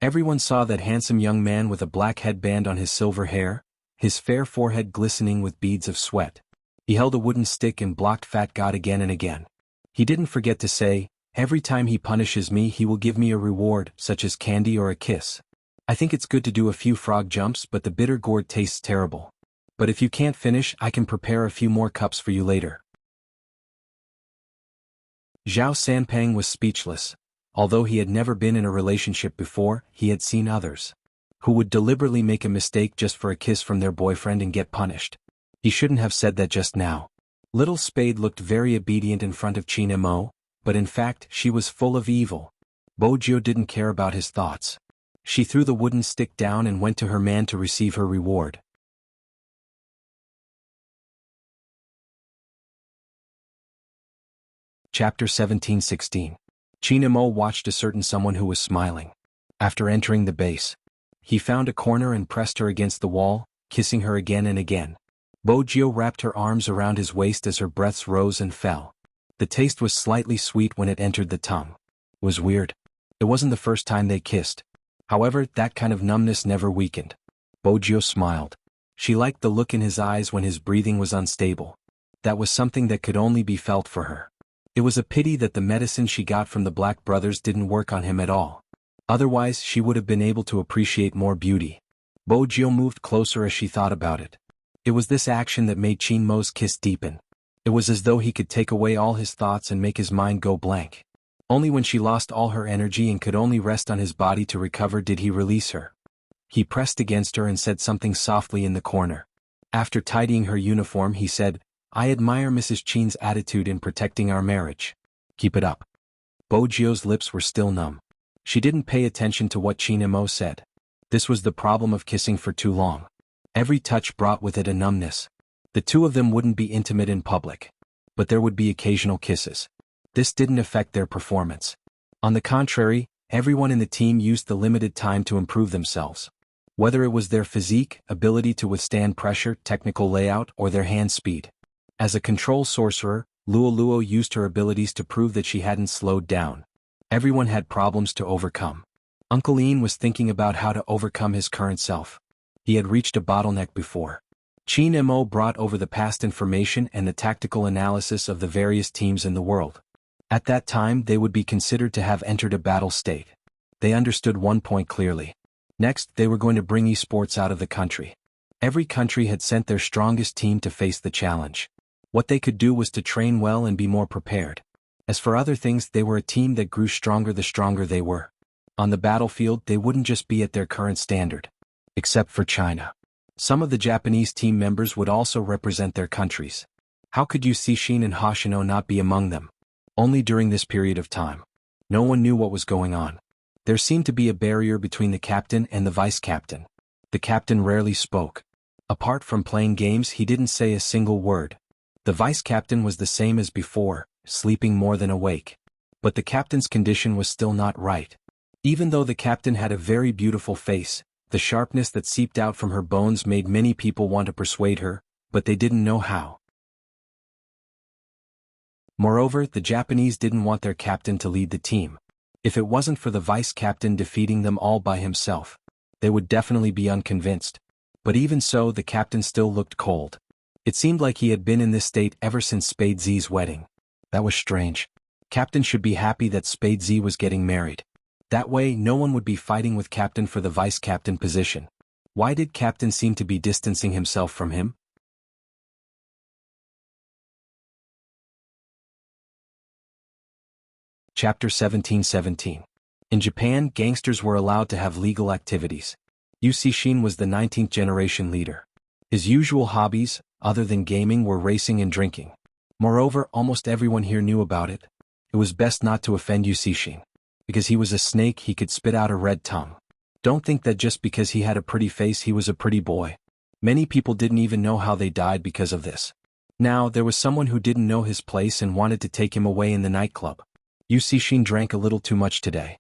Everyone saw that handsome young man with a black headband on his silver hair, his fair forehead glistening with beads of sweat. He held a wooden stick and blocked Fat God again and again. He didn't forget to say, "Every time he punishes me he will give me a reward, such as candy or a kiss. I think it's good to do a few frog jumps, but the bitter gourd tastes terrible. But if you can't finish, I can prepare a few more cups for you later." Zhao Sanpeng was speechless. Although he had never been in a relationship before, he had seen others who would deliberately make a mistake just for a kiss from their boyfriend and get punished. He shouldn't have said that just now. Little Spade looked very obedient in front of Qin Mo, but in fact she was full of evil. Bojio didn't care about his thoughts. She threw the wooden stick down and went to her man to receive her reward. Chapter 17-16. Qin Mo watched a certain someone who was smiling. After entering the base, he found a corner and pressed her against the wall, kissing her again and again. Bojio wrapped her arms around his waist as her breaths rose and fell. The taste was slightly sweet when it entered the tongue. It was weird. It wasn't the first time they kissed. However, that kind of numbness never weakened. Bojio smiled. She liked the look in his eyes when his breathing was unstable. That was something that could only be felt for her. It was a pity that the medicine she got from the Black Brothers didn't work on him at all. Otherwise, she would have been able to appreciate more beauty. Bojio moved closer as she thought about it. It was this action that made Qin Mo's kiss deepen. It was as though he could take away all his thoughts and make his mind go blank. Only when she lost all her energy and could only rest on his body to recover did he release her. He pressed against her and said something softly in the corner. After tidying her uniform he said, "I admire Mrs. Qin's attitude in protecting our marriage. Keep it up." Bojio's lips were still numb. She didn't pay attention to what Qin Mo said. This was the problem of kissing for too long. Every touch brought with it a numbness. The two of them wouldn't be intimate in public. But there would be occasional kisses. This didn't affect their performance. On the contrary, everyone in the team used the limited time to improve themselves. Whether it was their physique, ability to withstand pressure, technical layout, or their hand speed. As a control sorcerer, Luo Luo used her abilities to prove that she hadn't slowed down. Everyone had problems to overcome. Uncle Ian was thinking about how to overcome his current self. He had reached a bottleneck before. Qin Mo brought over the past information and the tactical analysis of the various teams in the world. At that time they would be considered to have entered a battle state. They understood one point clearly. Next, they were going to bring esports out of the country. Every country had sent their strongest team to face the challenge. What they could do was to train well and be more prepared. As for other things, they were a team that grew stronger the stronger they were. On the battlefield they wouldn't just be at their current standard. Except for China. Some of the Japanese team members would also represent their countries. How could Yu Cixin and Hoshino not be among them? Only during this period of time. No one knew what was going on. There seemed to be a barrier between the captain and the vice-captain. The captain rarely spoke. Apart from playing games he didn't say a single word. The vice-captain was the same as before, sleeping more than awake. But the captain's condition was still not right. Even though the captain had a very beautiful face, the sharpness that seeped out from her bones made many people want to persuade her, but they didn't know how. Moreover, the Japanese didn't want their captain to lead the team. If it wasn't for the vice-captain defeating them all by himself, they would definitely be unconvinced. But even so, the captain still looked cold. It seemed like he had been in this state ever since Spade Z's wedding. That was strange. Captain should be happy that Spade Z was getting married. That way, no one would be fighting with Captain for the vice-captain position. Why did Captain seem to be distancing himself from him? Chapter 17-17. In Japan, gangsters were allowed to have legal activities. Yu Cixin was the 19th generation leader. His usual hobbies, other than gaming, were racing and drinking. Moreover, almost everyone here knew about it. It was best not to offend Yu Cixin. Because he was a snake, he could spit out a red tongue. Don't think that just because he had a pretty face he was a pretty boy. Many people didn't even know how they died because of this. Now, there was someone who didn't know his place and wanted to take him away in the nightclub. Yu Cixin drank a little too much today.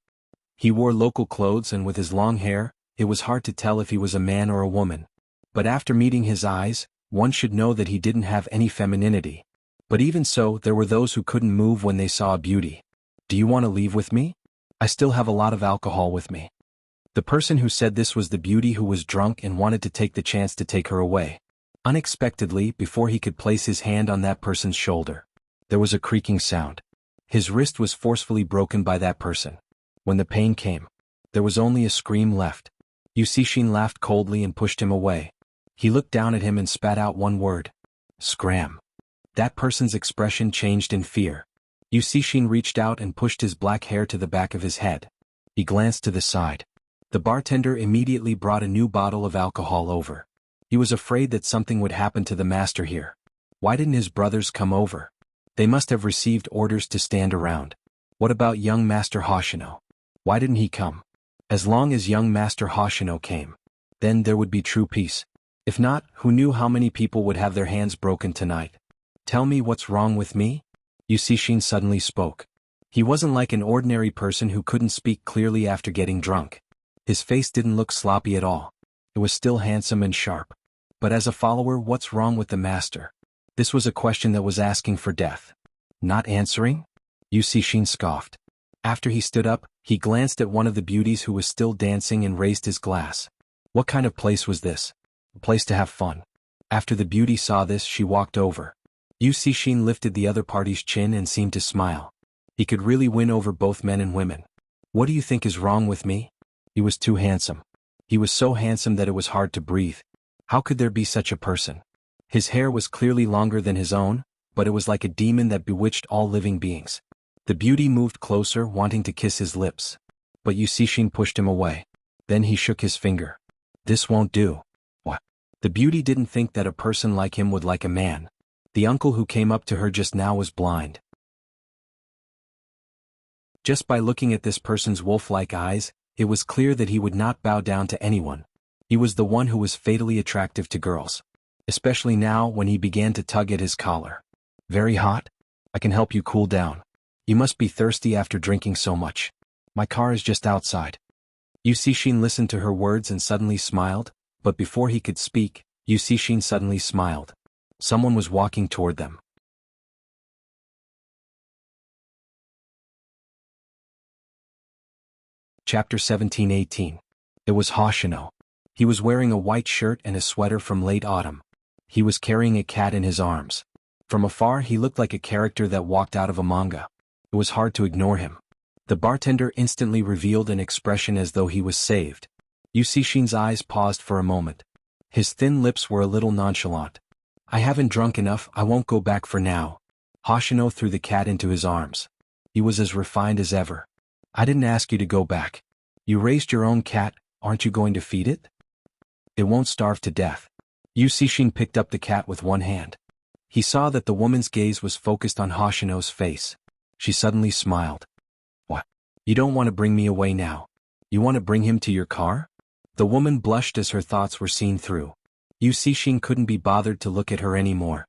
He wore local clothes and with his long hair, it was hard to tell if he was a man or a woman. But after meeting his eyes, one should know that he didn't have any femininity. But even so, there were those who couldn't move when they saw a beauty. Do you want to leave with me? I still have a lot of alcohol with me. The person who said this was the beauty who was drunk and wanted to take the chance to take her away. Unexpectedly, before he could place his hand on that person's shoulder, there was a creaking sound. His wrist was forcefully broken by that person. When the pain came, there was only a scream left. Yu Cixin laughed coldly and pushed him away. He looked down at him and spat out one word. Scram. That person's expression changed in fear. Yu Cixin reached out and pushed his black hair to the back of his head. He glanced to the side. The bartender immediately brought a new bottle of alcohol over. He was afraid that something would happen to the master here. Why didn't his brothers come over? They must have received orders to stand around. What about young Master Hoshino? Why didn't he come? As long as young Master Hoshino came, then there would be true peace. If not, who knew how many people would have their hands broken tonight? Tell me what's wrong with me? Yu Cixin suddenly spoke. He wasn't like an ordinary person who couldn't speak clearly after getting drunk. His face didn't look sloppy at all. It was still handsome and sharp. But as a follower, what's wrong with the master? This was a question that was asking for death. Not answering? Yu Cixin scoffed. After he stood up, he glanced at one of the beauties who was still dancing and raised his glass. What kind of place was this? A place to have fun. After the beauty saw this, she walked over. Yu Cixin lifted the other party's chin and seemed to smile. He could really win over both men and women. What do you think is wrong with me? He was too handsome. He was so handsome that it was hard to breathe. How could there be such a person? His hair was clearly longer than his own, but it was like a demon that bewitched all living beings. The beauty moved closer, wanting to kiss his lips. But Yu Cixin pushed him away. Then he shook his finger. This won't do. What? The beauty didn't think that a person like him would like a man. The uncle who came up to her just now was blind. Just by looking at this person's wolf-like eyes, it was clear that he would not bow down to anyone. He was the one who was fatally attractive to girls. Especially now when he began to tug at his collar. Very hot? I can help you cool down. You must be thirsty after drinking so much. My car is just outside. Yu Cixin listened to her words and suddenly smiled, but before he could speak, Yu Cixin suddenly smiled. Someone was walking toward them. Chapter 17-18. It was Hoshino. He was wearing a white shirt and a sweater from late autumn. He was carrying a cat in his arms. From afar he looked like a character that walked out of a manga. It was hard to ignore him. The bartender instantly revealed an expression as though he was saved. Yu Cixin's eyes paused for a moment. His thin lips were a little nonchalant. I haven't drunk enough, I won't go back for now. Hoshino threw the cat into his arms. He was as refined as ever. I didn't ask you to go back. You raised your own cat, aren't you going to feed it? It won't starve to death. Yu Cixin picked up the cat with one hand. He saw that the woman's gaze was focused on Hoshino's face. She suddenly smiled. What? You don't want to bring me away now? You want to bring him to your car? The woman blushed as her thoughts were seen through. Yu Cixin couldn't be bothered to look at her anymore.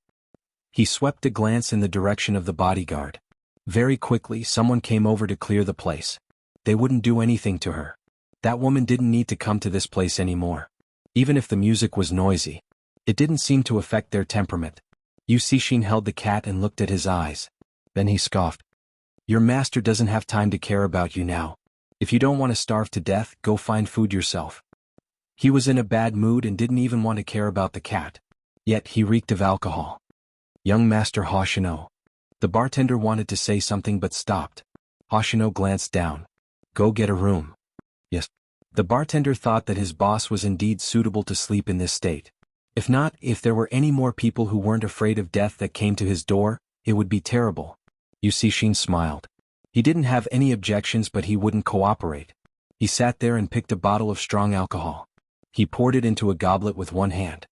He swept a glance in the direction of the bodyguard. Very quickly, someone came over to clear the place. They wouldn't do anything to her. That woman didn't need to come to this place anymore. Even if the music was noisy, it didn't seem to affect their temperament. Yu Cixin held the cat and looked at his eyes. Then he scoffed. Your master doesn't have time to care about you now. If you don't want to starve to death, go find food yourself. He was in a bad mood and didn't even want to care about the cat. Yet he reeked of alcohol. Young Master Hoshino. The bartender wanted to say something but stopped. Hoshino glanced down. Go get a room. Yes. The bartender thought that his boss was indeed suitable to sleep in this state. If not, if there were any more people who weren't afraid of death that came to his door, it would be terrible. Yu Cixin smiled. He didn't have any objections, but he wouldn't cooperate. He sat there and picked a bottle of strong alcohol. He poured it into a goblet with one hand.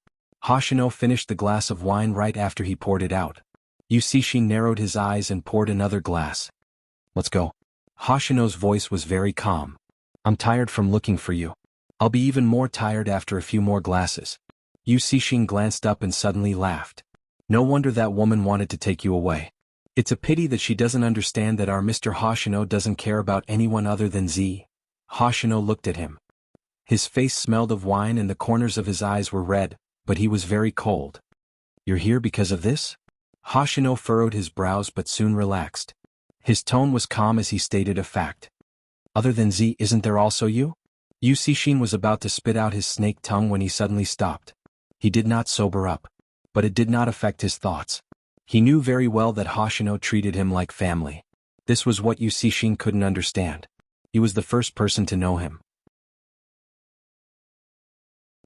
Hoshino finished the glass of wine right after he poured it out. Yu Cixin narrowed his eyes and poured another glass. Let's go. Hoshino's voice was very calm. I'm tired from looking for you. I'll be even more tired after a few more glasses. Yu Cixin glanced up and suddenly laughed. No wonder that woman wanted to take you away. It's a pity that she doesn't understand that our Mr. Hoshino doesn't care about anyone other than Z. Hoshino looked at him. His face smelled of wine and the corners of his eyes were red, but he was very cold. You're here because of this? Hoshino furrowed his brows but soon relaxed. His tone was calm as he stated a fact. Other than Z, isn't there also you? Yu Cixin was about to spit out his snake tongue when he suddenly stopped. He did not sober up. But it did not affect his thoughts. He knew very well that Hoshino treated him like family. This was what Yu Cixin couldn't understand. He was the first person to know him.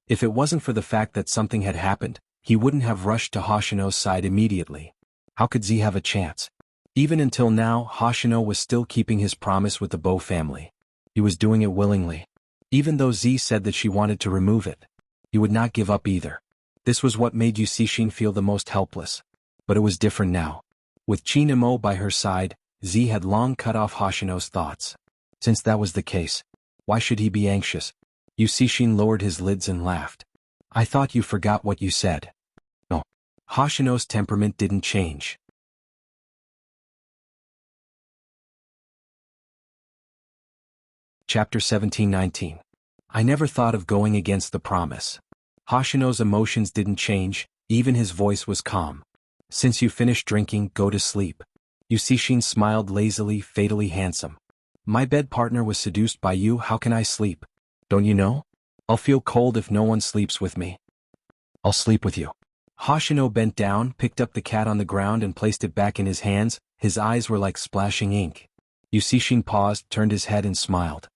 If it wasn't for the fact that something had happened, he wouldn't have rushed to Hoshino's side immediately. How could Z have a chance? Even until now, Hoshino was still keeping his promise with the Bo family. He was doing it willingly. Even though Z said that she wanted to remove it, he would not give up either. This was what made Yu Cixin feel the most helpless. But it was different now. With Qin Imo by her side, Z had long cut off Hoshino's thoughts. Since that was the case, why should he be anxious? Yu Cixin lowered his lids and laughed. I thought you forgot what you said. No. Hoshino's temperament didn't change. Chapter 17-19. I never thought of going against the promise. Hoshino's emotions didn't change, even his voice was calm. Since you finished drinking, go to sleep. Yu Cixin smiled lazily, fatally handsome. My bed partner was seduced by you, how can I sleep? Don't you know? I'll feel cold if no one sleeps with me. I'll sleep with you. Hoshino bent down, picked up the cat on the ground and placed it back in his hands. His eyes were like splashing ink. Yu Cixin paused, turned his head and smiled.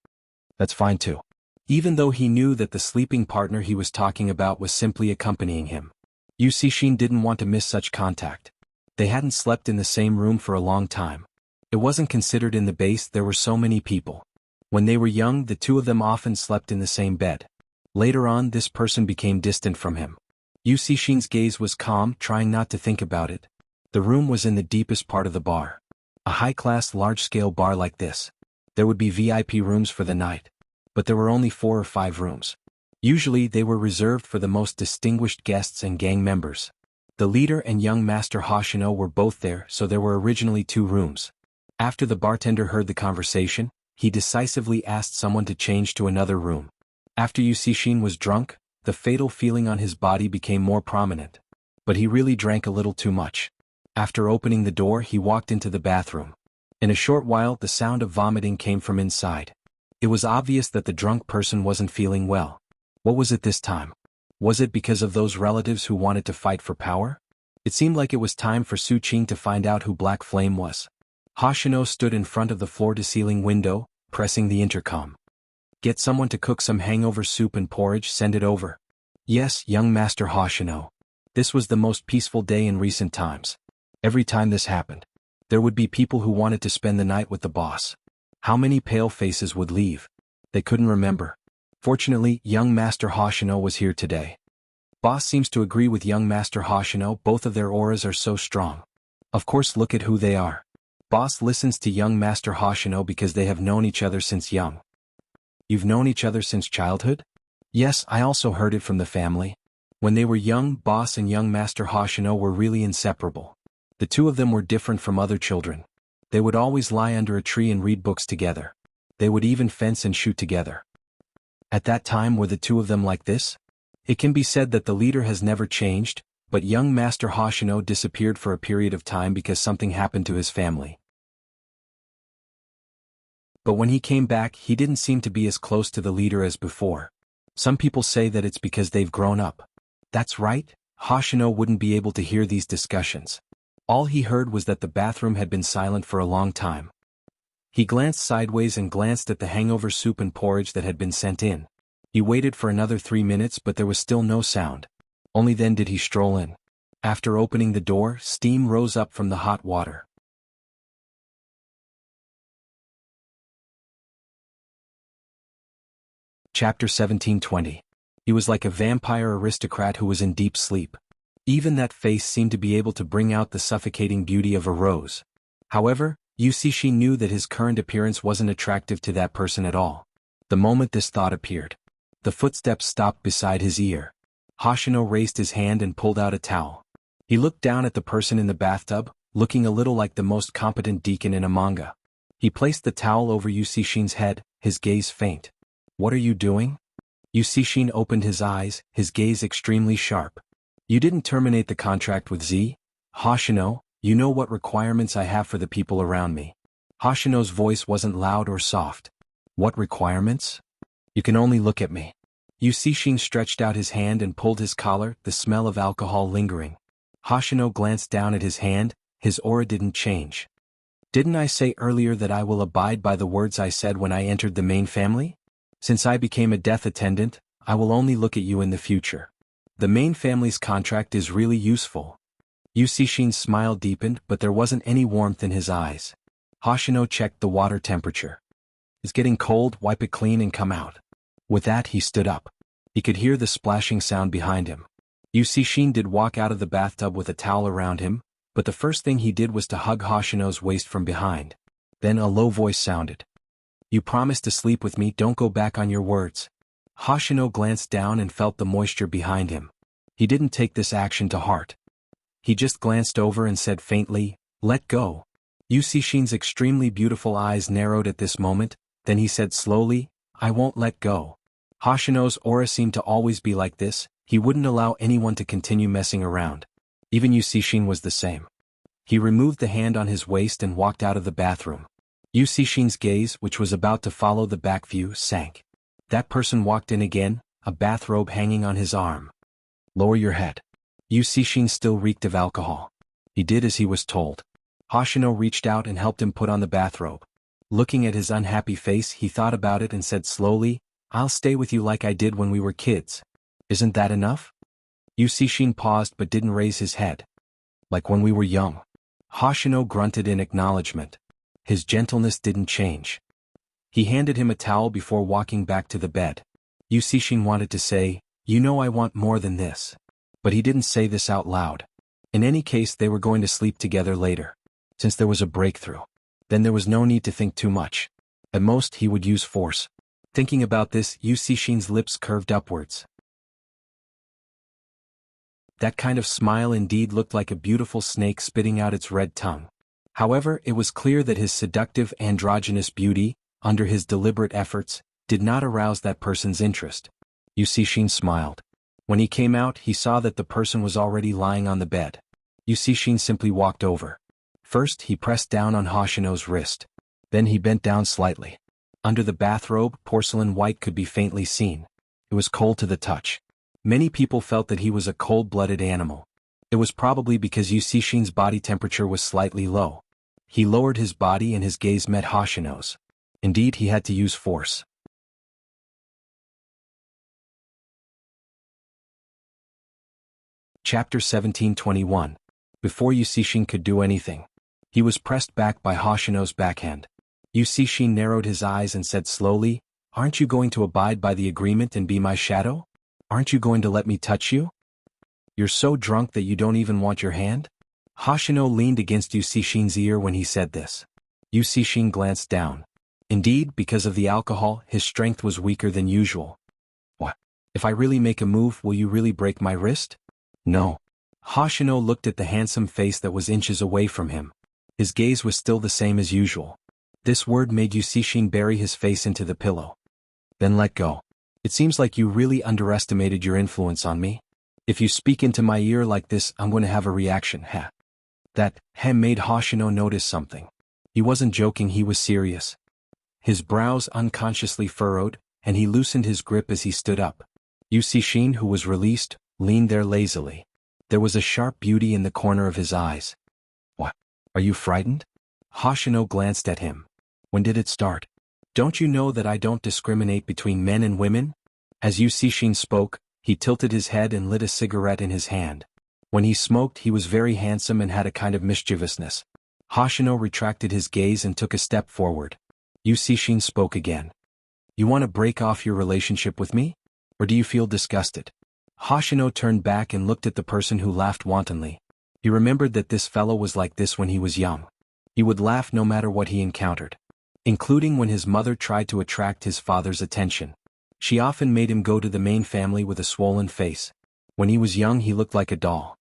That's fine too. Even though he knew that the sleeping partner he was talking about was simply accompanying him. Yu Cixin didn't want to miss such contact. They hadn't slept in the same room for a long time. It wasn't considered in the base, there were so many people. When they were young, the two of them often slept in the same bed. Later on, this person became distant from him. Yu Cixin's gaze was calm, trying not to think about it. The room was in the deepest part of the bar. A high-class, large-scale bar like this. There would be VIP rooms for the night. But there were only 4 or 5 rooms. Usually they were reserved for the most distinguished guests and gang members. The leader and young Master Hoshino were both there, so there were originally 2 rooms. After the bartender heard the conversation, he decisively asked someone to change to another room. After Yu Cixin was drunk, the fatal feeling on his body became more prominent. But he really drank a little too much. After opening the door, he walked into the bathroom. In a short while, the sound of vomiting came from inside. It was obvious that the drunk person wasn't feeling well. What was it this time? Was it because of those relatives who wanted to fight for power? It seemed like it was time for Su Qing to find out who Black Flame was. Hoshino stood in front of the floor-to-ceiling window, pressing the intercom. Get someone to cook some hangover soup and porridge, send it over. Yes, young Master Hoshino. This was the most peaceful day in recent times. Every time this happened, there would be people who wanted to spend the night with the boss. How many pale faces would leave? They couldn't remember. Fortunately, young Master Hoshino was here today. Boss seems to agree with young Master Hoshino, both of their auras are so strong. Of course, look at who they are. Boss listens to young Master Hoshino because they have known each other since young. You've known each other since childhood? Yes, I also heard it from the family. When they were young, Boss and young Master Hoshino were really inseparable. The two of them were different from other children. They would always lie under a tree and read books together. They would even fence and shoot together. At that time, were the two of them like this? It can be said that the leader has never changed, but young Master Hoshino disappeared for a period of time because something happened to his family. But when he came back, he didn't seem to be as close to the leader as before. Some people say that it's because they've grown up. That's right, Hoshino wouldn't be able to hear these discussions. All he heard was that the bathroom had been silent for a long time. He glanced sideways and glanced at the hangover soup and porridge that had been sent in. He waited for another 3 minutes, but there was still no sound. Only then did he stroll in. After opening the door, steam rose up from the hot water. Chapter 17-20. He was like a vampire aristocrat who was in deep sleep. Even that face seemed to be able to bring out the suffocating beauty of a rose. However, Yu Cixin knew that his current appearance wasn't attractive to that person at all. The moment this thought appeared, the footsteps stopped beside his ear. Hoshino raised his hand and pulled out a towel. He looked down at the person in the bathtub, looking a little like the most competent deacon in a manga. He placed the towel over Yu Cixin's head, his gaze faint. "What are you doing?" Yu Cixin opened his eyes, his gaze extremely sharp. "You didn't terminate the contract with Z? Hoshino, you know what requirements I have for the people around me." Hoshino's voice wasn't loud or soft. "What requirements? You can only look at me." Yu Cixin stretched out his hand and pulled his collar, the smell of alcohol lingering. Hoshino glanced down at his hand, his aura didn't change. "Didn't I say earlier that I will abide by the words I said when I entered the main family? Since I became a death attendant, I will only look at you in the future. The main family's contract is really useful." Yu Cixin's smile deepened, but there wasn't any warmth in his eyes. Hoshino checked the water temperature. "It's getting cold, wipe it clean and come out." With that he stood up. He could hear the splashing sound behind him. Yu Cixin did walk out of the bathtub with a towel around him, but the first thing he did was to hug Hoshino's waist from behind. Then a low voice sounded. "You promised to sleep with me, don't go back on your words." Hoshino glanced down and felt the moisture behind him. He didn't take this action to heart. He just glanced over and said faintly, "Let go." Yu Cixin's extremely beautiful eyes narrowed at this moment, then he said slowly, "I won't let go." Hoshino's aura seemed to always be like this, he wouldn't allow anyone to continue messing around. Even Yu Cixin was the same. He removed the hand on his waist and walked out of the bathroom. Yu Cixin's gaze, which was about to follow the back view, sank. That person walked in again, a bathrobe hanging on his arm. "Lower your head." Yu Cixin still reeked of alcohol. He did as he was told. Hoshino reached out and helped him put on the bathrobe. Looking at his unhappy face, he thought about it and said slowly, "I'll stay with you like I did when we were kids. Isn't that enough?" Yu Cixin paused but didn't raise his head. "Like when we were young." Hoshino grunted in acknowledgement. His gentleness didn't change. He handed him a towel before walking back to the bed. Yu Cixin wanted to say, "You know I want more than this." But he didn't say this out loud. In any case, they were going to sleep together later. Since there was a breakthrough, then there was no need to think too much. At most, he would use force. Thinking about this, Yu Cixin's lips curved upwards. That kind of smile indeed looked like a beautiful snake spitting out its red tongue. However, it was clear that his seductive androgynous beauty, under his deliberate efforts, did not arouse that person's interest. Yu Cixin smiled. When he came out, he saw that the person was already lying on the bed. Yu Cixin simply walked over. First, he pressed down on Hoshino's wrist. Then he bent down slightly. Under the bathrobe, porcelain white could be faintly seen. It was cold to the touch. Many people felt that he was a cold-blooded animal. It was probably because Yu Cixin's body temperature was slightly low. He lowered his body and his gaze met Hoshino's. Indeed, he had to use force. Chapter 1721. Before Yu Cixin could do anything, he was pressed back by Hoshino's backhand. Yu Cixin narrowed his eyes and said slowly, "Aren't you going to abide by the agreement and be my shadow? Aren't you going to let me touch you? You're so drunk that you don't even want your hand?" Hoshino leaned against Yu Cixin's ear when he said this. Yu Cixin glanced down. Indeed, because of the alcohol, his strength was weaker than usual. "What? If I really make a move, will you really break my wrist?" "No." Hoshino looked at the handsome face that was inches away from him. His gaze was still the same as usual. This word made Yu Cixin bury his face into the pillow. "Then let go. It seems like you really underestimated your influence on me. If you speak into my ear like this, I'm going to have a reaction, ha." That made Hoshino notice something. He wasn't joking, he was serious. His brows unconsciously furrowed, and he loosened his grip as he stood up. Yu Cixin, who was released, leaned there lazily. There was a sharp beauty in the corner of his eyes. "What? Are you frightened?" Hoshino glanced at him. "When did it start? Don't you know that I don't discriminate between men and women?" As Yu Cixin spoke, he tilted his head and lit a cigarette in his hand. When he smoked, he was very handsome and had a kind of mischievousness. Hoshino retracted his gaze and took a step forward. Yu Cixin spoke again. "You want to break off your relationship with me? Or do you feel disgusted?" Hoshino turned back and looked at the person who laughed wantonly. He remembered that this fellow was like this when he was young. He would laugh no matter what he encountered, including when his mother tried to attract his father's attention. She often made him go to the main family with a swollen face. When he was young, he looked like a doll.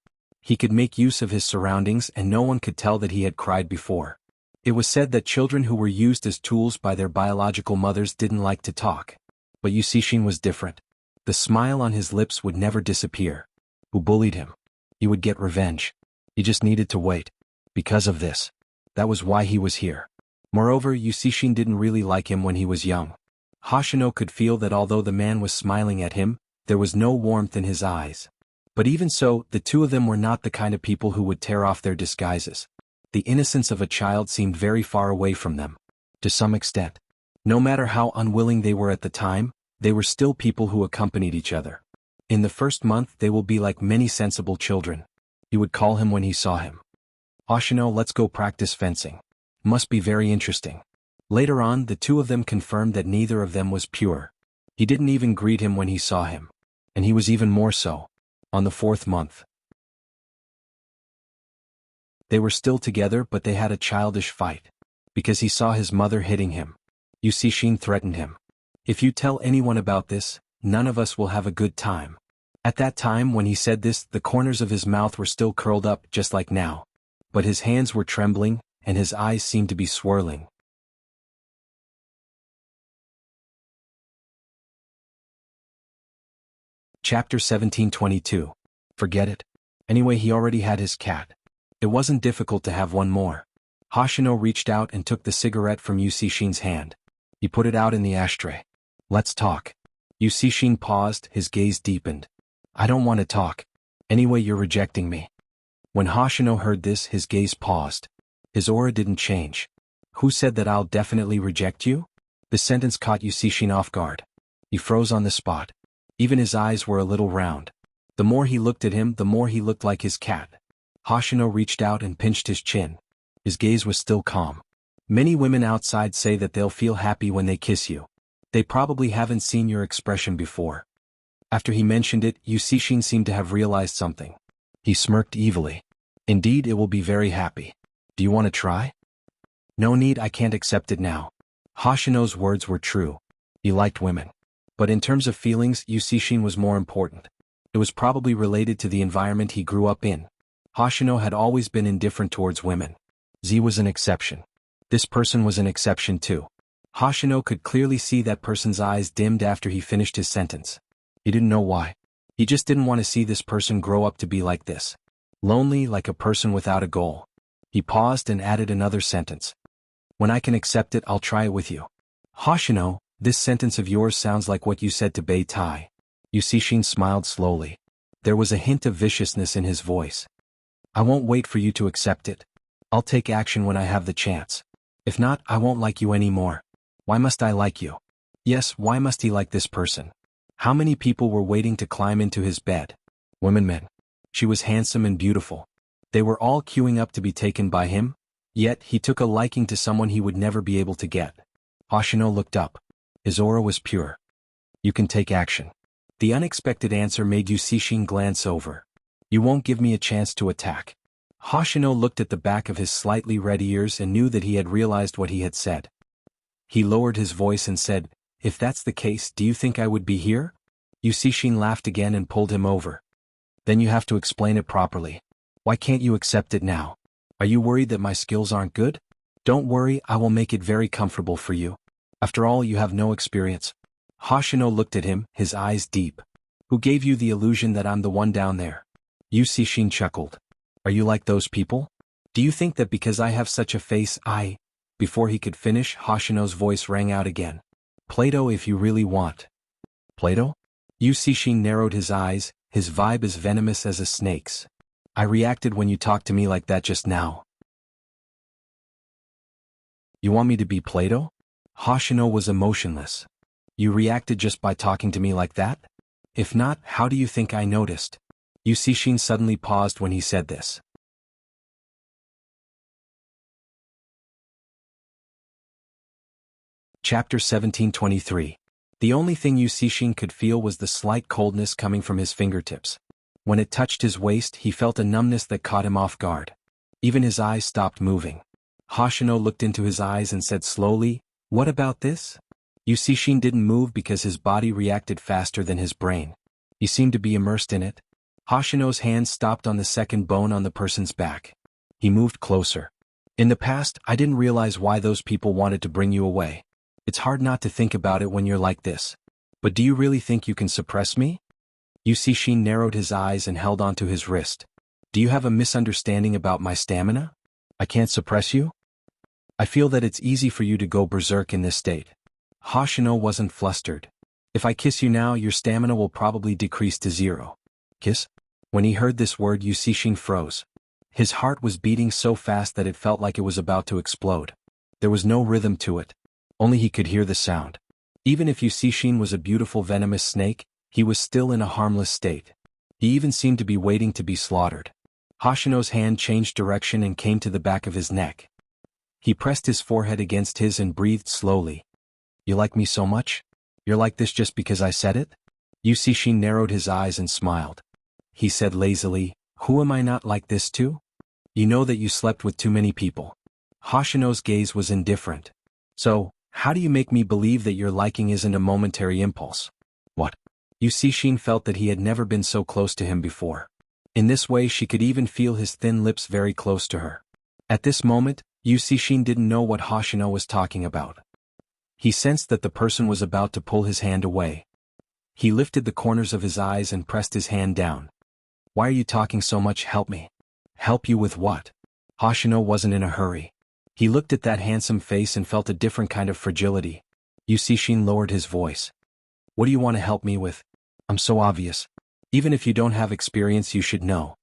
He could make use of his surroundings and no one could tell that he had cried before. It was said that children who were used as tools by their biological mothers didn't like to talk. But Yusishin was different. The smile on his lips would never disappear. Who bullied him? He would get revenge. He just needed to wait. Because of this. That was why he was here. Moreover, Yusishin didn't really like him when he was young. Hoshino could feel that although the man was smiling at him, there was no warmth in his eyes. But even so, the two of them were not the kind of people who would tear off their disguises. The innocence of a child seemed very far away from them. To some extent. No matter how unwilling they were at the time, they were still people who accompanied each other. In the first month they will be like many sensible children. He would call him when he saw him. Hoshino, let's go practice fencing. Must be very interesting. Later on, the two of them confirmed that neither of them was pure. He didn't even greet him when he saw him. And he was even more so. On the 4th month. They were still together but they had a childish fight. Because he saw his mother hitting him. Yusishin threatened him. If you tell anyone about this, none of us will have a good time. At that time when he said this, the corners of his mouth were still curled up just like now. But his hands were trembling, and his eyes seemed to be swirling. Chapter 1722. Forget it. Anyway, he already had his cat. It wasn't difficult to have one more. Hoshino reached out and took the cigarette from Yusishin's hand. He put it out in the ashtray. Let's talk. Yusishin paused, his gaze deepened. I don't want to talk. Anyway, you're rejecting me. When Hoshino heard this, his gaze paused. His aura didn't change. Who said that I'll definitely reject you? The sentence caught Yusishin off guard. He froze on the spot. Even his eyes were a little round. The more he looked at him, the more he looked like his cat. Hoshino reached out and pinched his chin. His gaze was still calm. Many women outside say that they'll feel happy when they kiss you. They probably haven't seen your expression before. After he mentioned it, Yusishin seemed to have realized something. He smirked evilly. Indeed, it will be very happy. Do you want to try? No need, I can't accept it now. Hoshino's words were true. He liked women. But in terms of feelings, Yusishin was more important. It was probably related to the environment he grew up in. Hoshino had always been indifferent towards women. Z was an exception. This person was an exception too. Hoshino could clearly see that person's eyes dimmed after he finished his sentence. He didn't know why. He just didn't want to see this person grow up to be like this. Lonely, like a person without a goal. He paused and added another sentence. When I can accept it, I'll try it with you. Hoshino, this sentence of yours sounds like what you said to Bei Tai. Yusishin smiled slowly. There was a hint of viciousness in his voice. I won't wait for you to accept it. I'll take action when I have the chance. If not, I won't like you anymore. Why must I like you? Yes, why must he like this person? How many people were waiting to climb into his bed? Women, men. She was handsome and beautiful. They were all queuing up to be taken by him, yet he took a liking to someone he would never be able to get. Hoshino looked up. His aura was pure. You can take action. The unexpected answer made Yusishin glance over. You won't give me a chance to attack. Hoshino looked at the back of his slightly red ears and knew that he had realized what he had said. He lowered his voice and said, If that's the case, do you think I would be here? Yusishin laughed again and pulled him over. Then you have to explain it properly. Why can't you accept it now? Are you worried that my skills aren't good? Don't worry, I will make it very comfortable for you. After all, you have no experience. Hoshino looked at him, his eyes deep. Who gave you the illusion that I'm the one down there? Yusishin chuckled. Are you like those people? Do you think that because I have such a face I... Before he could finish, Hoshino's voice rang out again. Plato if you really want. Plato? Yusishin narrowed his eyes, his vibe as venomous as a snake's. I reacted when you talked to me like that just now. You want me to be Plato? Hoshino was emotionless. You reacted just by talking to me like that? If not, how do you think I noticed? Yusishin suddenly paused when he said this. Chapter 1723. The only thing Yusishin could feel was the slight coldness coming from his fingertips. When it touched his waist, he felt a numbness that caught him off guard. Even his eyes stopped moving. Hoshino looked into his eyes and said slowly, What about this? Yusishin didn't move because his body reacted faster than his brain. He seemed to be immersed in it. Hoshino's hand stopped on the second bone on the person's back. He moved closer. In the past, I didn't realize why those people wanted to bring you away. It's hard not to think about it when you're like this. But do you really think you can suppress me? Yusishin narrowed his eyes and held onto his wrist. Do you have a misunderstanding about my stamina? I can't suppress you? I feel that it's easy for you to go berserk in this state. Hoshino wasn't flustered. If I kiss you now, your stamina will probably decrease to 0. Kiss? When he heard this word, Yusishin froze. His heart was beating so fast that it felt like it was about to explode. There was no rhythm to it. Only he could hear the sound. Even if Yusishin was a beautiful venomous snake, he was still in a harmless state. He even seemed to be waiting to be slaughtered. Hoshino's hand changed direction and came to the back of his neck. He pressed his forehead against his and breathed slowly. You like me so much? You're like this just because I said it? Yusishin narrowed his eyes and smiled. He said lazily, who am I not like this to? You know that you slept with too many people. Hoshino's gaze was indifferent. So, how do you make me believe that your liking isn't a momentary impulse? What? Yusishin felt that he had never been so close to him before. In this way she could even feel his thin lips very close to her. At this moment, Yusishin didn't know what Hoshino was talking about. He sensed that the person was about to pull his hand away. He lifted the corners of his eyes and pressed his hand down. Why are you talking so much? Help me. Help you with what? Hoshino wasn't in a hurry. He looked at that handsome face and felt a different kind of fragility. Yusishin lowered his voice. What do you want to help me with? I'm so obvious. Even if you don't have experience, you should know.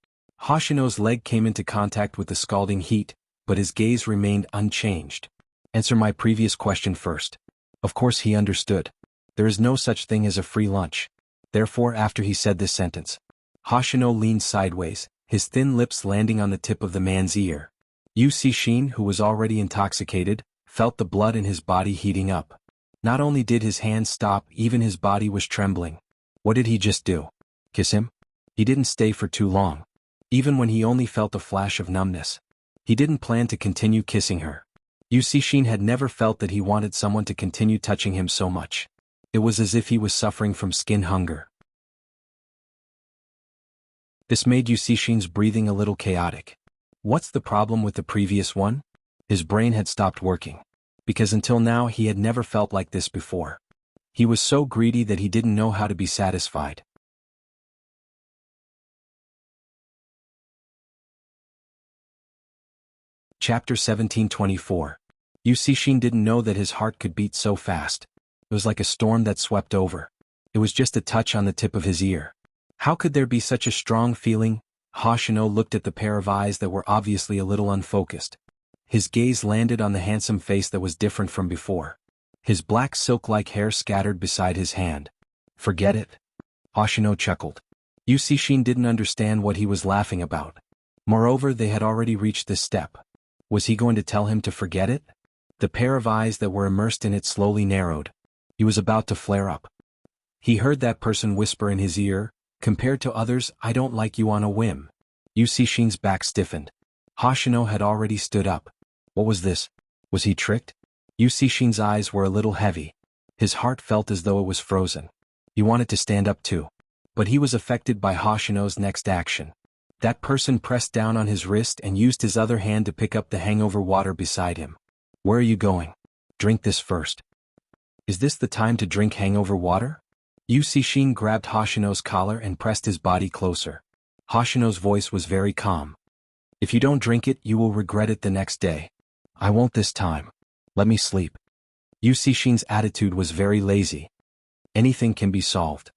Hoshino's leg came into contact with the scalding heat, but his gaze remained unchanged. Answer my previous question first. Of course he understood. There is no such thing as a free lunch. Therefore, after he said this sentence, Hoshino leaned sideways, his thin lips landing on the tip of the man's ear. Yusishin, who was already intoxicated, felt the blood in his body heating up. Not only did his hands stop, even his body was trembling. What did he just do? Kiss him? He didn't stay for too long. Even when he only felt a flash of numbness. He didn't plan to continue kissing her. Yusishin had never felt that he wanted someone to continue touching him so much. It was as if he was suffering from skin hunger. This made Yusishin's breathing a little chaotic. What's the problem with the previous one? His brain had stopped working. Because until now he had never felt like this before. He was so greedy that he didn't know how to be satisfied. Chapter 1724. Yusishin didn't know that his heart could beat so fast. It was like a storm that swept over. It was just a touch on the tip of his ear. How could there be such a strong feeling? Hoshino looked at the pair of eyes that were obviously a little unfocused. His gaze landed on the handsome face that was different from before. His black silk-like hair scattered beside his hand. Forget it? Hoshino chuckled. Yusishin didn't understand what he was laughing about. Moreover, they had already reached this step. Was he going to tell him to forget it? The pair of eyes that were immersed in it slowly narrowed. He was about to flare up. He heard that person whisper in his ear, compared to others, I don't like you on a whim. Yusishin's back stiffened. Hoshino had already stood up. What was this? Was he tricked? Yusishin's eyes were a little heavy. His heart felt as though it was frozen. He wanted to stand up too. But he was affected by Hoshino's next action. That person pressed down on his wrist and used his other hand to pick up the hangover water beside him. Where are you going? Drink this first. Is this the time to drink hangover water? Yusishin grabbed Hoshino's collar and pressed his body closer. Hoshino's voice was very calm. If you don't drink it, you will regret it the next day. I won't this time. Let me sleep. Yusishin's attitude was very lazy. Anything can be solved.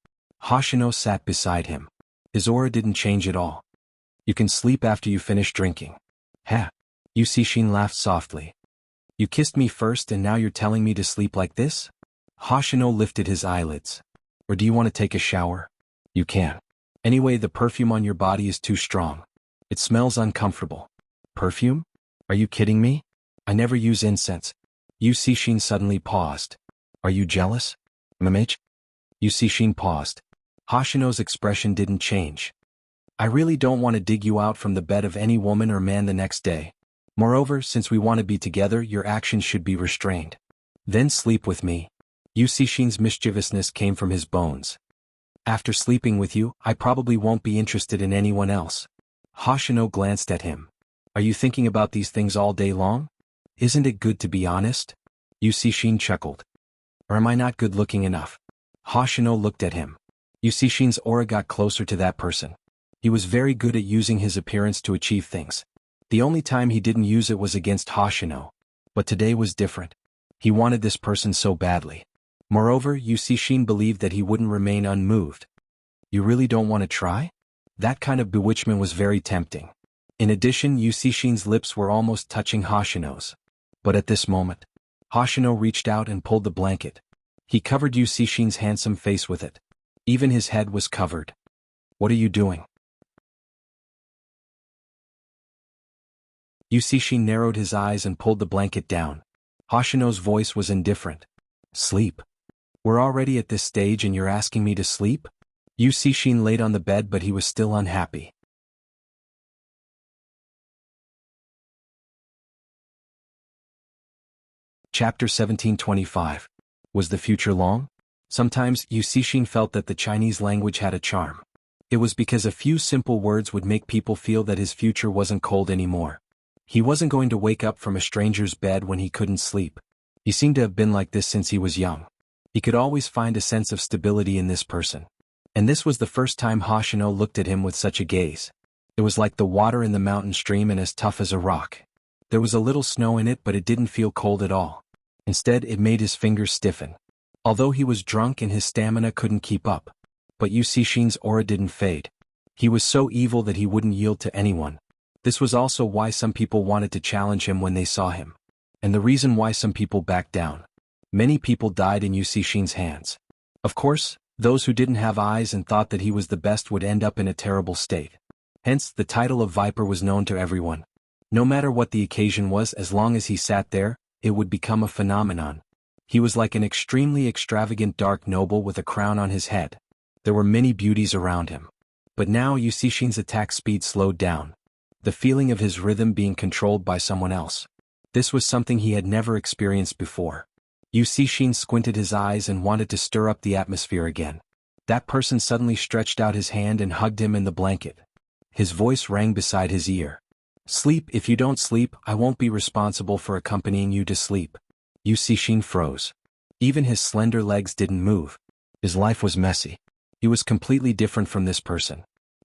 Hoshino sat beside him. His aura didn't change at all. You can sleep after you finish drinking. Ha! Yusishin laughed softly. You kissed me first and now you're telling me to sleep like this? Hoshino lifted his eyelids. Or do you want to take a shower? You can. Anyway, the perfume on your body is too strong. It smells uncomfortable. Perfume? Are you kidding me? I never use incense. Yusishin suddenly paused. Are you jealous? Mamage? Yusishin paused. Hoshino's expression didn't change. I really don't want to dig you out from the bed of any woman or man the next day. Moreover, since we want to be together, your actions should be restrained. Then sleep with me. Yusishin's mischievousness came from his bones. After sleeping with you, I probably won't be interested in anyone else. Hoshino glanced at him. Are you thinking about these things all day long? Isn't it good to be honest? Yusishin chuckled. Or am I not good looking enough? Hoshino looked at him. Yusishin's aura got closer to that person. He was very good at using his appearance to achieve things. The only time he didn't use it was against Hoshino. But today was different. He wanted this person so badly. Moreover, Yusishin believed that he wouldn't remain unmoved. You really don't want to try? That kind of bewitchment was very tempting. In addition, Yusishin's lips were almost touching Hoshino's. But at this moment, Hoshino reached out and pulled the blanket. He covered Yusishin's handsome face with it. Even his head was covered. What are you doing? Yusishin narrowed his eyes and pulled the blanket down. Hoshino's voice was indifferent. Sleep. We're already at this stage and you're asking me to sleep? Yusishin laid on the bed but he was still unhappy. Chapter 1725. Was the future long? Sometimes Yusishin felt that the Chinese language had a charm. It was because a few simple words would make people feel that his future wasn't cold anymore. He wasn't going to wake up from a stranger's bed when he couldn't sleep. He seemed to have been like this since he was young. He could always find a sense of stability in this person. And this was the first time Hoshino looked at him with such a gaze. It was like the water in the mountain stream and as tough as a rock. There was a little snow in it but it didn't feel cold at all. Instead, it made his fingers stiffen. Although he was drunk and his stamina couldn't keep up. But Yusishin's aura didn't fade. He was so evil that he wouldn't yield to anyone. This was also why some people wanted to challenge him when they saw him. And the reason why some people backed down. Many people died in Yusishin's hands. Of course, those who didn't have eyes and thought that he was the best would end up in a terrible state. Hence, the title of Viper was known to everyone. No matter what the occasion was, as long as he sat there, it would become a phenomenon. He was like an extremely extravagant dark noble with a crown on his head. There were many beauties around him. But now Yusishin's attack speed slowed down. The feeling of his rhythm being controlled by someone else. This was something he had never experienced before. Yusishin squinted his eyes and wanted to stir up the atmosphere again. That person suddenly stretched out his hand and hugged him in the blanket. His voice rang beside his ear. Sleep. If you don't sleep, I won't be responsible for accompanying you to sleep. Yusishin froze. Even his slender legs didn't move. His life was messy. He was completely different from this person.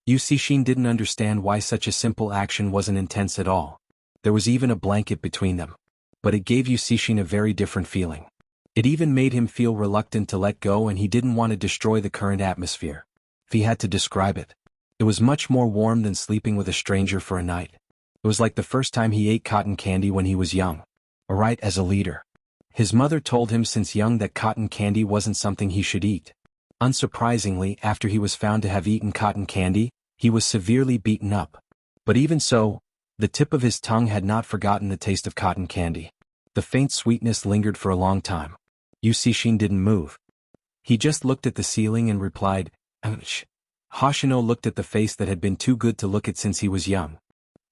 Yusishin didn't understand why such a simple action wasn't intense at all. There was even a blanket between them. But it gave Yusishin a very different feeling. It even made him feel reluctant to let go and he didn't want to destroy the current atmosphere. If he had to describe it, it was much more warm than sleeping with a stranger for a night. It was like the first time he ate cotton candy when he was young. Alright, as a leader. His mother told him since young that cotton candy wasn't something he should eat. Unsurprisingly, after he was found to have eaten cotton candy, he was severely beaten up. But even so, the tip of his tongue had not forgotten the taste of cotton candy. The faint sweetness lingered for a long time. Yusishin didn't move. He just looked at the ceiling and replied, "Ouch." Hoshino looked at the face that had been too good to look at since he was young.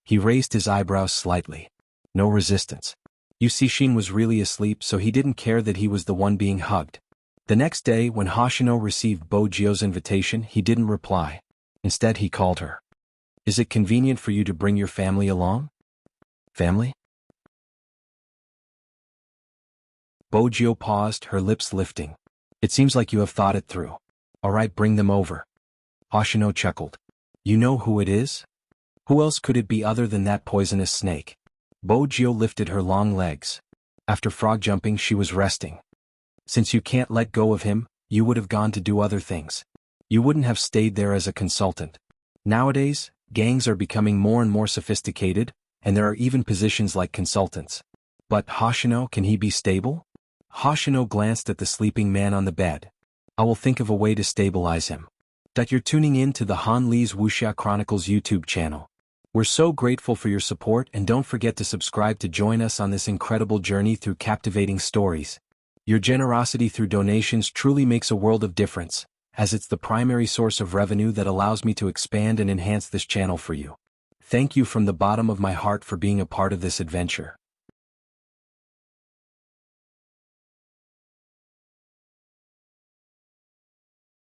He raised his eyebrows slightly. No resistance. Yusishin was really asleep so he didn't care that he was the one being hugged. The next day, when Hoshino received Bojio's invitation, he didn't reply. Instead, he called her. Is it convenient for you to bring your family along? Family? Bojio paused, her lips lifting. It seems like you have thought it through. Alright, bring them over. Hoshino chuckled. You know who it is? Who else could it be other than that poisonous snake? Bojio lifted her long legs. After frog jumping, she was resting. Since you can't let go of him, you would have gone to do other things. You wouldn't have stayed there as a consultant. Nowadays, gangs are becoming more and more sophisticated, and there are even positions like consultants. But Hoshino, can he be stable? Hoshino glanced at the sleeping man on the bed. I will think of a way to stabilize him. You're tuning in to the Han Lee's Wuxia Chronicles YouTube channel. We're so grateful for your support and don't forget to subscribe to join us on this incredible journey through captivating stories. Your generosity through donations truly makes a world of difference, as it's the primary source of revenue that allows me to expand and enhance this channel for you. Thank you from the bottom of my heart for being a part of this adventure.